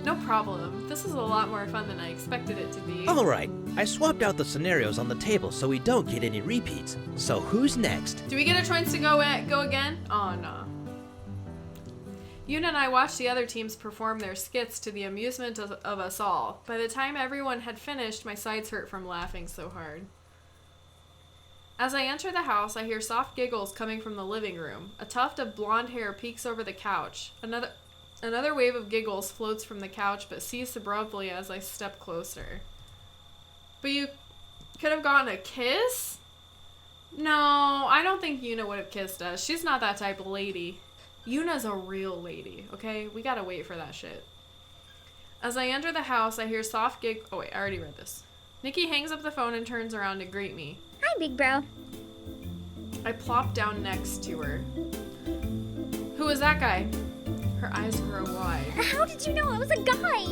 No problem. This is a lot more fun than I expected it to be. Alright, I swapped out the scenarios on the table so we don't get any repeats. So who's next? Do we get a chance to go again? Oh, no. Yuuna and I watched the other teams perform their skits to the amusement of us all. By the time everyone had finished, my sides hurt from laughing so hard. As I enter the house, I hear soft giggles coming from the living room. A tuft of blonde hair peeks over the couch. Another wave of giggles floats from the couch but ceases abruptly as I step closer. But you could have gotten a kiss? No, I don't think Yuuna would have kissed us. She's not that type of lady. Yuna's a real lady, okay? We gotta wait for that shit. As I enter the house, I hear soft giggle. Oh wait, I already read this. Nikki hangs up the phone and turns around to greet me. Hi, big bro. I plop down next to her. Who is that guy? Her eyes grow wide. How did you know it was a guy?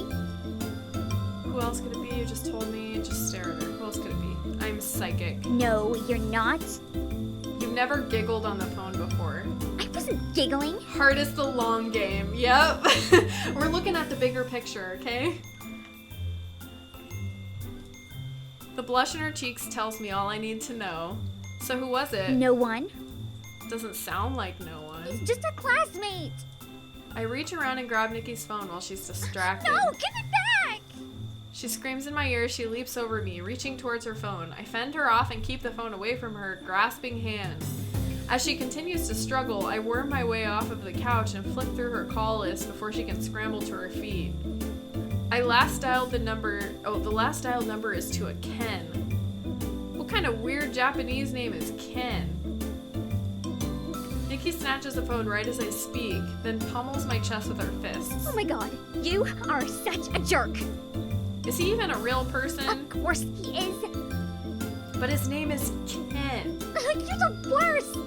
Who else could it be? You just told me. Just stare at her. Who else could it be? I'm psychic. No, you're not. You've never giggled on the phone before. I wasn't giggling. Hard is the long game. Yep. We're looking at the bigger picture, okay? The blush in her cheeks tells me all I need to know. So who was it? No one. Doesn't sound like no one. He's just a classmate. I reach around and grab Nikki's phone while she's distracted. No, give it back! She screams in my ear. She leaps over me, reaching towards her phone. I fend her off and keep the phone away from her grasping hand. As she continues to struggle, I worm my way off of the couch and flip through her call list before she can scramble to her feet. I last dialed the number. Oh, the last dialed number is to a Ken. What kind of weird Japanese name is Ken? Nikki snatches the phone right as I speak, then pummels my chest with her fists. Oh my god, you are such a jerk. Is he even a real person? Of course he is. But his name is Ken. You're the worst.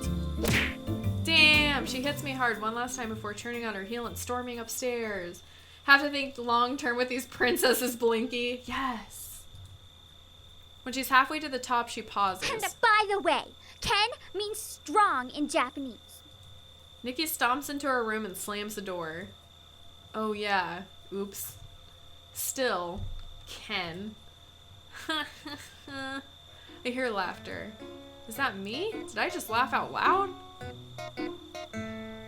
Damn, she hits me hard one last time before turning on her heel and storming upstairs. Have to think long term with these princesses, Blinky. Yes. When she's halfway to the top, she pauses. And by the way, Ken means strong in Japanese. Nikki stomps into her room and slams the door. Oh yeah, oops. Still, Ken. I hear laughter. Is that me? Did I just laugh out loud?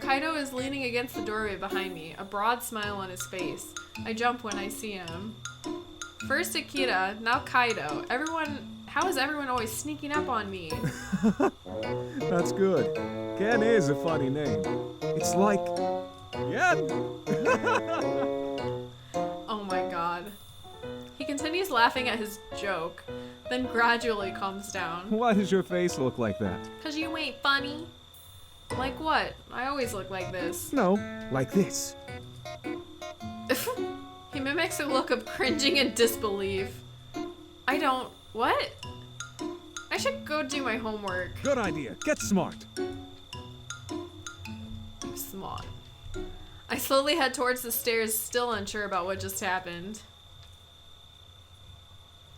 Kaido is leaning against the doorway behind me, a broad smile on his face. I jump when I see him. First Akira, now Kaido. How is everyone always sneaking up on me? That's good. Ken is a funny name. It's like... Ken! Oh my god. He continues laughing at his joke, then gradually calms down. Why does your face look like that? 'Cause you ain't funny. Like what? I always look like this. No, like this. He mimics a look of cringing and disbelief. I don't... What? I should go do my homework. Good idea. Get smart. Smart. I slowly head towards the stairs, still unsure about what just happened.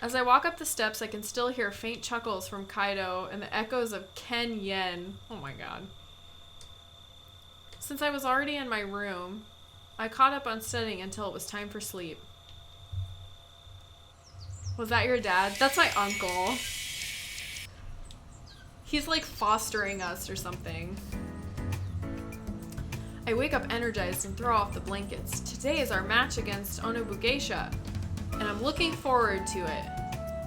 As I walk up the steps, I can still hear faint chuckles from Kaido and the echoes of Ken Yen. Oh my god. Since I was already in my room, I caught up on studying until it was time for sleep. Was that your dad? That's my uncle. He's like fostering us or something. I wake up energized and throw off the blankets. Today is our match against Onobugeisha, and I'm looking forward to it.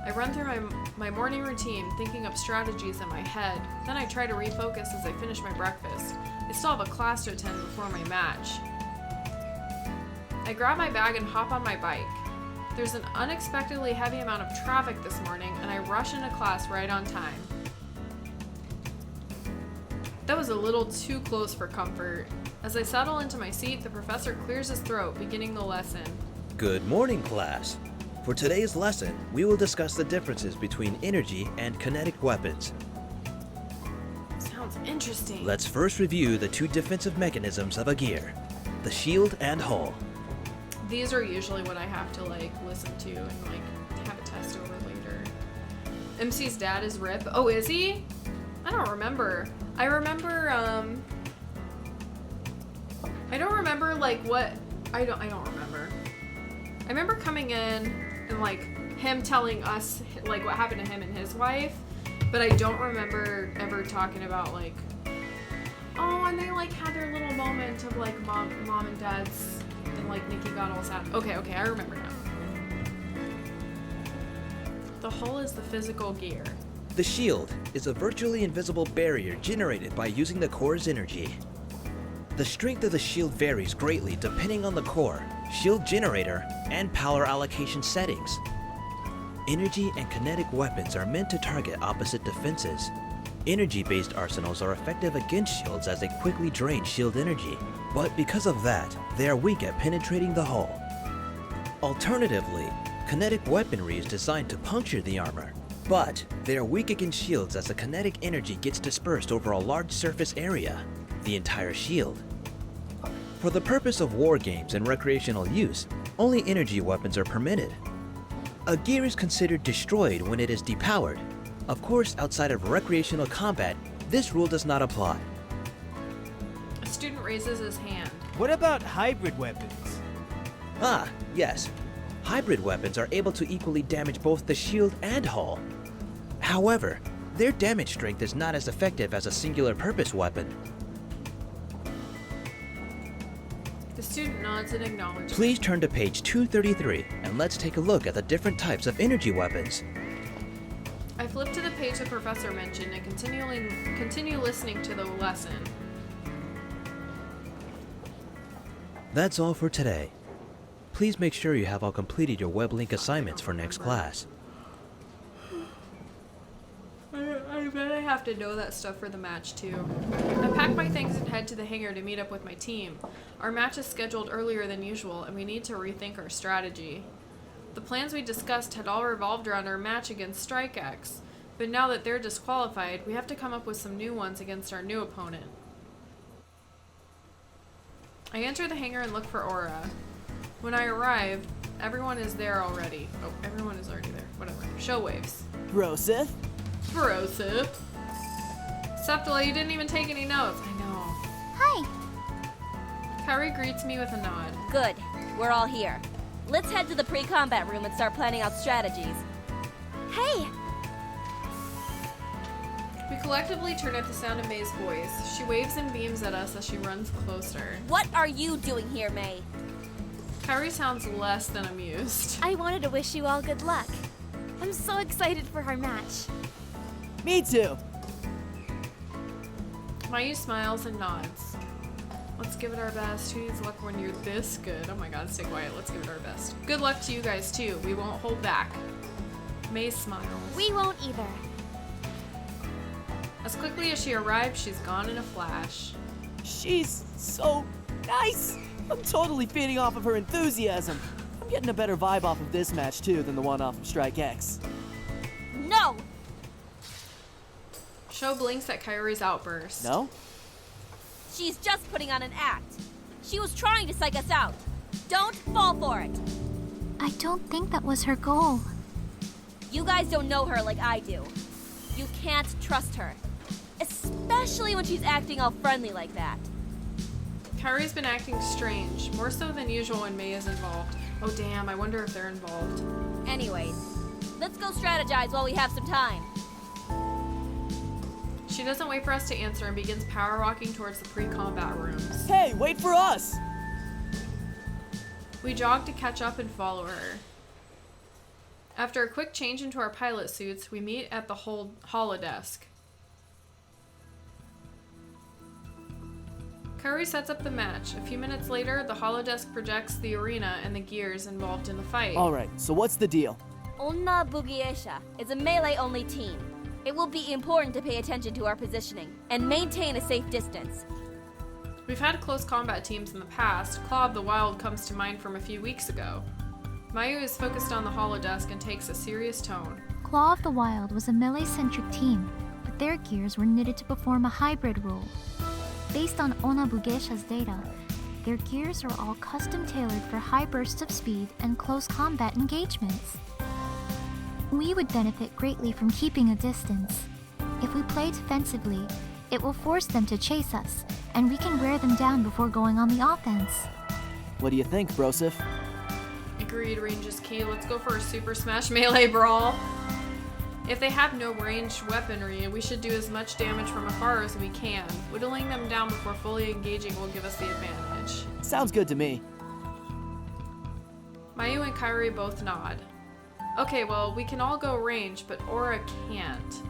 I run through my morning routine, thinking up strategies in my head. Then I try to refocus as I finish my breakfast. I still have a class to attend before my match. I grab my bag and hop on my bike. There's an unexpectedly heavy amount of traffic this morning, and I rush into class right on time. That was a little too close for comfort. As I settle into my seat, the professor clears his throat, beginning the lesson. Good morning, class. For today's lesson, we will discuss the differences between energy and kinetic weapons. Sounds interesting. Let's first review the two defensive mechanisms of a gear, the shield and hull. These are usually what I have to like listen to and like have a test over later. MC's dad is Rip. Oh, is he? I don't remember. I don't remember like what I don't remember. I remember coming in and like him telling us like what happened to him and his wife, but I don't remember ever talking about like, oh, and they like had their little moment of like mom and dad's, and like Nikki got all sad. Okay, I remember now. The hull is the physical gear. The shield is a virtually invisible barrier generated by using the core's energy. The strength of the shield varies greatly depending on the core, shield generator, and power allocation settings. Energy and kinetic weapons are meant to target opposite defenses. Energy-based arsenals are effective against shields as they quickly drain shield energy, but because of that, they are weak at penetrating the hull. Alternatively, kinetic weaponry is designed to puncture the armor, but they are weak against shields as the kinetic energy gets dispersed over a large surface area, the entire shield. For the purpose of war games and recreational use, only energy weapons are permitted. A gear is considered destroyed when it is depowered. Of course, outside of recreational combat, this rule does not apply. A student raises his hand. What about hybrid weapons? Ah, yes. Hybrid weapons are able to equally damage both the shield and hull. However, their damage strength is not as effective as a singular purpose weapon. The student nods in acknowledgement. Please turn to page 233 and let's take a look at the different types of energy weapons. I flip to the page the professor mentioned and continue listening to the lesson. That's all for today. Please make sure you have all completed your WebLink assignments for next class. I bet I have to know that stuff for the match too. I pack my things and head to the hangar to meet up with my team. Our match is scheduled earlier than usual and we need to rethink our strategy. The plans we discussed had all revolved around our match against Strike X, but now that they're disqualified, we have to come up with some new ones against our new opponent. I enter the hangar and look for Aura. When I arrive, everyone is there already. Oh, everyone is already there. Whatever. Show waves. Brosith? Brosith. Septula, you didn't even take any notes. I know. Hi. Kairi greets me with a nod. Good. We're all here. Let's head to the pre-combat room and start planning out strategies. Hey! We collectively turn at the sound of May's voice. She waves and beams at us as she runs closer. What are you doing here, May? Kairi sounds less than amused. I wanted to wish you all good luck. I'm so excited for our match. Me too. Mayu smiles and nods. Let's give it our best. Who needs luck when you're this good? Oh my god, stay quiet. Let's give it our best. Good luck to you guys too. We won't hold back. May smiles. We won't either. As quickly as she arrived, she's gone in a flash. She's so nice. I'm totally feeding off of her enthusiasm. I'm getting a better vibe off of this match too than the one off of Strike X. No! Sho blinks at Kairi's outburst. No? She's just putting on an act. She was trying to psych us out. Don't fall for it. I don't think that was her goal. You guys don't know her like I do. You can't trust her. Especially when she's acting all friendly like that. Kairi's been acting strange, more so than usual when May is involved. Oh damn, I wonder if they're involved. Anyways, let's go strategize while we have some time. She doesn't wait for us to answer and begins power walking towards the pre-combat rooms. Hey, wait for us! We jog to catch up and follow her. After a quick change into our pilot suits, we meet at the holodesk. Kairi sets up the match. A few minutes later, the holodesk projects the arena and the gears involved in the fight. Alright, so what's the deal? Onna Bugiesha is a melee-only team. It will be important to pay attention to our positioning and maintain a safe distance. We've had close combat teams in the past. Claw of the Wild comes to mind from a few weeks ago. Mayu is focused on the holodesk and takes a serious tone. Claw of the Wild was a melee-centric team, but their gears were knitted to perform a hybrid role. Based on Onna Bugesha's data, their gears are all custom-tailored for high bursts of speed and close combat engagements. We would benefit greatly from keeping a distance. If we play defensively, it will force them to chase us, and we can wear them down before going on the offense. What do you think, Brosif? Agreed, range is key. Let's go for a Super Smash Melee Brawl. If they have no ranged weaponry, we should do as much damage from afar as we can. Whittling them down before fully engaging will give us the advantage. Sounds good to me. Mayu and Kairi both nod. Okay, well, we can all go range, but Aura can't.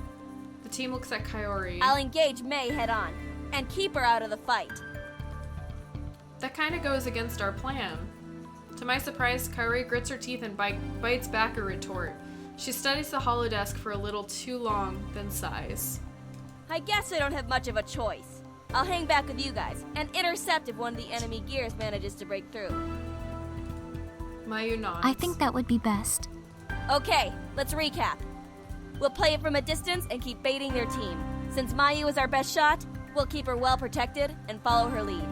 The team looks at Kaori. I'll engage May head on and keep her out of the fight. That kinda goes against our plan. To my surprise, Kaori grits her teeth and bites back a retort. She studies the holodesk for a little too long, then sighs. I guess I don't have much of a choice. I'll hang back with you guys and intercept if one of the enemy gears manages to break through. Mayu nods. I think that would be best. Okay, let's recap. We'll play it from a distance and keep baiting their team. Since Mayu is our best shot, we'll keep her well protected and follow her lead.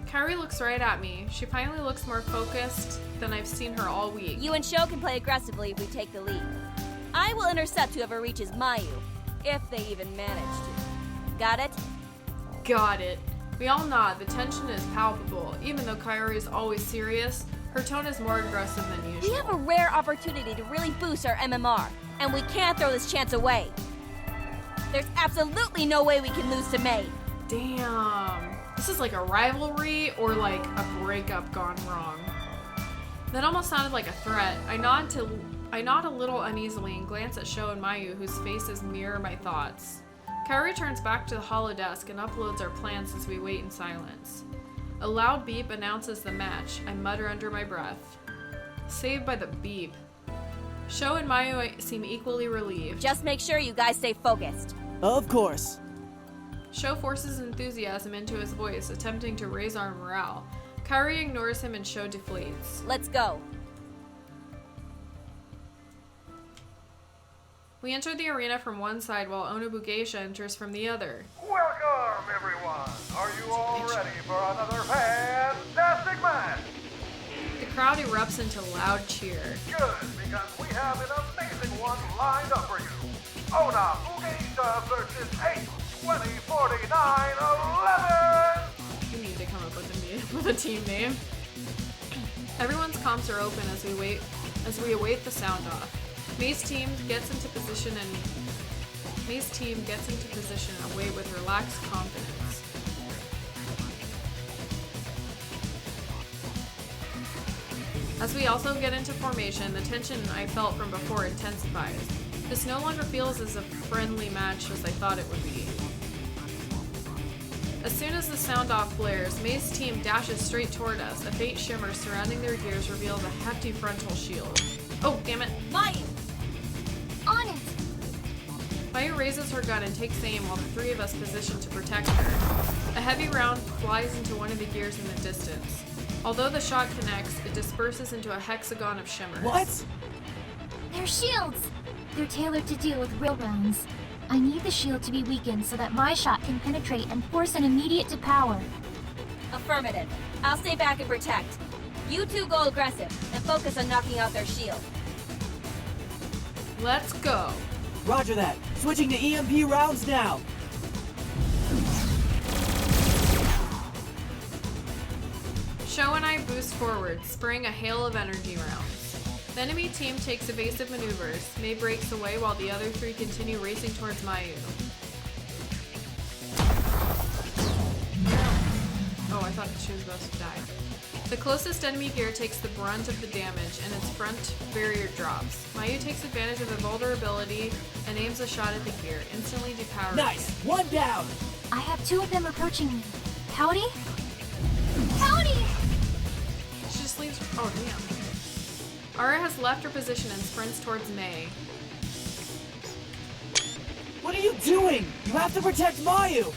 Kaori looks right at me. She finally looks more focused than I've seen her all week. You and Sho can play aggressively if we take the lead. I will intercept whoever reaches Mayu, if they even manage to. Got it? Got it. We all nod. The tension is palpable. Even though Kaori is always serious, her tone is more aggressive than usual. We have a rare opportunity to really boost our MMR, and we can't throw this chance away. There's absolutely no way we can lose to May. Damn. This is like a rivalry or like a breakup gone wrong. That almost sounded like a threat. I nod a little uneasily and glance at Sho and Mayu, whose faces mirror my thoughts. Kaori turns back to the holodesk and uploads our plans as we wait in silence. A loud beep announces the match. I mutter under my breath. Saved by the beep. Sho and Mayu seem equally relieved. Just make sure you guys stay focused. Of course. Sho forces enthusiasm into his voice, attempting to raise our morale. Kaori ignores him and Sho deflates. Let's go. We enter the arena from one side while Onobu Geisha enters from the other. Welcome, everyone! Are you all ready for another fantastic match? The crowd erupts into loud cheer. Good, because we have an amazing one lined up for you. Onobu Geisha versus 8, 20, 49, 11! We need to come up with a team name. Everyone's comps are open as we await the sound off. May's team gets into position and away with relaxed confidence. As we also get into formation, the tension I felt from before intensifies. This no longer feels as a friendly match as I thought it would be. As soon as the sound off blares, May's team dashes straight toward us. A faint shimmer surrounding their gears reveals a hefty frontal shield. Oh, damn it. Mayu! On it! Mayu raises her gun and takes aim while the three of us position to protect her. A heavy round flies into one of the gears in the distance. Although the shot connects, it disperses into a hexagon of shimmers. What? They're shields! They're tailored to deal with real rounds. I need the shield to be weakened so that my shot can penetrate and force an immediate to power. Affirmative. I'll stay back and protect. You two go aggressive and focus on knocking out their shield. Let's go. Roger that. Switching to EMP rounds now. Sho and I boost forward, spraying a hail of energy rounds. The enemy team takes evasive maneuvers. May breaks away while the other three continue racing towards Mayu. Oh, I thought she was about to die. The closest enemy gear takes the brunt of the damage, and its front barrier drops. Mayu takes advantage of the vulnerability and aims a shot at the gear, instantly depowering Nice! it. One down! I have two of them approaching me. Howdy? Howdy! She just leaves. Oh, damn. Ara has left her position and sprints towards May. What are you doing? You have to protect Mayu!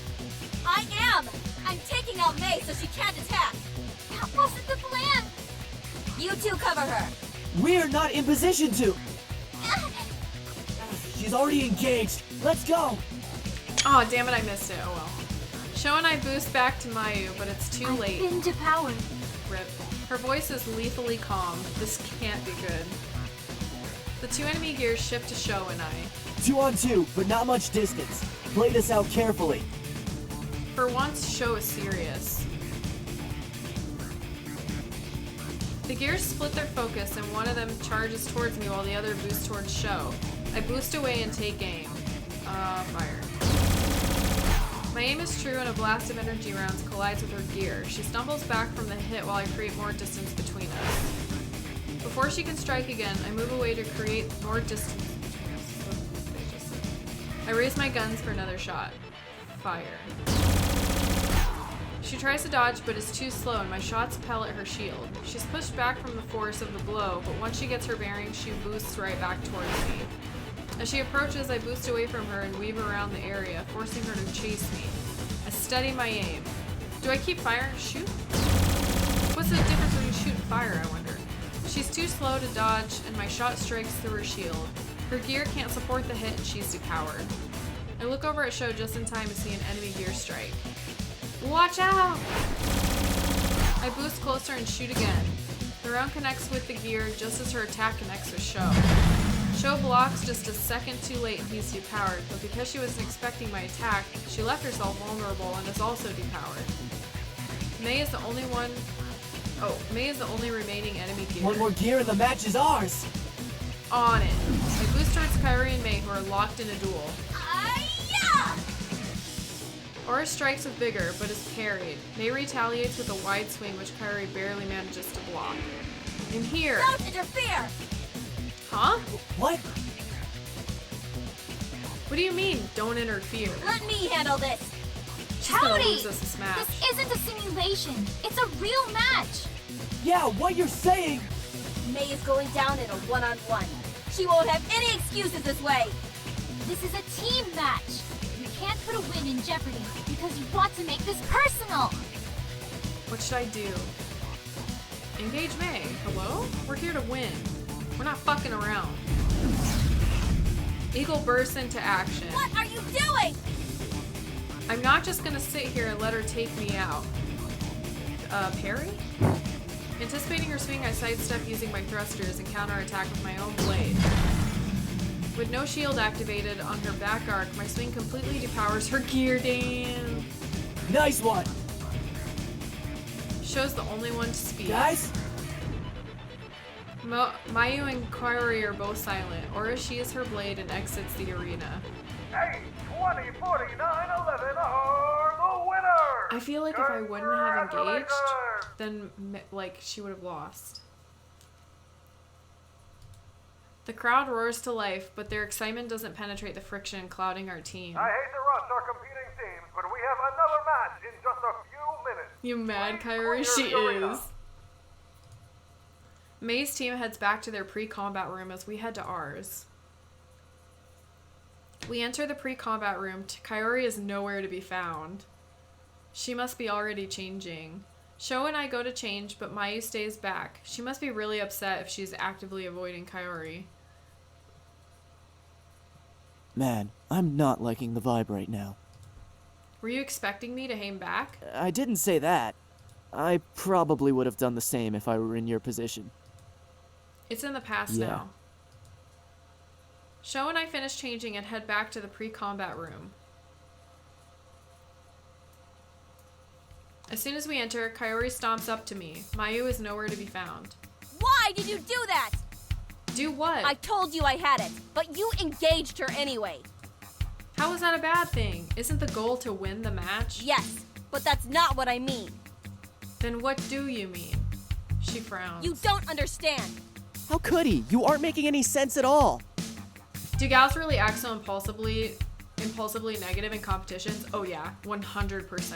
I am! I'm taking out May so she can't attack! That wasn't the plan! You two cover her! We're not in position to! She's already engaged! Let's go! Oh, damn it, I missed it. Oh well. Sho and I boost back to Mayu, but it's too late. I've been depowered. Rip. Her voice is lethally calm. This can't be good. The two enemy gears shift to Sho and I. 2 on 2, but not much distance. Play this out carefully. For once, Sho is serious. The gears split their focus and one of them charges towards me while the other boosts towards Sho. I boost away and take aim. Fire. My aim is true and a blast of energy rounds collides with her gear. She stumbles back from the hit while I create more distance between us. Before she can strike again, I move away to create more distance between us. I raise my guns for another shot. Fire. She tries to dodge, but is too slow, and my shots pellet her shield. She's pushed back from the force of the blow, but once she gets her bearings, she boosts right back towards me. As she approaches, I boost away from her and weave around the area, forcing her to chase me. I steady my aim. Do I keep firing? Shoot? What's the difference between shoot and fire, I wonder? She's too slow to dodge, and my shot strikes through her shield. Her gear can't support the hit, and she's depowered. I look over at Sho just in time to see an enemy gear strike. Watch out! I boost closer and shoot again. The round connects with the gear just as her attack connects with Sho. Sho blocks just a second too late and he's depowered, but because she wasn't expecting my attack, she left herself vulnerable and is also depowered. Mei is the only remaining enemy gear. One more gear and the match is ours! On it. I boost towards Kairi and Mei, who are locked in a duel. Aura strikes with vigor, but is parried. Mei retaliates with a wide swing, which Kairi barely manages to block. In here. Don't interfere! Huh? What? What do you mean, don't interfere? Let me handle this! She's gonna lose us this match. This isn't a simulation. It's a real match. Yeah, what you're saying? Mei is going down in a one-on-one. She won't have any excuses this way. This is a team match. You can't put a win in jeopardy because you want to make this personal. What should I do? Engage Mei. Hello? We're here to win. We're not fucking around. Eagle bursts into action. What are you doing? I'm not just gonna sit here and let her take me out. Parry? Anticipating her swing, I sidestep using my thrusters and counterattack with my own blade. With no shield activated on her back arc, my swing completely depowers her gear. Damn. Nice one! Sho's the only one to speak. Guys? Mayu and Kaori are both silent. Aura sheathes her blade and exits the arena. 8-20-49-11 are the winners! I feel like if I wouldn't have engaged, then, like, she would have lost. The crowd roars to life, but their excitement doesn't penetrate the friction clouding our team. I hate to rush our competing teams, but we have another match in just a few minutes. You mad, Kaori? She is. Mei's team heads back to their pre-combat room as we head to ours. We enter the pre-combat room. Kaori is nowhere to be found. She must be already changing. Sho and I go to change, but Mayu stays back. She must be really upset if she's actively avoiding Kaori. Man, I'm not liking the vibe right now. Were you expecting me to hang back? I didn't say that. I probably would have done the same if I were in your position. It's in the past now. Sho and I finish changing and head back to the pre-combat room. As soon as we enter, Kaori stomps up to me. Mayu is nowhere to be found. Why did you do that? Do what? I told you I had it, but you engaged her anyway. How is that a bad thing? Isn't the goal to win the match? Yes, but that's not what I mean. Then what do you mean? She frowns. You don't understand. How could he? You aren't making any sense at all. Do gals really act so impulsively negative in competitions? Oh yeah, 100%.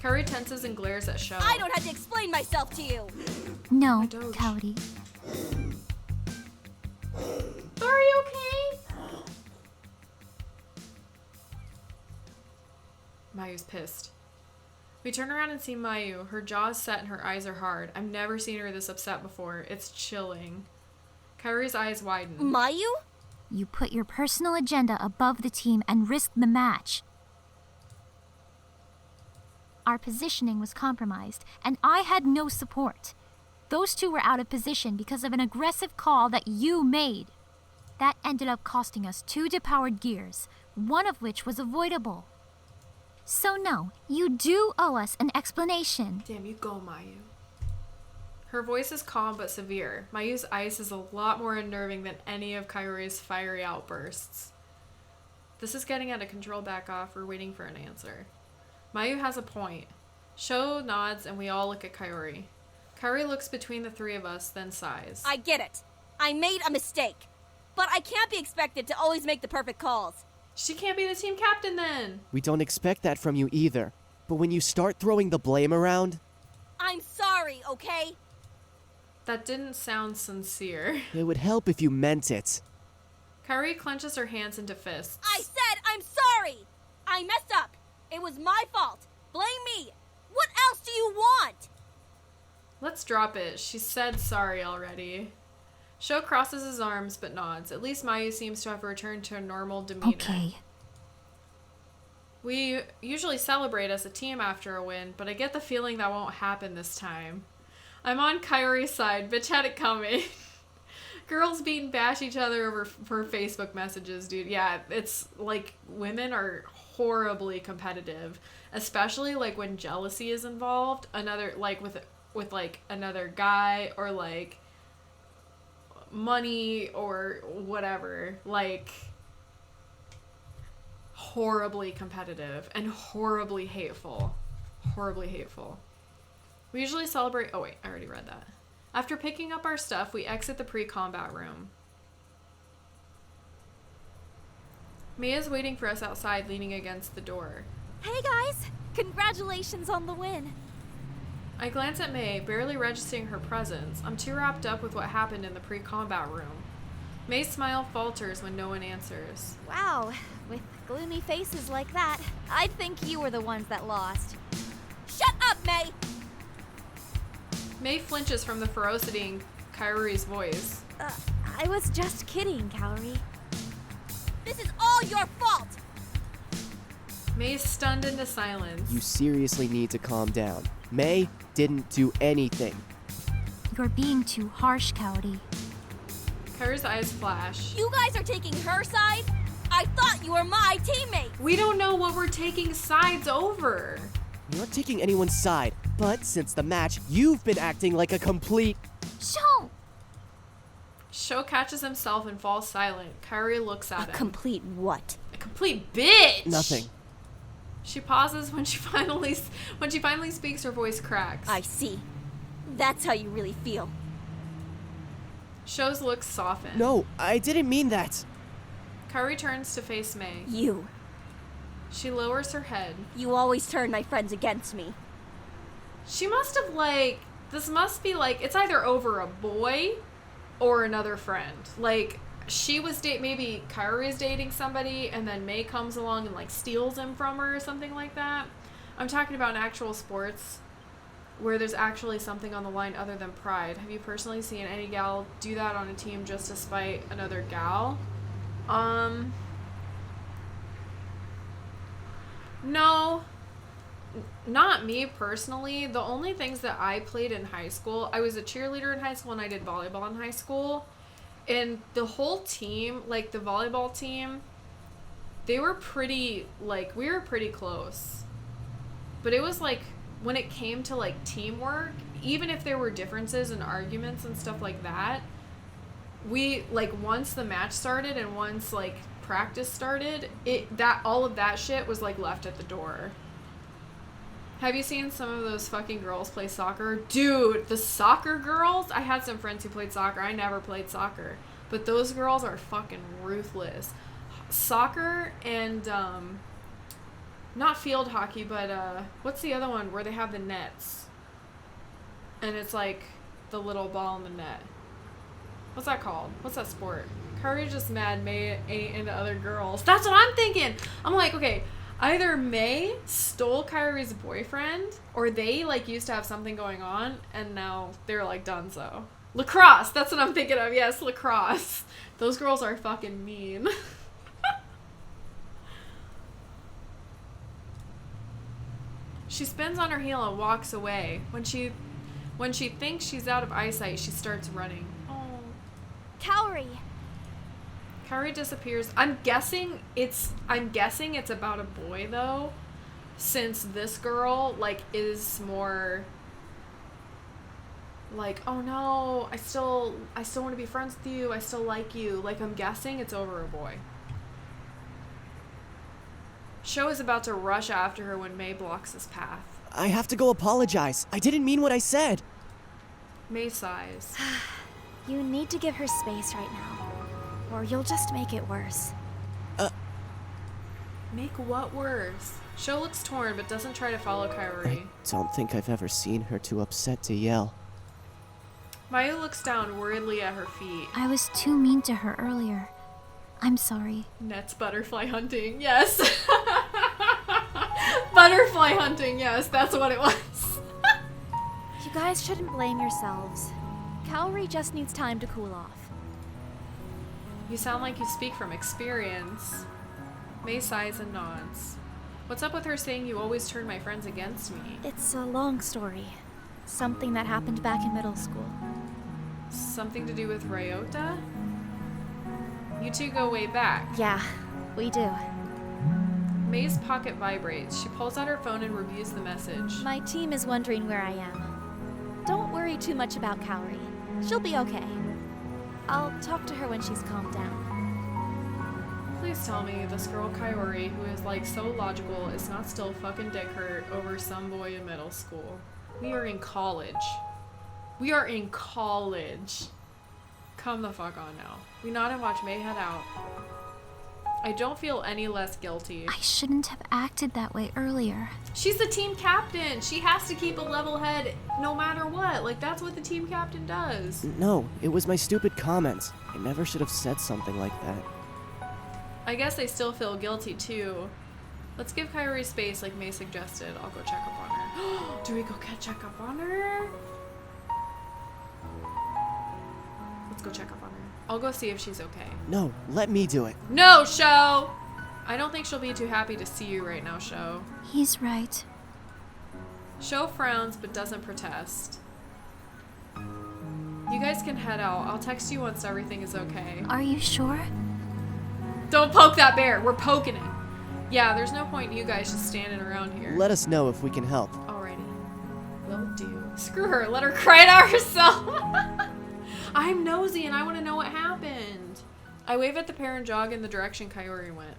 Kaori tenses and glares at Sho. I don't have to explain myself to you. No, Kaori. Are you okay? Mayu's pissed. We turn around and see Mayu. Her jaw is set and her eyes are hard. I've never seen her this upset before. It's chilling. Kaori's eyes widen. Mayu? You put your personal agenda above the team and risked the match. Our positioning was compromised, and I had no support. Those two were out of position because of an aggressive call that you made. That ended up costing us 2 depowered gears, one of which was avoidable. So no, you do owe us an explanation. Damn, you go, Mayu. Her voice is calm but severe. Mayu's ice is a lot more unnerving than any of Kaori's fiery outbursts. This is getting out of control. Back off. We're waiting for an answer. Mayu has a point. Sho nods and we all look at Kaori. Kaori looks between the three of us, then sighs. I get it. I made a mistake. But I can't be expected to always make the perfect calls. She can't be the team captain then. We don't expect that from you either. but when you start throwing the blame around... I'm sorry, okay? That didn't sound sincere. It would help if you meant it. Kairi clenches her hands into fists. I said I'm sorry! I messed up. It was my fault. Blame me. What else do you want? Let's drop it. She said sorry already. Sho crosses his arms but nods. At least Mayu seems to have returned to a normal demeanor. Okay. We usually celebrate as a team after a win, but I get the feeling that won't happen this time. I'm on Kairi's side. Bitch had it coming. Girls beat and bash each other over for Facebook messages, dude. Yeah, it's like women are horribly competitive, especially like when jealousy is involved. Another like with like another guy or like money or whatever. Like horribly competitive and horribly hateful. Horribly hateful. We usually celebrate... Oh wait, I already read that. After picking up our stuff, we exit the pre-combat room. Mia's waiting for us outside, leaning against the door. Hey guys! Congratulations on the win! I glance at May, barely registering her presence. I'm too wrapped up with what happened in the pre-combat room. May's smile falters when no one answers. Wow, with gloomy faces like that, I'd think you were the ones that lost. Shut up, May! May flinches from the ferocity in Kairi's voice. I was just kidding, Kaori. This is all your fault! May's stunned into silence. You seriously need to calm down. May didn't do anything. You're being too harsh, Kaori. Kairi's eyes flash. You guys are taking her side? I thought you were my teammate! We don't know what we're taking sides over. We're not taking anyone's side, but since the match, you've been acting like a complete... Sho! Sho catches himself and falls silent. Kairi looks at him. A complete what? A complete bitch! Nothing. She pauses when she finally speaks, her voice cracks. I see. That's how you really feel. Sho's looks soften. No, I didn't mean that. Kairi turns to face May. You. She lowers her head. You always turn my friends against me. She must have this must be it's either over a boy or another friend. Like, she was maybe Kairi is dating somebody and then May comes along and steals him from her or something like that. I'm talking about in actual sports where there's actually something on the line other than pride. Have you personally seen any gal do that on a team just to spite another gal? No. Not me personally. The only things that I played in high school, I was a cheerleader in high school and I did volleyball in high school. And the whole team, the volleyball team, they were pretty, we were pretty close. But it was when it came to teamwork, even if there were differences and arguments and stuff like that, we, once the match started and once, practice started, all of that shit was, left at the door. Have you seen some of those fucking girls play soccer? Dude, the soccer girls? I had some friends who played soccer. I never played soccer. But those girls are fucking ruthless. Soccer and, not field hockey, but, what's the other one where they have the nets? And it's, the little ball in the net. What's that called? What's that sport? Kairi's just mad May ain't into other girls. That's what I'm thinking! I'm like, okay, either May stole Kairi's boyfriend, or they, used to have something going on, and now they're, done so. Lacrosse! That's what I'm thinking of. Yes, lacrosse. Those girls are fucking mean. She spins on her heel and walks away. When she thinks she's out of eyesight, she starts running. Oh. Kaori! Kairi disappears. I'm guessing it's about a boy though, since this girl is more oh no, I still want to be friends with you. I still like you. I'm guessing it's over a boy. Sho is about to rush after her when May blocks his path. I have to go apologize. I didn't mean what I said. May sighs. You need to give her space right now, or you'll just make it worse. Make what worse? Sho looks torn but doesn't try to follow Kaori. I don't think I've ever seen her too upset to yell. Mayu looks down worriedly at her feet. I was too mean to her earlier. I'm sorry. Net's butterfly hunting, yes. Butterfly hunting, yes, that's what it was. You guys shouldn't blame yourselves. Kaori just needs time to cool off. You sound like you speak from experience. May sighs and nods. What's up with her saying you always turn my friends against me? It's a long story. Something that happened back in middle school. Something to do with Ryota? You two go way back. Yeah, we do. May's pocket vibrates. She pulls out her phone and reviews the message. My team is wondering where I am. Don't worry too much about Kaori. She'll be okay. I'll talk to her when she's calmed down. Please tell me this girl Kaori, who is like so logical, is not still fucking dick hurt over some boy in middle school. We are in college. We are in college. Come the fuck on now. We nod and watch May head out. I don't feel any less guilty. I shouldn't have acted that way earlier. She's the team captain. She has to keep a level head no matter what. Like, that's what the team captain does. No, it was my stupid comments. I never should have said something like that. I guess I still feel guilty too. Let's give Kaori space like May suggested. I'll go check up on her. Do we go check up on her? Let's go check up on her. I'll go see if she's okay. No, let me do it. No, Sho! I don't think she'll be too happy to see you right now, Sho. He's right. Sho frowns but doesn't protest. You guys can head out. I'll text you once everything is okay. Are you sure? Don't poke that bear. We're poking it. Yeah, there's no point in you guys just standing around here. Let us know if we can help. Alrighty. Will do. Screw her. Let her cry it out herself. I'm nosy and I want to know what happened. I wave at the pair and jog in the direction Kaori went.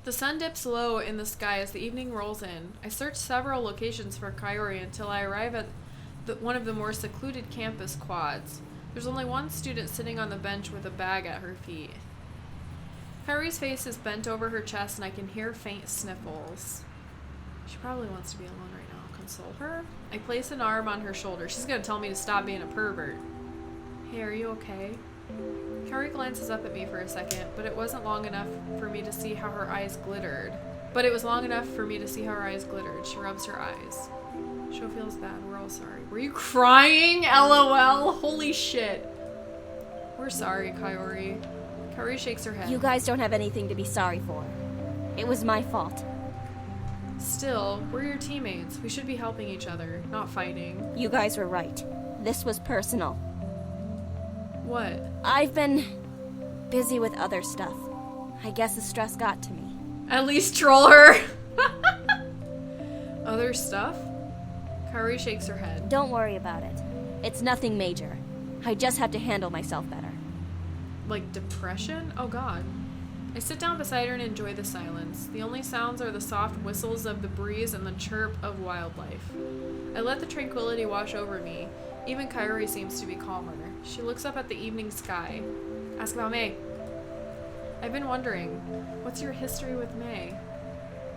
The sun dips low in the sky as the evening rolls in. I search several locations for Kaori until I arrive at one of the more secluded campus quads. There's only one student sitting on the bench with a bag at her feet. Kaori's face is bent over her chest and I can hear faint sniffles. She probably wants to be alone right now. I'll console her. I place an arm on her shoulder. She's gonna tell me to stop being a pervert. Hey, are you okay? Kaori glances up at me for a second, but it wasn't long enough for me to see how her eyes glittered. She rubs her eyes. Sho feels bad. We're all sorry. Were you crying? LOL. Holy shit. We're sorry, Kaori. Kaori shakes her head. You guys don't have anything to be sorry for. It was my fault. Still, we're your teammates. We should be helping each other, not fighting. You guys were right. This was personal. What? I've been busy with other stuff. I guess the stress got to me. At least troll her. Other stuff? Kaori shakes her head. Don't worry about it. It's nothing major. I just have to handle myself better. Like depression? Oh god. I sit down beside her and enjoy the silence. The only sounds are the soft whistles of the breeze and the chirp of wildlife. I let the tranquility wash over me. Even Kaori seems to be calmer. She looks up at the evening sky. Ask about May. I've been wondering, what's your history with May?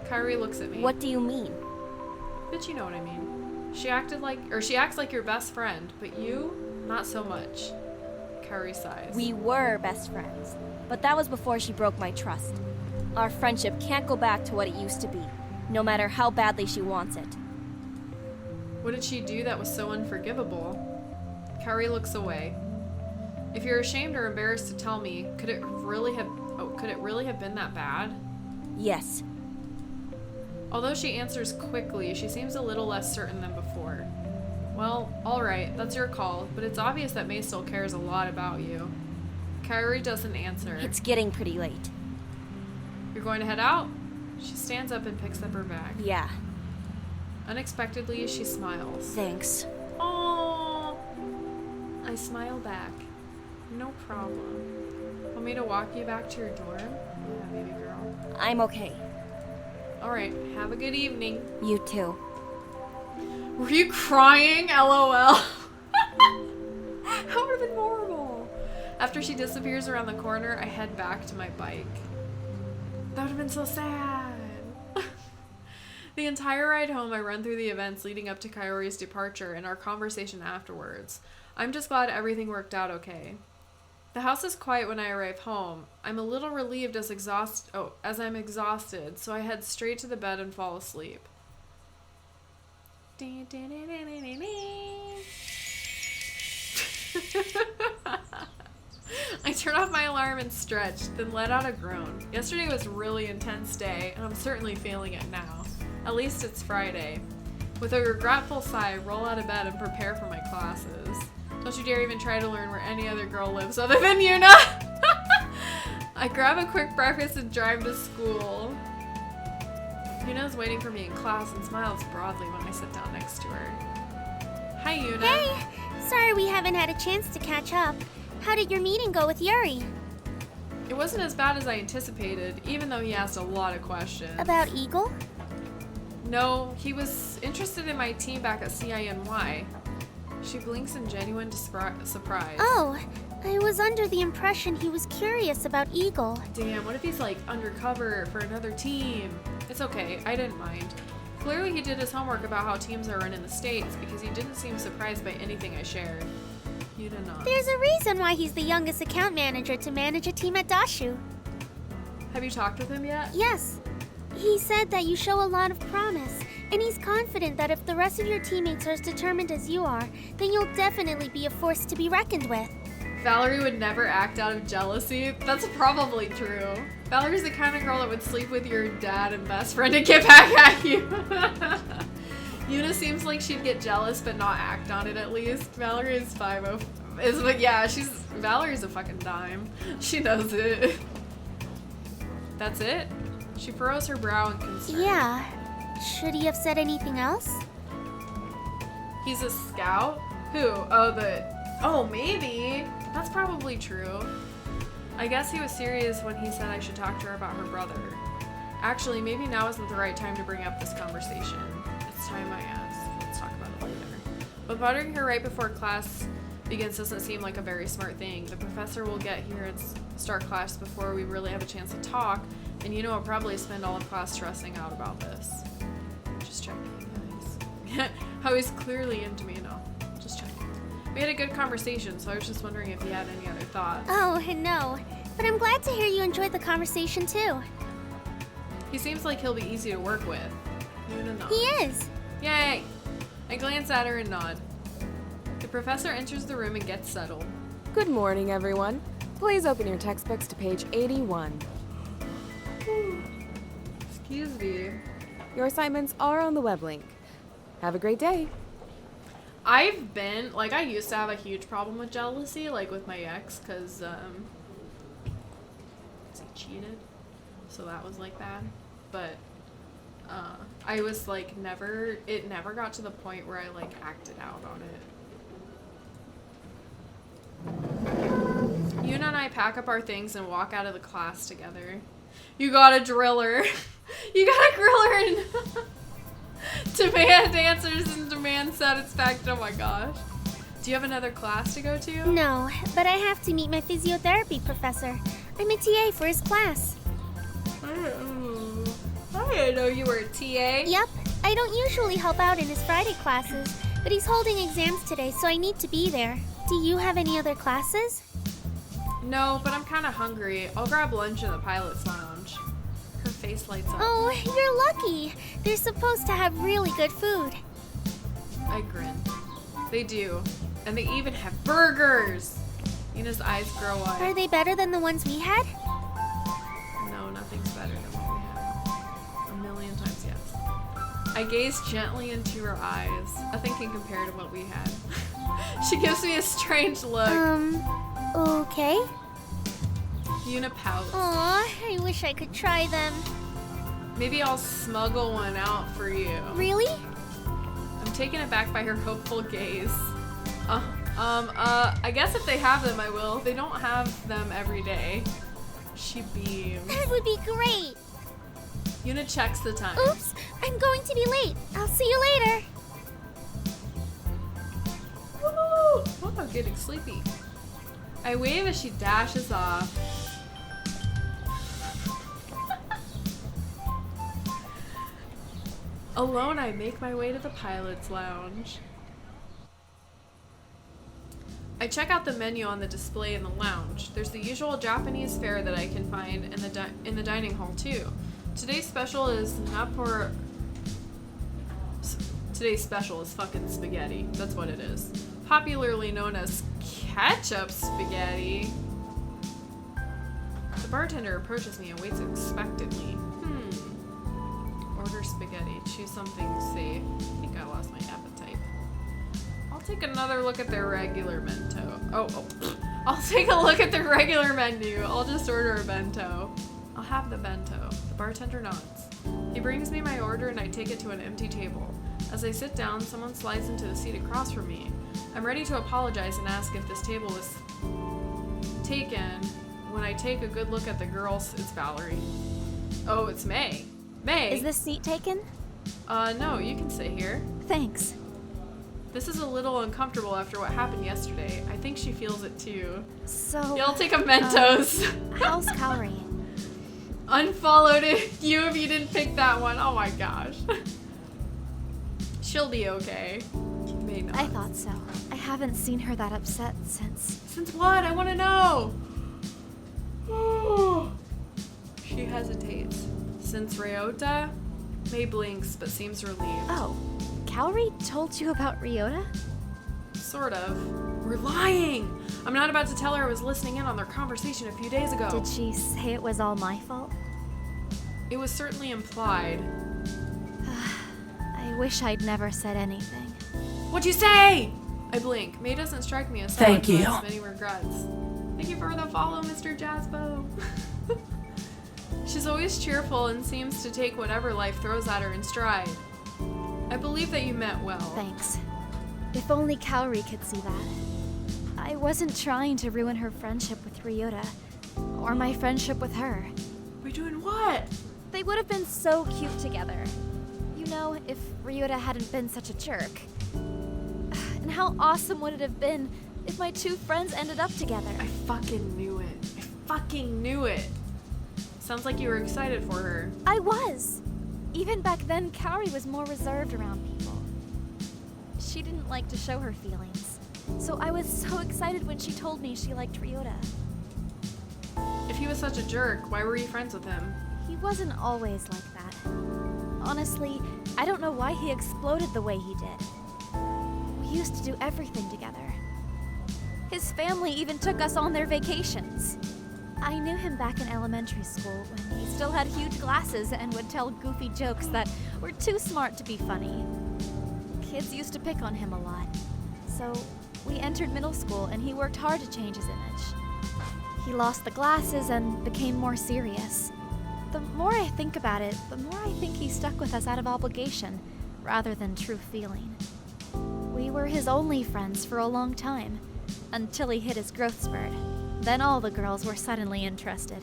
Kaori looks at me. What do you mean? Bitch, you know what I mean. She acts like your best friend, but you, not so much. Kaori sighs. We were best friends, but that was before she broke my trust. Our friendship can't go back to what it used to be, no matter how badly she wants it. What did she do that was so unforgivable? Kaori looks away. If you're ashamed or embarrassed to tell me, could it really have been that bad? Yes. Although she answers quickly, she seems a little less certain than before. Well, alright, that's your call, but it's obvious that May still cares a lot about you. Kaori doesn't answer. It's getting pretty late. You're going to head out? She stands up and picks up her bag. Yeah. Unexpectedly, she smiles. Thanks. Aww. I smile back. No problem. Want me to walk you back to your dorm? Yeah, baby girl. I'm okay. Alright, have a good evening. You too. Were you crying? LOL. That would have been horrible. After she disappears around the corner, I head back to my bike. That would have been so sad. The entire ride home, I run through the events leading up to Kaori's departure and our conversation afterwards. I'm just glad everything worked out okay. The house is quiet when I arrive home. I'm a little relieved as I'm exhausted, so I head straight to the bed and fall asleep. I turn off my alarm and stretch, then let out a groan. Yesterday was a really intense day, and I'm certainly feeling it now. At least it's Friday. With a regretful sigh, I roll out of bed and prepare for my classes. Don't you dare even try to learn where any other girl lives other than Yuuna! I grab a quick breakfast and drive to school. Yuna's waiting for me in class and smiles broadly when I sit down next to her. Hi, Yuuna. Hey! Sorry we haven't had a chance to catch up. How did your meeting go with Yuri? It wasn't as bad as I anticipated, even though he asked a lot of questions. About Eagle? No, he was interested in my team back at CINY. She blinks in genuine surprise. Oh, I was under the impression he was curious about Eagle. Damn, what if he's like undercover for another team? It's okay, I didn't mind. Clearly he did his homework about how teams are run in the States because he didn't seem surprised by anything I shared. Yuuna nods. There's a reason why he's the youngest account manager to manage a team at Dashu. Have you talked with him yet? Yes. He said that you show a lot of promise, and he's confident that if the rest of your teammates are as determined as you are, then you'll definitely be a force to be reckoned with. Valerie would never act out of jealousy. That's probably true. Valerie's the kind of girl that would sleep with your dad and best friend to get back at you. Yuuna seems like she'd get jealous but not act on it at least. Valerie is 5'0". But yeah, Valerie's a fucking dime. She knows it. That's it? She furrows her brow in concern. Yeah. Should he have said anything else? He's a scout? Who? Oh, maybe. That's probably true. I guess he was serious when he said I should talk to her about her brother. Actually, maybe now isn't the right time to bring up this conversation. It's time I ask. Let's talk about it later. But bothering her right before class begins doesn't seem like a very smart thing. The professor will get here and start class before we really have a chance to talk, and Yuuna will probably spend all of class stressing out about this. Just checking, guys. How he's clearly into me, no. Just checking. We had a good conversation, so I was just wondering if you had any other thoughts. Oh, no. But I'm glad to hear you enjoyed the conversation, too. He seems like he'll be easy to work with. Yuuna nods. He is. Yay! I glance at her and nod. The professor enters the room and gets settled. Good morning, everyone. Please open your textbooks to page 81. Excuse me. Your assignments are on the web link. Have a great day. I used to have a huge problem with jealousy, like with my ex, because, he cheated. So that was, like, bad. But, I was, like, it never got to the point where I, like, acted out on it. Yuuna and I pack up our things and walk out of the class together. You got a driller. You got a griller and demand answers and demand satisfaction. Oh my gosh. Do you have another class to go to? No, but I have to meet my physiotherapy professor. I'm a TA for his class. I didn't know you were a TA. Yep. I don't usually help out in his Friday classes, but he's holding exams today, so I need to be there. Do you have any other classes? No, but I'm kind of hungry. I'll grab lunch in the pilot's lounge. Her face lights up. Oh, you're lucky. They're supposed to have really good food. I grin. They do. And they even have burgers! Yuna's eyes grow wide. Are they better than the ones we had? No, nothing's better than what we had. A million times yes. I gaze gently into her eyes. Nothing can compare to what we had. She gives me a strange look. Okay. Yuuna pouts. Aw, I wish I could try them. Maybe I'll smuggle one out for you. Really? I'm taken aback by her hopeful gaze. I guess if they have them, I will. They don't have them every day. She beams. That would be great. Yuuna checks the time. Oops, I'm going to be late. I'll see you later. Woo! Oh, I'm getting sleepy. I wave as she dashes off. Alone, I make my way to the pilot's lounge. I check out the menu on the display in the lounge. There's the usual Japanese fare that I can find in the dining hall too. Today's special is fucking spaghetti. That's what it is. Popularly known as ketchup spaghetti. The bartender approaches me and waits expectantly. Order spaghetti. Choose something safe. I think I lost my appetite. I'll take another look at their regular bento. I'll take a look at the regular menu. I'll just order a bento. I'll have the bento. The bartender nods. He brings me my order and I take it to an empty table. As I sit down, someone slides into the seat across from me. I'm ready to apologize and ask if this table was taken. When I take a good look at the girls, it's Valerie. Oh, it's May. May? Is this seat taken? No, you can sit here. Thanks. This is a little uncomfortable after what happened yesterday. I think she feels it too. So... Yeah, I'll take a Mentos. How's Kaori? Unfollowed you if you didn't pick that one. Oh my gosh. She'll be okay. May not. I thought so. I haven't seen her that upset since... Since what? I want to know. She hesitates. Since Ryota? May blinks, but seems relieved. Oh, Kaori told you about Ryota? Sort of. We're lying! I'm not about to tell her I was listening in on their conversation a few days ago. Did she say it was all my fault? It was certainly implied. I wish I'd never said anything. What'd you say? I blink. May doesn't strike me as someone who has many regrets. Thank you for the follow, Mr. Jaspo. She's always cheerful and seems to take whatever life throws at her in stride. I believe that you meant well. Thanks. If only Kaori could see that. I wasn't trying to ruin her friendship with Ryota, or my friendship with her. We're doing what? They would have been so cute together. You know, if Ryota hadn't been such a jerk. And how awesome would it have been if my two friends ended up together? I fucking knew it. I fucking knew it. Sounds like you were excited for her. I was. Even back then, Kaori was more reserved around people. She didn't like to show her feelings. So I was so excited when she told me she liked Ryota. If he was such a jerk, why were you friends with him? He wasn't always like that. Honestly, I don't know why he exploded the way he did. We used to do everything together. His family even took us on their vacations. I knew him back in elementary school when he still had huge glasses and would tell goofy jokes that were too smart to be funny. Kids used to pick on him a lot. So we entered middle school and he worked hard to change his image. He lost the glasses and became more serious. The more I think about it, the more I think he stuck with us out of obligation, rather than true feeling. We were his only friends for a long time, until he hit his growth spurt. Then all the girls were suddenly interested.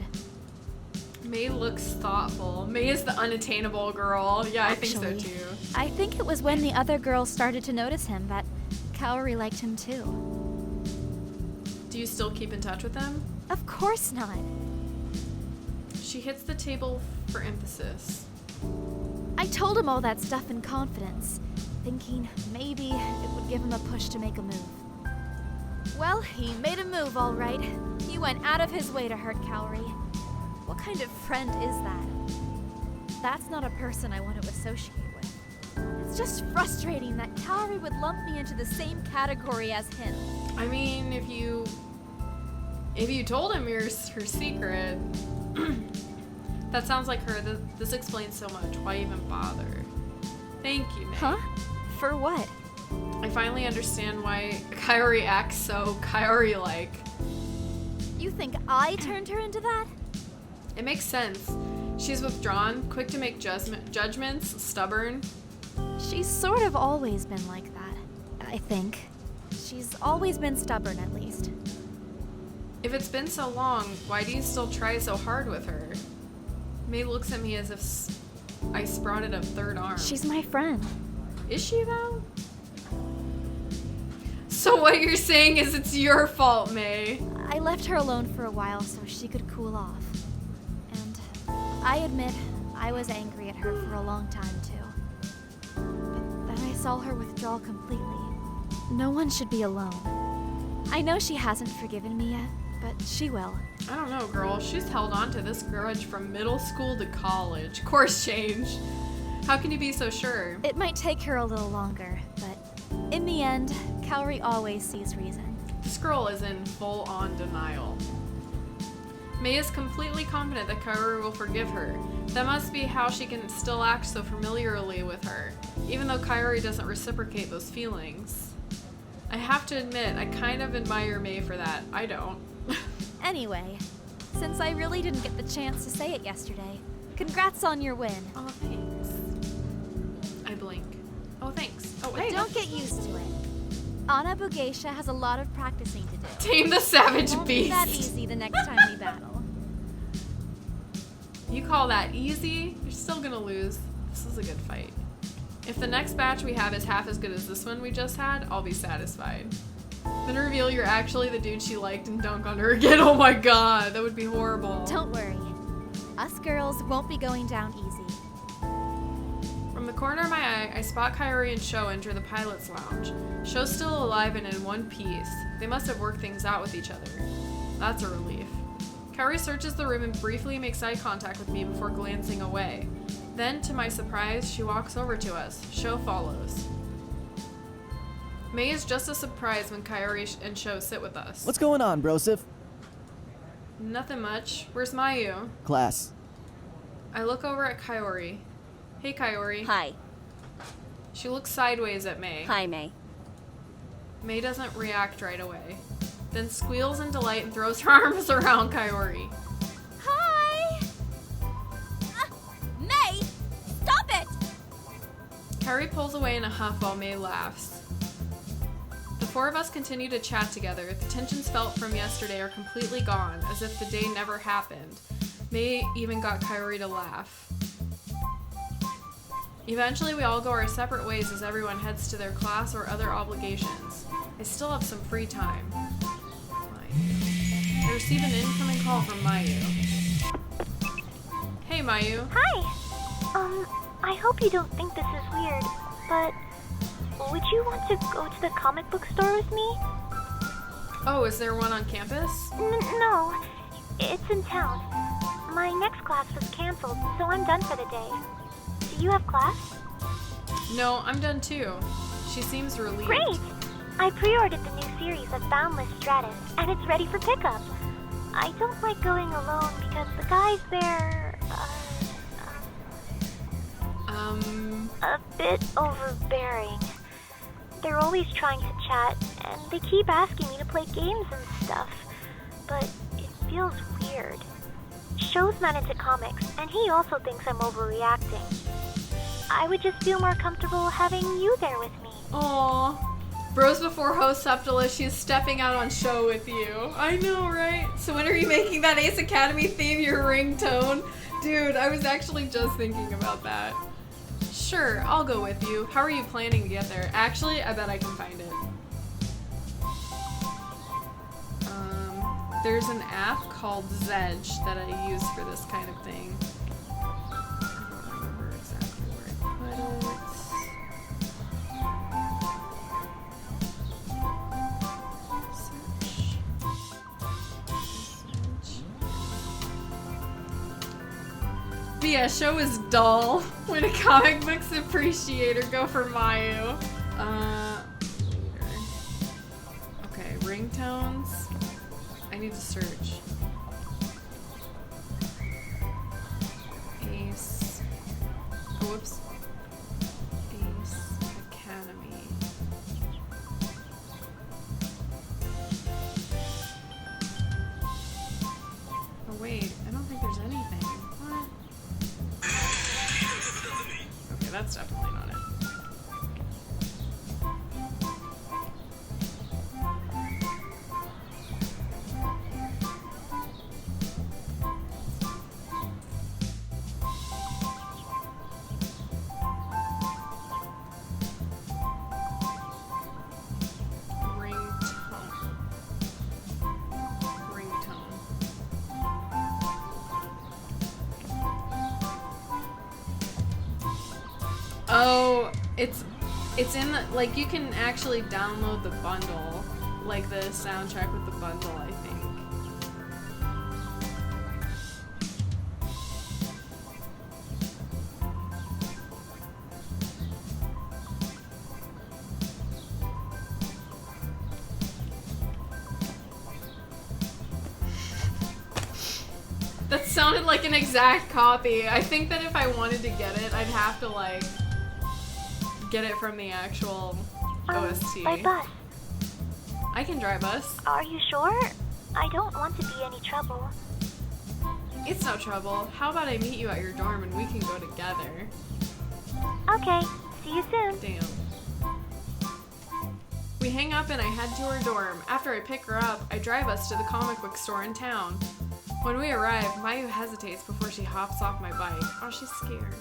May looks thoughtful. May is the unattainable girl. Yeah, I think so too. I think it was when the other girls started to notice him that Kaori liked him too. Do you still keep in touch with them? Of course not. She hits the table for emphasis. I told him all that stuff in confidence, thinking maybe it would give him a push to make a move. Well, he made a move, all right. He went out of his way to hurt Kaori. What kind of friend is that? That's not a person I want to associate with. It's just frustrating that Kaori would lump me into the same category as him. I mean, if you told him her secret, that sounds like her. This explains so much. Why even bother? Thank you, May. Huh? For what? I finally understand why Kaori acts so Kaori-like. You think I turned her into that? It makes sense. She's withdrawn, quick to make judgments, stubborn. She's sort of always been like that, I think. She's always been stubborn, at least. If it's been so long, why do you still try so hard with her? May looks at me as if I sprouted a third arm. She's my friend. Is she, though? So what you're saying is it's your fault, May. I left her alone for a while so she could cool off. And I admit, I was angry at her for a long time, too. saw her withdraw completely. No one should be alone. I know she hasn't forgiven me yet, but she will. I don't know, girl. She's held on to this grudge from middle school to college. Course change. How can you be so sure? It might take her a little longer, but in the end, Kaori always sees reason. This girl is in full-on denial. Mei is completely confident that Kaori will forgive her. That must be how she can still act so familiarly with her, even though Kaori doesn't reciprocate those feelings. I have to admit, I kind of admire Mei for that. I don't. Anyway, since I really didn't get the chance to say it yesterday, congrats on your win. Oh, thanks. I blink. Oh, thanks. Oh, But hey. don't get used to it. Ana Bugeisha has a lot of practicing to do. Tame the savage It won't be that beast. easy the next time we battle. You call that easy? You're still gonna lose. This is a good fight. If the next batch we have is half as good as this one we just had, I'll be satisfied. Then reveal you're actually the dude she liked and dunk on her again. Oh my god, that would be horrible. Don't worry. Us girls won't be going down easy. From the corner of my eye, I spot Kaori and Sho enter the pilot's lounge. Sho's still alive and in one piece. They must have worked things out with each other. That's a relief. Kaori searches the room and briefly makes eye contact with me before glancing away. Then, to my surprise, she walks over to us. Sho follows. Mei is just as surprised when Kaori and Sho sit with us. What's going on, Brosif? Nothing much. Where's Mayu? Class. I look over at Kaori. Hey, Kaori. Hi. She looks sideways at Mei. Hi, Mei. Mei doesn't react right away. Then squeals in delight and throws her arms around Kaori. Hi! Mei! Stop it! Kaori pulls away in a huff while Mei laughs. The four of us continue to chat together. The tensions felt from yesterday are completely gone, as if the day never happened. Mei even got Kaori to laugh. Eventually, we all go our separate ways as everyone heads to their class or other obligations. I still have some free time. I receive an incoming call from Mayu. Hey, Mayu. Hi. I hope you don't think this is weird, but would you want to go to the comic book store with me? Oh, is there one on campus? No, it's in town. My next class was canceled, so I'm done for the day. Do you have class? No, I'm done too. She seems relieved. Great! I pre-ordered the new series of Boundless Stratus, and it's ready for pickup. I don't like going alone because the guys there a bit overbearing. They're always trying to chat, and they keep asking me to play games and stuff. But it feels weird. Sho's not into comics, and he also thinks I'm overreacting. I would just feel more comfortable having you there with me. Aww. Bros before host Septimus, she's stepping out on Sho with you. I know, right? So when are you making that Ace Academy theme your ringtone? Dude, I was actually just thinking about that. Sure, I'll go with you. How are you planning to get there? Actually, I bet I can find it. There's an app called Zedge that I use for this kind of thing. I don't remember exactly where I put it. But yeah, Sho is dull. When a comic book's appreciator, go for Mayu. Later. Okay, ringtones. I need to search. Ace. Oh, whoops. Ace Academy. Oh wait, I don't think there's anything. What? Okay, that's definitely not it. Oh, it's It's in the, like, you can actually download the bundle, like the soundtrack with the bundle, I think. That sounded like an exact copy. I think that if I wanted to get it, I'd have to, like, get it from the actual OST. By bus. I can drive us. Are you sure? I don't want to be any trouble. It's no trouble. How about I meet you at your dorm and we can go together? Okay, see you soon. Damn. We hang up and I head to her dorm. After I pick her up, I drive us to the comic book store in town. When we arrive, Mayu hesitates before she hops off my bike. Oh, she's scared.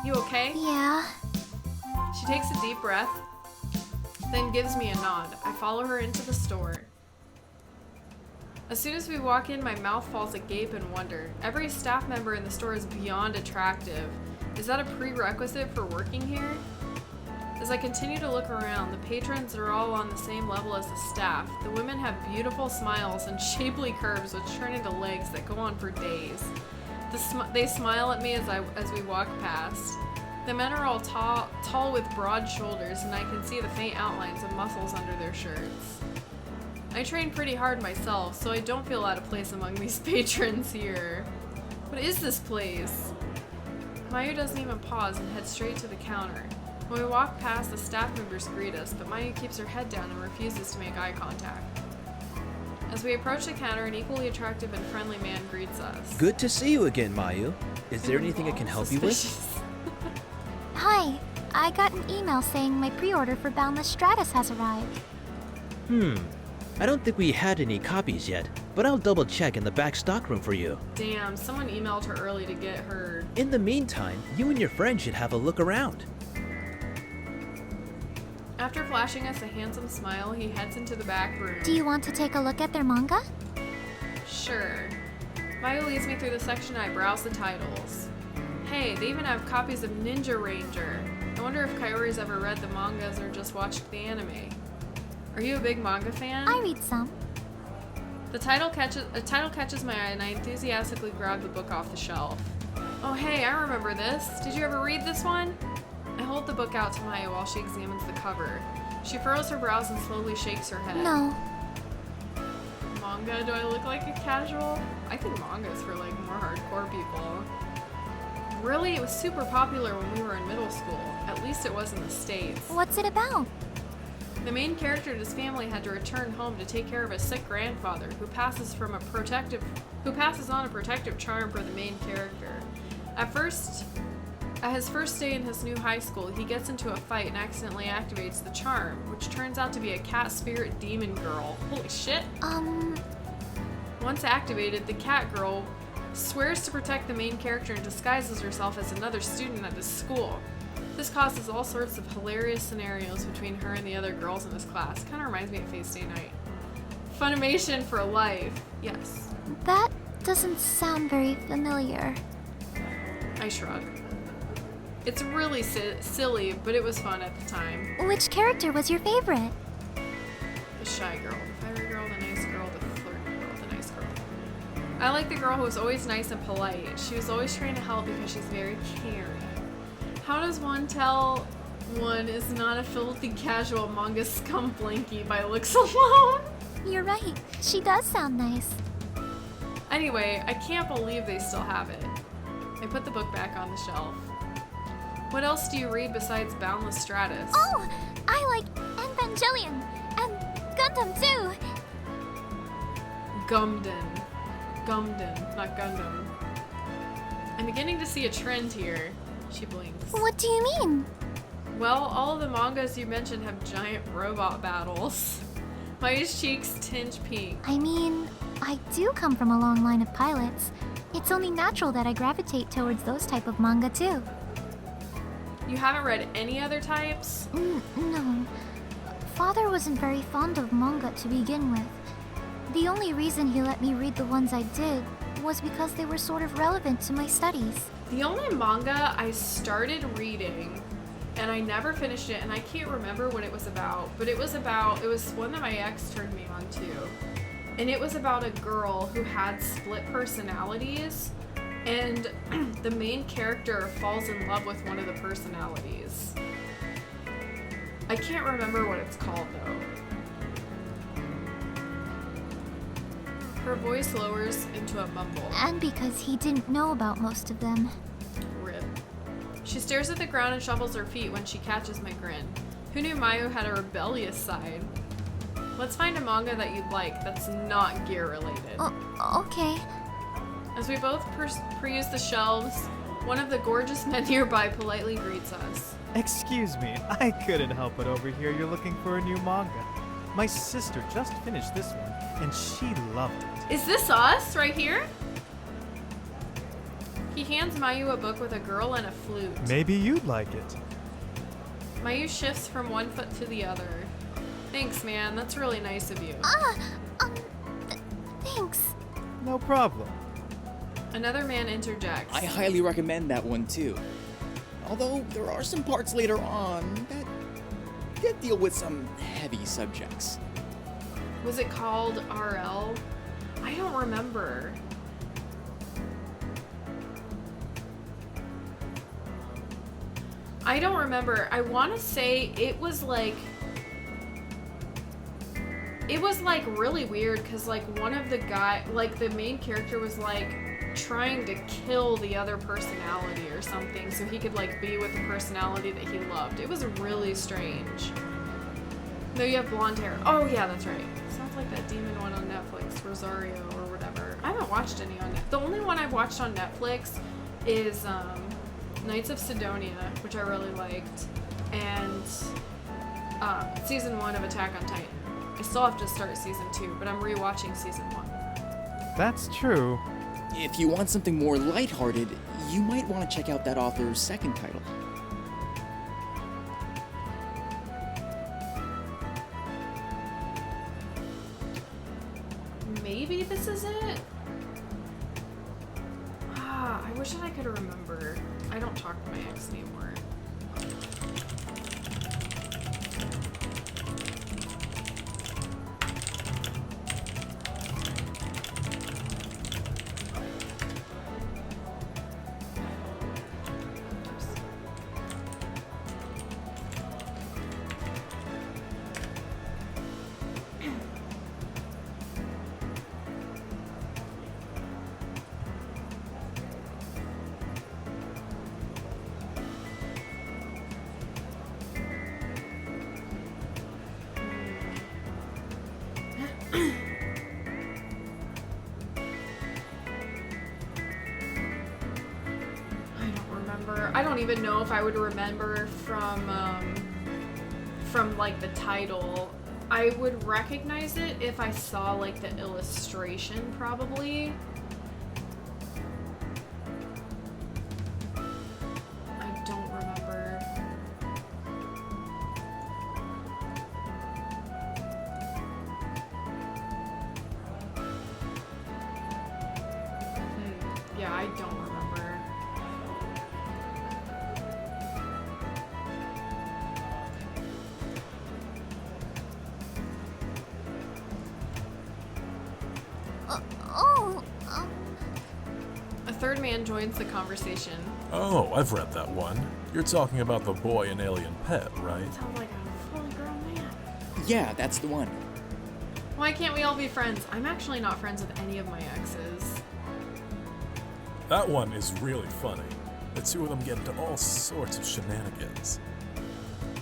You okay? Yeah. She takes a deep breath, then gives me a nod. I follow her into the store. As soon as we walk in, my mouth falls agape in wonder. Every staff member in the store is beyond attractive. Is that a prerequisite for working here? As I continue to look around, the patrons are all on the same level as the staff. The women have beautiful smiles and shapely curves which turn into legs that go on for days. They smile at me as we walk past. The men are all tall with broad shoulders, and I can see the faint outlines of muscles under their shirts. I train pretty hard myself, so I don't feel out of place among these patrons here. What is this place? Mayu doesn't even pause and heads straight to the counter. When we walk past, the staff members greet us, but Mayu keeps her head down and refuses to make eye contact. As we approach the counter, an equally attractive and friendly man greets us. Good to see you again, Mayu. Is there anything I can help you with? Hi, I got an email saying my pre-order for Boundless Stratus has arrived. I don't think we had any copies yet, but I'll double check in the back stockroom for you. Damn, someone emailed her early to get her. In the meantime, you and your friend should have a look around. After flashing us a handsome smile, he heads into the back room. Do you want to take a look at their manga? Sure. Mayu leads me through the section and I browse the titles. Hey, they even have copies of Ninja Ranger. I wonder if Kaori's ever read the mangas or just watched the anime. Are you a big manga fan? I read some. A title catches my eye and I enthusiastically grab the book off the shelf. Oh hey, I remember this. Did you ever read this one? I hold the book out to Maya while she examines the cover. She furrows her brows and slowly shakes her head. No. Manga? Do I look like a casual? I think manga is for like more hardcore people. Really? It was super popular when we were in middle school. At least it was in the States. What's it about? The main character and his family had to return home to take care of a sick grandfather who passes on a protective charm for the main character. At his first day in his new high school, he gets into a fight and accidentally activates the charm, which turns out to be a cat spirit demon girl. Holy shit. Once activated, the cat girl swears to protect the main character and disguises herself as another student at his school. This causes all sorts of hilarious scenarios between her and the other girls in his class. Kind of reminds me of Face Day Night. Funimation for life. Yes. That doesn't sound very familiar. I shrug. It's really silly, but it was fun at the time. Which character was your favorite? The shy girl, the fiery girl, the nice girl, the flirty girl, the nice girl. I like the girl who was always nice and polite. She was always trying to help because she's very caring. How does one tell one is not a filthy casual manga scum blankie by looks alone? You're right. She does sound nice. Anyway, I can't believe they still have it. I put the book back on the shelf. What else do you read besides Boundless Stratus? Oh, I like Evangelion and Gundam too. Gumden, not Gundam. I'm beginning to see a trend here. She blinks. What do you mean? Well, all of the mangas you mentioned have giant robot battles. Mayu's cheeks tinge pink. I mean, I do come from a long line of pilots. It's only natural that I gravitate towards those type of manga too. You haven't read any other types? No. Father wasn't very fond of manga to begin with. The only reason he let me read the ones I did was because they were sort of relevant to my studies. The only manga I started reading and I never finished it, and I can't remember what it was about, but it was one that my ex turned me on to. And it was about a girl who had split personalities, and the main character falls in love with one of the personalities. I can't remember what it's called though. Her voice lowers into a mumble. And because he didn't know about most of them. Rip. She stares at the ground and shuffles her feet when she catches my grin. Who knew Mayu had a rebellious side? Let's find a manga that you'd like that's not gear related. Okay. As we both peruse the shelves, one of the gorgeous men nearby politely greets us. Excuse me, I couldn't help but overhear you're looking for a new manga. My sister just finished this one, and she loved it. Is this us right here? He hands Mayu a book with a girl and a flute. Maybe you'd like it. Mayu shifts from one foot to the other. Thanks, man. That's really nice of you. Thanks. No problem. Another man interjects. I highly recommend that one too. Although there are some parts later on that deal with some heavy subjects. Was it called RL? I don't remember. I don't remember. I want to say it was like really weird because like one of the the main character was like trying to kill the other personality or something so he could like be with the personality that he loved. It was really strange. No, you have blonde hair. Oh yeah, that's right. Sounds like that demon one on Netflix, Rosario or whatever. I haven't watched any on Netflix. The only one I've watched on Netflix is Knights of Sidonia, which I really liked, and season 1 of Attack on Titan. I still have to start season 2, but I'm rewatching season 1. That's true. If you want something more lighthearted, you might want to check out that author's second title. Maybe this is it? I wish that I could remember. I don't talk to my ex anymore. I don't even know if I would remember from like the title. I would recognize it if I saw like the illustration probably. I don't remember. Yeah, I don't remember. A third man joins the conversation. Oh, I've read that one. You're talking about the boy and alien pet, right? Sounds like a fully grown man. Yeah, that's the one. Why can't we all be friends? I'm actually not friends with any of my exes. That one is really funny. The two of them get into all sorts of shenanigans.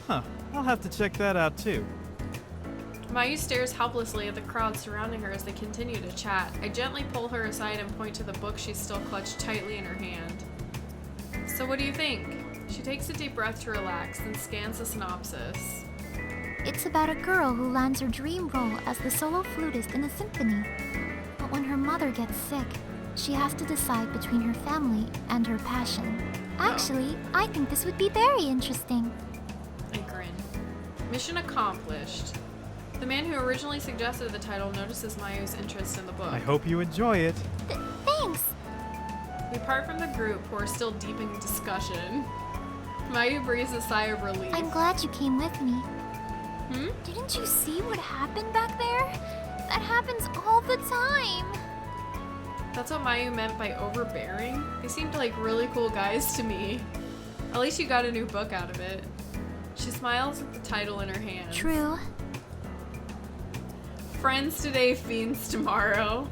Huh, I'll have to check that out too. Mayu stares helplessly at the crowd surrounding her as they continue to chat. I gently pull her aside and point to the book she's still clutched tightly in her hand. So what do you think? She takes a deep breath to relax, then scans the synopsis. It's about a girl who lands her dream role as the solo flutist in a symphony. But when her mother gets sick, she has to decide between her family and her passion. Actually, I think this would be very interesting. I grin. Mission accomplished. The man who originally suggested the title notices Mayu's interest in the book. I hope you enjoy it. Thanks. We part from the group who are still deep in discussion. Mayu breathes a sigh of relief. I'm glad you came with me. Hmm? Didn't you see what happened back there? That happens all the time. That's what Mayu meant by overbearing? They seemed like really cool guys to me. At least you got a new book out of it. She smiles at the title in her hand. True. Friends today, fiends tomorrow.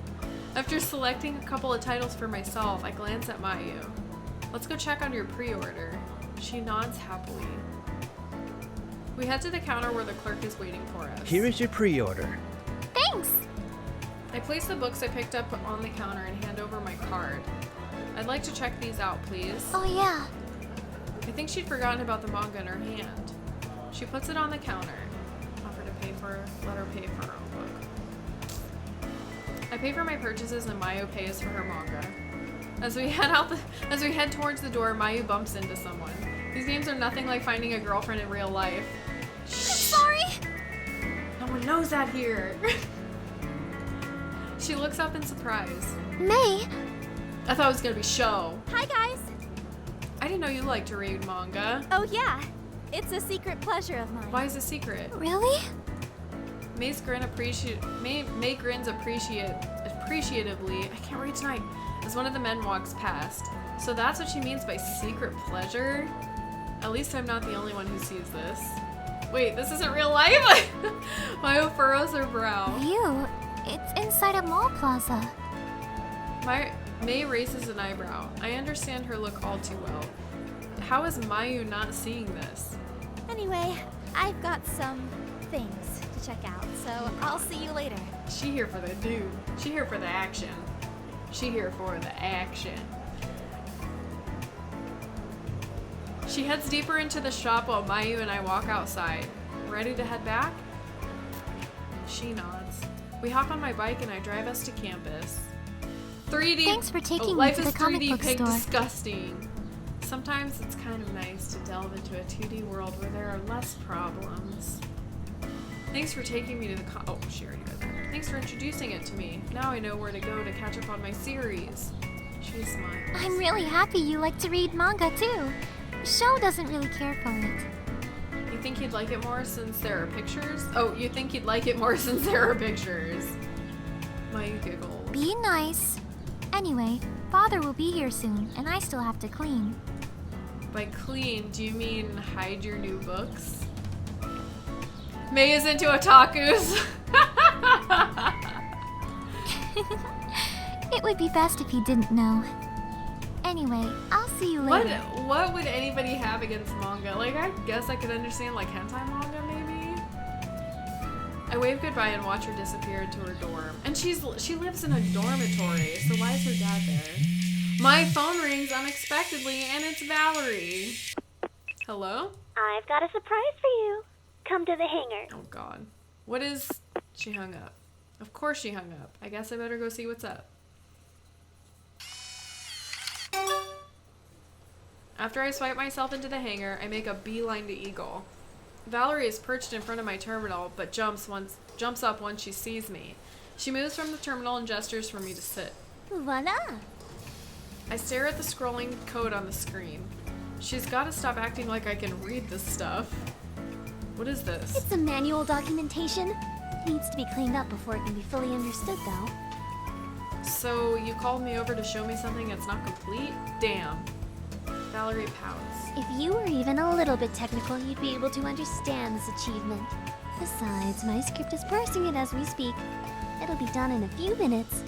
After selecting a couple of titles for myself, I glance at Mayu. Let's go check on your pre-order. She nods happily. We head to the counter where the clerk is waiting for us. Here is your pre-order. Thanks! I place the books I picked up on the counter and hand over my card. I'd like to check these out, please. Oh yeah. I think she'd forgotten about the manga in her hand. She puts it on the counter. Let her pay for her own book. I pay for my purchases and Mayu pays for her manga. As we head towards the door, Mayu bumps into someone. These games are nothing like finding a girlfriend in real life. I'm sorry! No one knows that here. She looks up in surprise. May! I thought it was gonna be show. Hi, guys! I didn't know you liked to read manga. Oh, yeah. It's a secret pleasure of mine. Why is it secret? Really? May grins appreciatively. I can't read tonight. As one of the men walks past. So that's what she means by secret pleasure? At least I'm not the only one who sees this. Wait, this isn't real life? Mayu furrows her brow. View? It's inside a mall plaza. May raises an eyebrow. I understand her look all too well. How is Mayu not seeing this? Anyway, I've got some things to check out, so I'll see you later. She here for the dude. She here for the action. She here for the action. She heads deeper into the shop while Mayu and I walk outside. Ready to head back? She nods. We hop on my bike and I drive us to campus. 3D. Thanks for taking me life to is the comic 3D book pig store. Disgusting. Sometimes it's kind of nice to delve into a 2D world where there are less problems. Thanks for taking me to the oh, she already read that. Thanks for introducing it to me. Now I know where to go to catch up on my series. She smiles. I'm really happy you like to read manga too. Show doesn't really care for it. You think you'd like it more since there are pictures? Oh, you think you'd like it more since there are pictures. Mayu giggles. Be nice. Anyway, Father will be here soon, and I still have to clean. By clean, do you mean hide your new books? May is into otakus. It would be best if you didn't know. Anyway, I'll see you later. What would anybody have against manga? Like, I guess I could understand, like, hentai manga, maybe? I wave goodbye and watch her disappear into her dorm. And she lives in a dormitory, so why is her dad there? My phone rings unexpectedly, and it's Valerie. Hello? I've got a surprise for you. Come to the hangar. Oh, God. What is... She hung up. Of course she hung up. I guess I better go see what's up. After I swipe myself into the hangar, I make a beeline to Eagle. Valerie is perched in front of my terminal, but jumps up once she sees me. She moves from the terminal and gestures for me to sit. Voila! I stare at the scrolling code on the screen. She's got to stop acting like I can read this stuff. What is this? It's a manual documentation. It needs to be cleaned up before it can be fully understood, though. So you called me over to show me something that's not complete? Damn. Valerie pouts. If you were even a little bit technical, you'd be able to understand this achievement. Besides, my script is parsing it as we speak. It'll be done in a few minutes.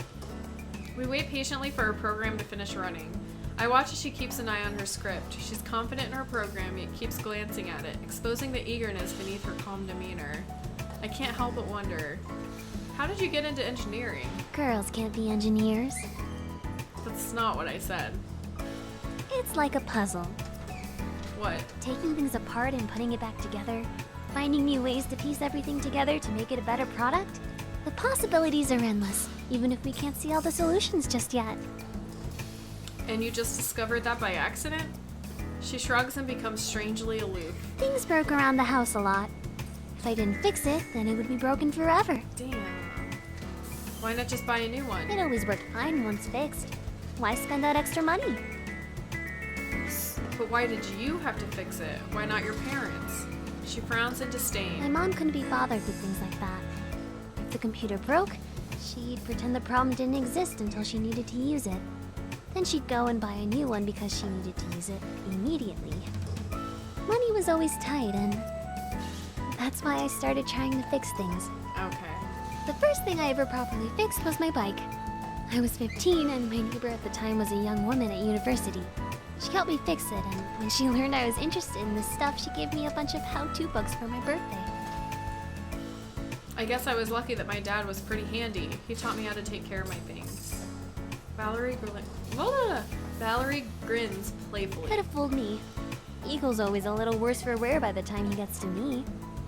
We wait patiently for her program to finish running. I watch as she keeps an eye on her script. She's confident in her program, yet keeps glancing at it, exposing the eagerness beneath her calm demeanor. I can't help but wonder, how did you get into engineering? Girls can't be engineers. That's not what I said. It's like a puzzle. What? Taking things apart and putting it back together. Finding new ways to piece everything together to make it a better product. The possibilities are endless, even if we can't see all the solutions just yet. And you just discovered that by accident? She shrugs and becomes strangely aloof. Things broke around the house a lot. If I didn't fix it, then it would be broken forever. Damn. Why not just buy a new one? It always worked fine once fixed. Why spend that extra money? But why did you have to fix it? Why not your parents? She frowns in disdain. My mom couldn't be bothered with things like that. If the computer broke, she'd pretend the problem didn't exist until she needed to use it. Then she'd go and buy a new one because she needed to use it immediately. Money was always tight, and that's why I started trying to fix things. Okay. The first thing I ever properly fixed was my bike. I was 15, and my neighbor at the time was a young woman at university. She helped me fix it, and when she learned I was interested in this stuff, she gave me a bunch of how-to books for my birthday. I guess I was lucky that my dad was pretty handy. He taught me how to take care of my things. Valerie grins playfully. Could have fooled me. Eagle's always a little worse for wear by the time he gets to me.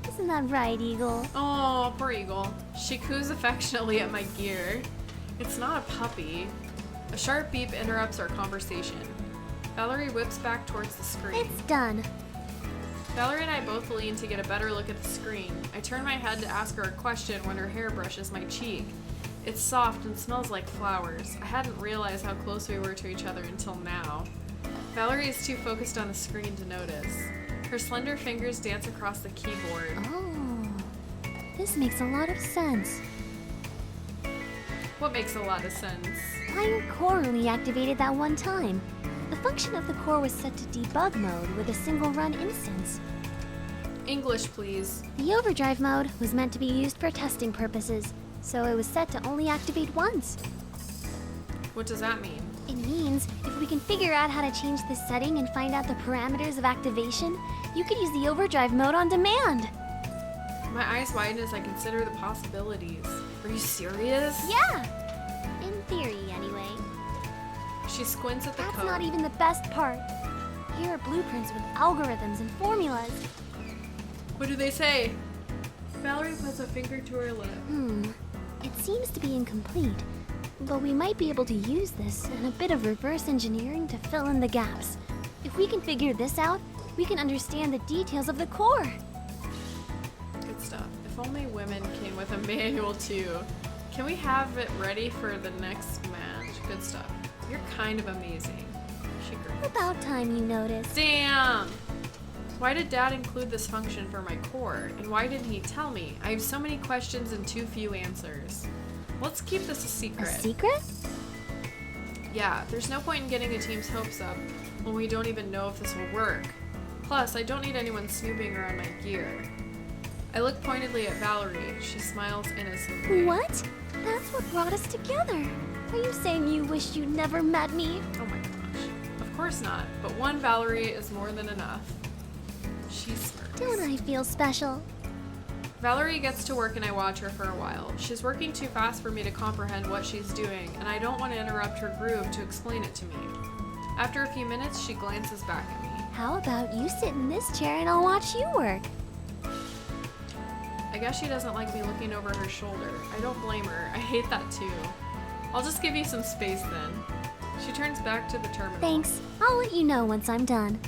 Isn't that right, Eagle? Oh, poor Eagle. She coos affectionately at my gear. It's not a puppy. A sharp beep interrupts our conversation. Valerie whips back towards the screen. It's done. Valerie and I both lean to get a better look at the screen. I turn my head to ask her a question when her hair brushes my cheek. It's soft and smells like flowers. I hadn't realized how close we were to each other until now. Valerie is too focused on the screen to notice. Her slender fingers dance across the keyboard. Oh, this makes a lot of sense. What makes a lot of sense? Why your core only activated that one time? The function of the core was set to debug mode with a single run instance. English, please. The overdrive mode was meant to be used for testing purposes, so it was set to only activate once. What does that mean? It means if we can figure out how to change this setting and find out the parameters of activation, you could use the overdrive mode on demand. My eyes widen as I consider the possibilities. Are you serious? Yeah! In theory, anyway. She squints at the That's code. not even the best part. Here are blueprints with algorithms and formulas. What do they say? Valerie puts a finger to her lip. It seems to be incomplete, but we might be able to use this and a bit of reverse engineering to fill in the gaps. If we can figure this out, we can understand the details of the core. Good stuff. If only women came with a manual too. Can we have it ready for the next match? Good stuff. You're kind of amazing. She grins. About time you noticed. Damn! Why did Dad include this function for my core? And why didn't he tell me? I have so many questions and too few answers. Let's keep this a secret. A secret? Yeah, there's no point in getting the team's hopes up when we don't even know if this will work. Plus, I don't need anyone snooping around my gear. I look pointedly at Valerie. She smiles innocently. What? That's what brought us together. Are you saying you wish you'd never met me? Oh my gosh. Of course not, but one Valerie is more than enough. She smirks. Don't I feel special? Valerie gets to work and I watch her for a while. She's working too fast for me to comprehend what she's doing, and I don't want to interrupt her groove to explain it to me. After a few minutes, she glances back at me. How about you sit in this chair and I'll watch you work? I guess she doesn't like me looking over her shoulder. I don't blame her. I hate that too. I'll just give you some space then. She turns back to the terminal. Thanks. I'll let you know once I'm done.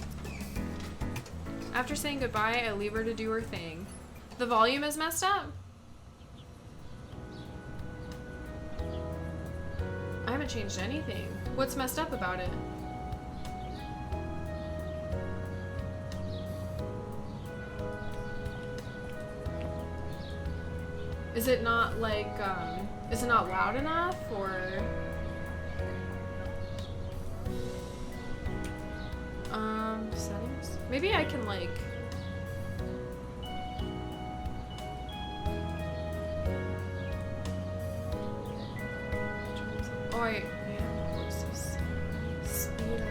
After saying goodbye, I leave her to do her thing. The volume is messed up? I haven't changed anything. What's messed up about it? Is it not like, is it not loud enough, or? Settings? Maybe I can like, oh, yeah, what's this? Speed,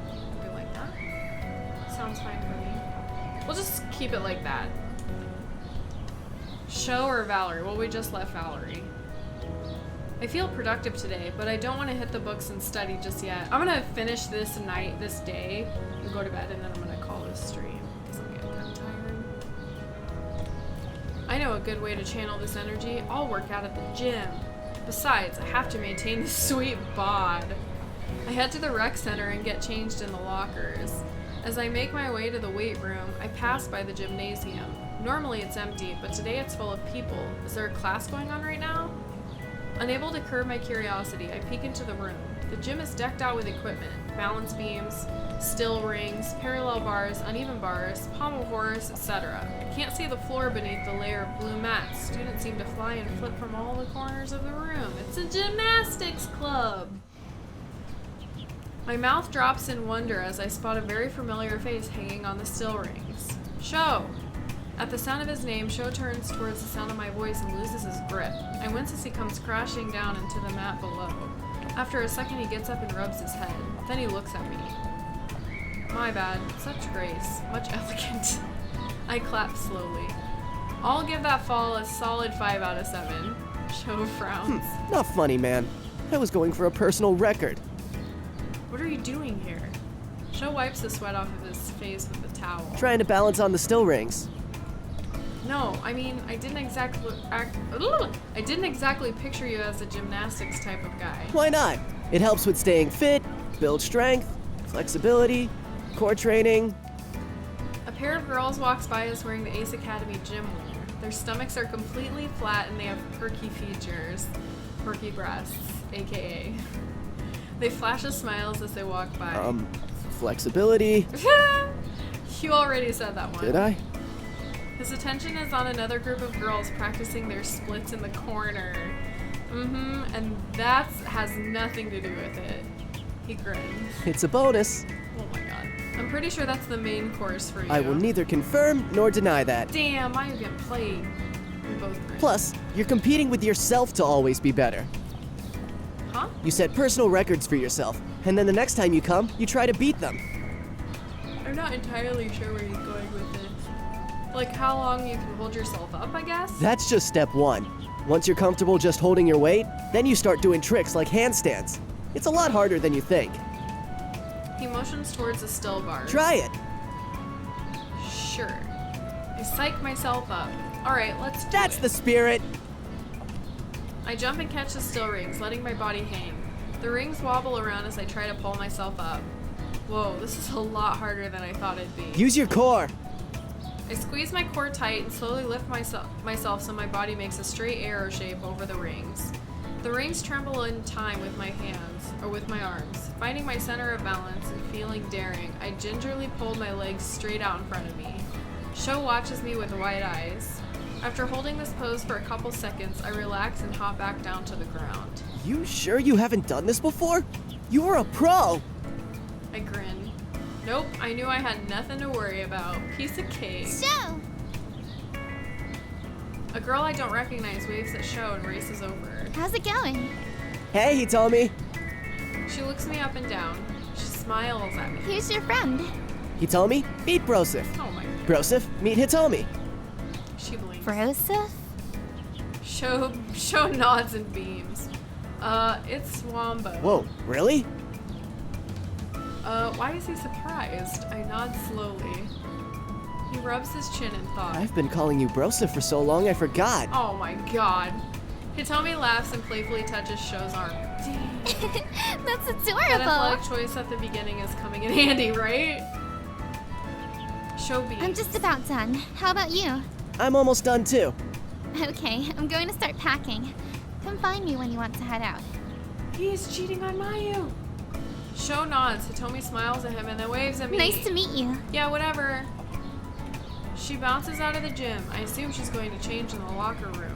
something like that. Sounds fine for me. We'll just keep it like that. Show or Valerie? Well, we just left Valerie. I feel productive today, but I don't want to hit the books and study just yet. I'm gonna finish this night, this day, and go to bed, and then I'm gonna call this stream, because I'm getting kind of tired. I know a good way to channel this energy. I'll work out at the gym. Besides, I have to maintain this sweet bod. I head to the rec center and get changed in the lockers. As I make my way to the weight room, I pass by the gymnasium. Normally it's empty, but today it's full of people. Is there a class going on right now? Unable to curb my curiosity, I peek into the room. The gym is decked out with equipment. Balance beams, still rings, parallel bars, uneven bars, pommel horse, etc. I can't see the floor beneath the layer of blue mats. Students seem to fly and flip from all the corners of the room. It's a gymnastics club! My mouth drops in wonder as I spot a very familiar face hanging on the still rings. Sho! At the sound of his name, Sho turns towards the sound of my voice and loses his grip. I wince as he comes crashing down into the mat below. After a second, he gets up and rubs his head. Then he looks at me. My bad. Such grace. Much elegant. I clap slowly. I'll give that fall a solid 5 out of 7. Sho frowns. Not funny, man. I was going for a personal record. What are you doing here? Sho wipes the sweat off of his face with a towel. Trying to balance on the still rings. No, I mean, I didn't exactly picture you as a gymnastics type of guy. Why not? It helps with staying fit, build strength, flexibility, core training. A pair of girls walks by us wearing the Ace Academy gym wear. Their stomachs are completely flat and they have perky features. Perky breasts, aka. They flash us smiles as they walk by. Flexibility. You already said that one. Did I? His attention is on another group of girls practicing their splits in the corner. And that has nothing to do with it. He grins. It's a bonus. Oh my god. I'm pretty sure that's the main course for you. I will neither confirm nor deny that. Damn, I get played. We both grin. Plus, you're competing with yourself to always be better. Huh? You set personal records for yourself, and then the next time you come, you try to beat them. I'm not entirely sure where he's going with it. Like how long you can hold yourself up, I guess? That's just step 1. Once you're comfortable just holding your weight, then you start doing tricks like handstands. It's a lot harder than you think. He motions towards the still bar. Try it. Sure. I psych myself up. Alright, let's do That's the spirit. I jump and catch the still rings, letting my body hang. The rings wobble around as I try to pull myself up. Whoa, this is a lot harder than I thought it'd be. Use your core. I squeeze my core tight and slowly lift myself so my body makes a straight arrow shape over the rings. The rings tremble in time with my hands, or with my arms. Finding my center of balance and feeling daring, I gingerly pulled my legs straight out in front of me. Sho watches me with wide eyes. After holding this pose for a couple seconds, I relax and hop back down to the ground. You sure you haven't done this before? You're a pro! I grin. Nope, I knew I had nothing to worry about. Piece of cake. Sho! A girl I don't recognize waves at Sho and races over. How's it going? Hey, Hitomi. She looks me up and down. She smiles at me. Here's your friend. Hitomi, meet Brosif. Oh my god. Brosif, meet Hitomi. She blinks. Brosif? Sho nods and beams. It's Wombo. Whoa, really? Why is he surprised? I nod slowly. He rubs his chin in thought. I've been calling you Brosif for so long I forgot. Oh my god. Hitomi laughs and playfully touches Sho's arm. That's adorable. That athletic choice at the beginning is coming in handy, right? Sho beams. I'm just about done. How about you? I'm almost done too. Okay, I'm going to start packing. Come find me when you want to head out. He's cheating on Mayu. Sho nods. Hitomi smiles at him and then waves at me. Nice to meet you. Yeah, whatever. She bounces out of the gym. I assume she's going to change in the locker room.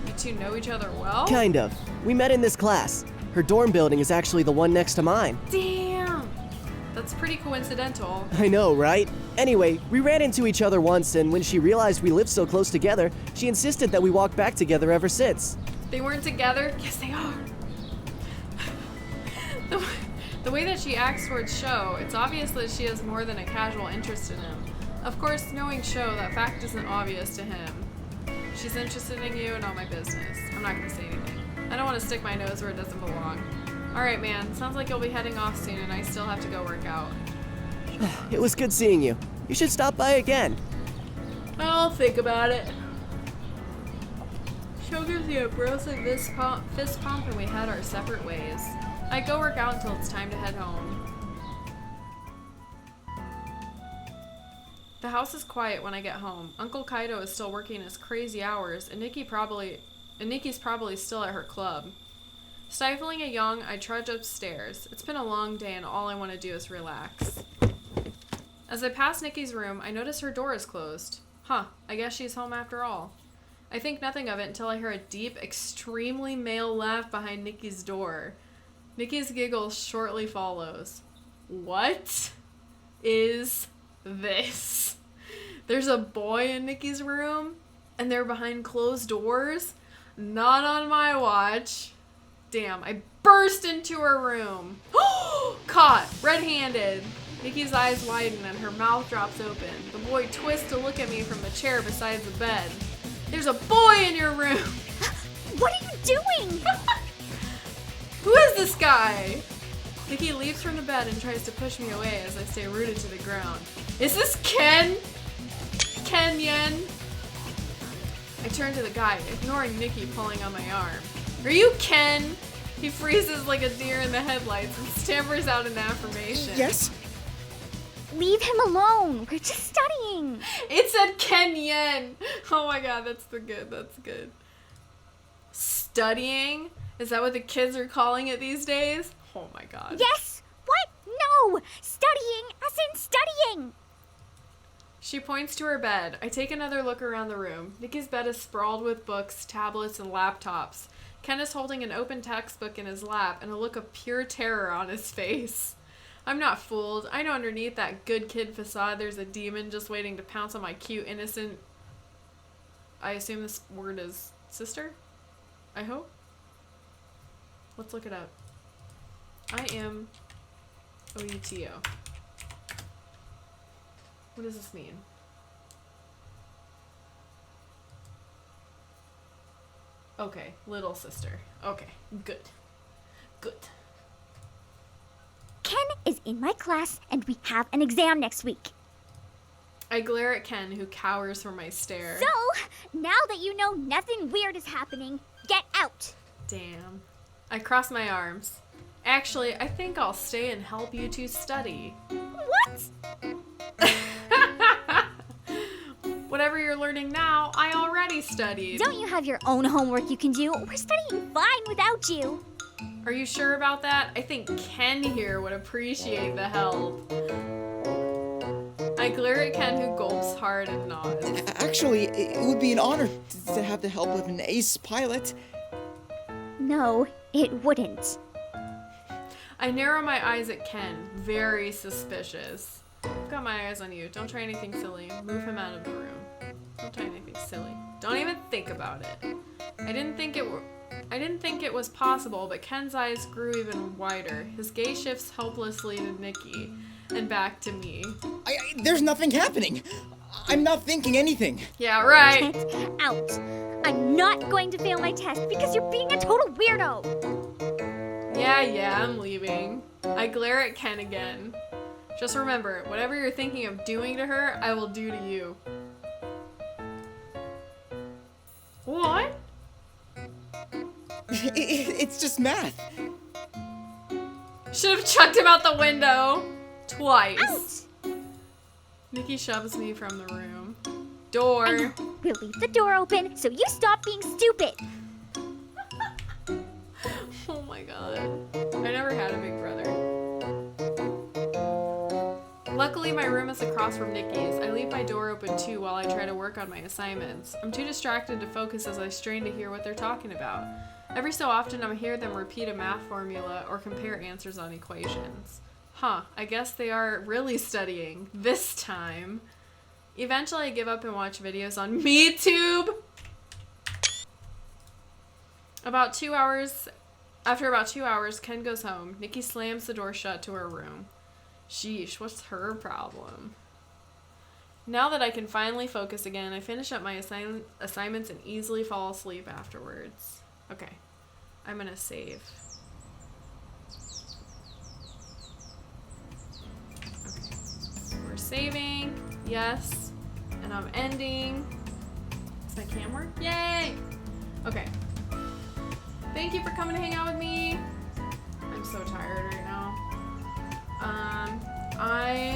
You two know each other well? Kind of. We met in this class. Her dorm building is actually the one next to mine. Damn! That's pretty coincidental. I know, right? Anyway, we ran into each other once, and when she realized we lived so close together, she insisted that we walk back together ever since. They weren't together? Yes, they are. The way that she acts towards Sho, it's obvious that she has more than a casual interest in him. Of course, knowing Sho, that fact isn't obvious to him. She's interested in you and all my business. I'm not gonna say anything. I don't want to stick my nose where it doesn't belong. Alright, man. Sounds like you'll be heading off soon and I still have to go work out. It was good seeing you. You should stop by again. I'll think about it. Sho gives you a brosy fist pump and we head our separate ways. I go work out until it's time to head home. The house is quiet when I get home. Uncle Kaido is still working his crazy hours, and Nikki probably and Nikki's probably still at her club. Stifling a yawn, I trudge upstairs. It's been a long day and all I want to do is relax. As I pass Nikki's room, I notice her door is closed. Huh, I guess she's home after all. I think nothing of it until I hear a deep, extremely male laugh behind Nikki's door. Nikki's giggle shortly follows. What is this? There's a boy in Nikki's room, and they're behind closed doors? Not on my watch. Damn, I burst into her room. Caught, red-handed. Nikki's eyes widen and her mouth drops open. The boy twists to look at me from the chair beside the bed. There's a boy in your room! What are you doing? Who is this guy? Nikki leaps from the bed and tries to push me away as I stay rooted to the ground. Is this Ken? Ken Yen? I turn to the guy, ignoring Nikki pulling on my arm. Are you Ken? He freezes like a deer in the headlights and stammers out an affirmation. Yes? Leave him alone. We're just studying. It said Ken Yen. Oh my god, that's good. Studying? Is that what the kids are calling it these days? Oh my god. Yes! What? No! Studying as in studying! She points to her bed. I take another look around the room. Nikki's bed is sprawled with books, tablets, and laptops. Ken is holding an open textbook in his lap and a look of pure terror on his face. I'm not fooled. I know underneath that good kid facade there's a demon just waiting to pounce on my cute, innocent... I assume this word is sister? I hope? Let's look it up. I am OUTO. What does this mean? Okay, little sister. Okay, good. Good. Ken is in my class and we have an exam next week. I glare at Ken, who cowers from my stare. So, now that you know nothing weird is happening, get out! Damn. I cross my arms. Actually, I think I'll stay and help you two study. What? Whatever you're learning now, I already studied. Don't you have your own homework you can do? We're studying fine without you. Are you sure about that? I think Ken here would appreciate the help. I glare at Ken, who gulps hard and nods. Actually, it would be an honor to have the help of an ace pilot. No, it wouldn't. I narrow my eyes at Ken, very suspicious. I've got my eyes on you. Don't try anything silly. Move him out of the room. Don't try anything silly. Don't even think about it. I didn't think it was possible, but Ken's eyes grew even wider. His gaze shifts helplessly to Nikki and back to me. There's nothing happening. I'm not thinking anything. Yeah, right. Get out. I'm not going to fail my test because you're being a total weirdo. Yeah, I'm leaving. I glare at Ken again. Just remember, whatever you're thinking of doing to her, I will do to you. What? It's just math. Should have chucked him out the window. Twice. Out. Nikki shoves me from the room. Door. I know. We'll leave the door open so you stop being stupid. Oh my god. I never had a big brother. Luckily, my room is across from Nikki's. I leave my door open too while I try to work on my assignments. I'm too distracted to focus as I strain to hear what they're talking about. Every so often, I hear them repeat a math formula or compare answers on equations. Huh, I guess they are really studying. This time. Eventually, I give up and watch videos on MeTube. After about 2 hours, Ken goes home. Nikki slams the door shut to her room. Sheesh, what's her problem? Now that I can finally focus again, I finish up my assignments and easily fall asleep afterwards. Okay, I'm gonna save. Okay, we're saving, yes, and I'm ending. Is my cam work? Yay! Okay. Thank you for coming to hang out with me. I'm so tired right now. I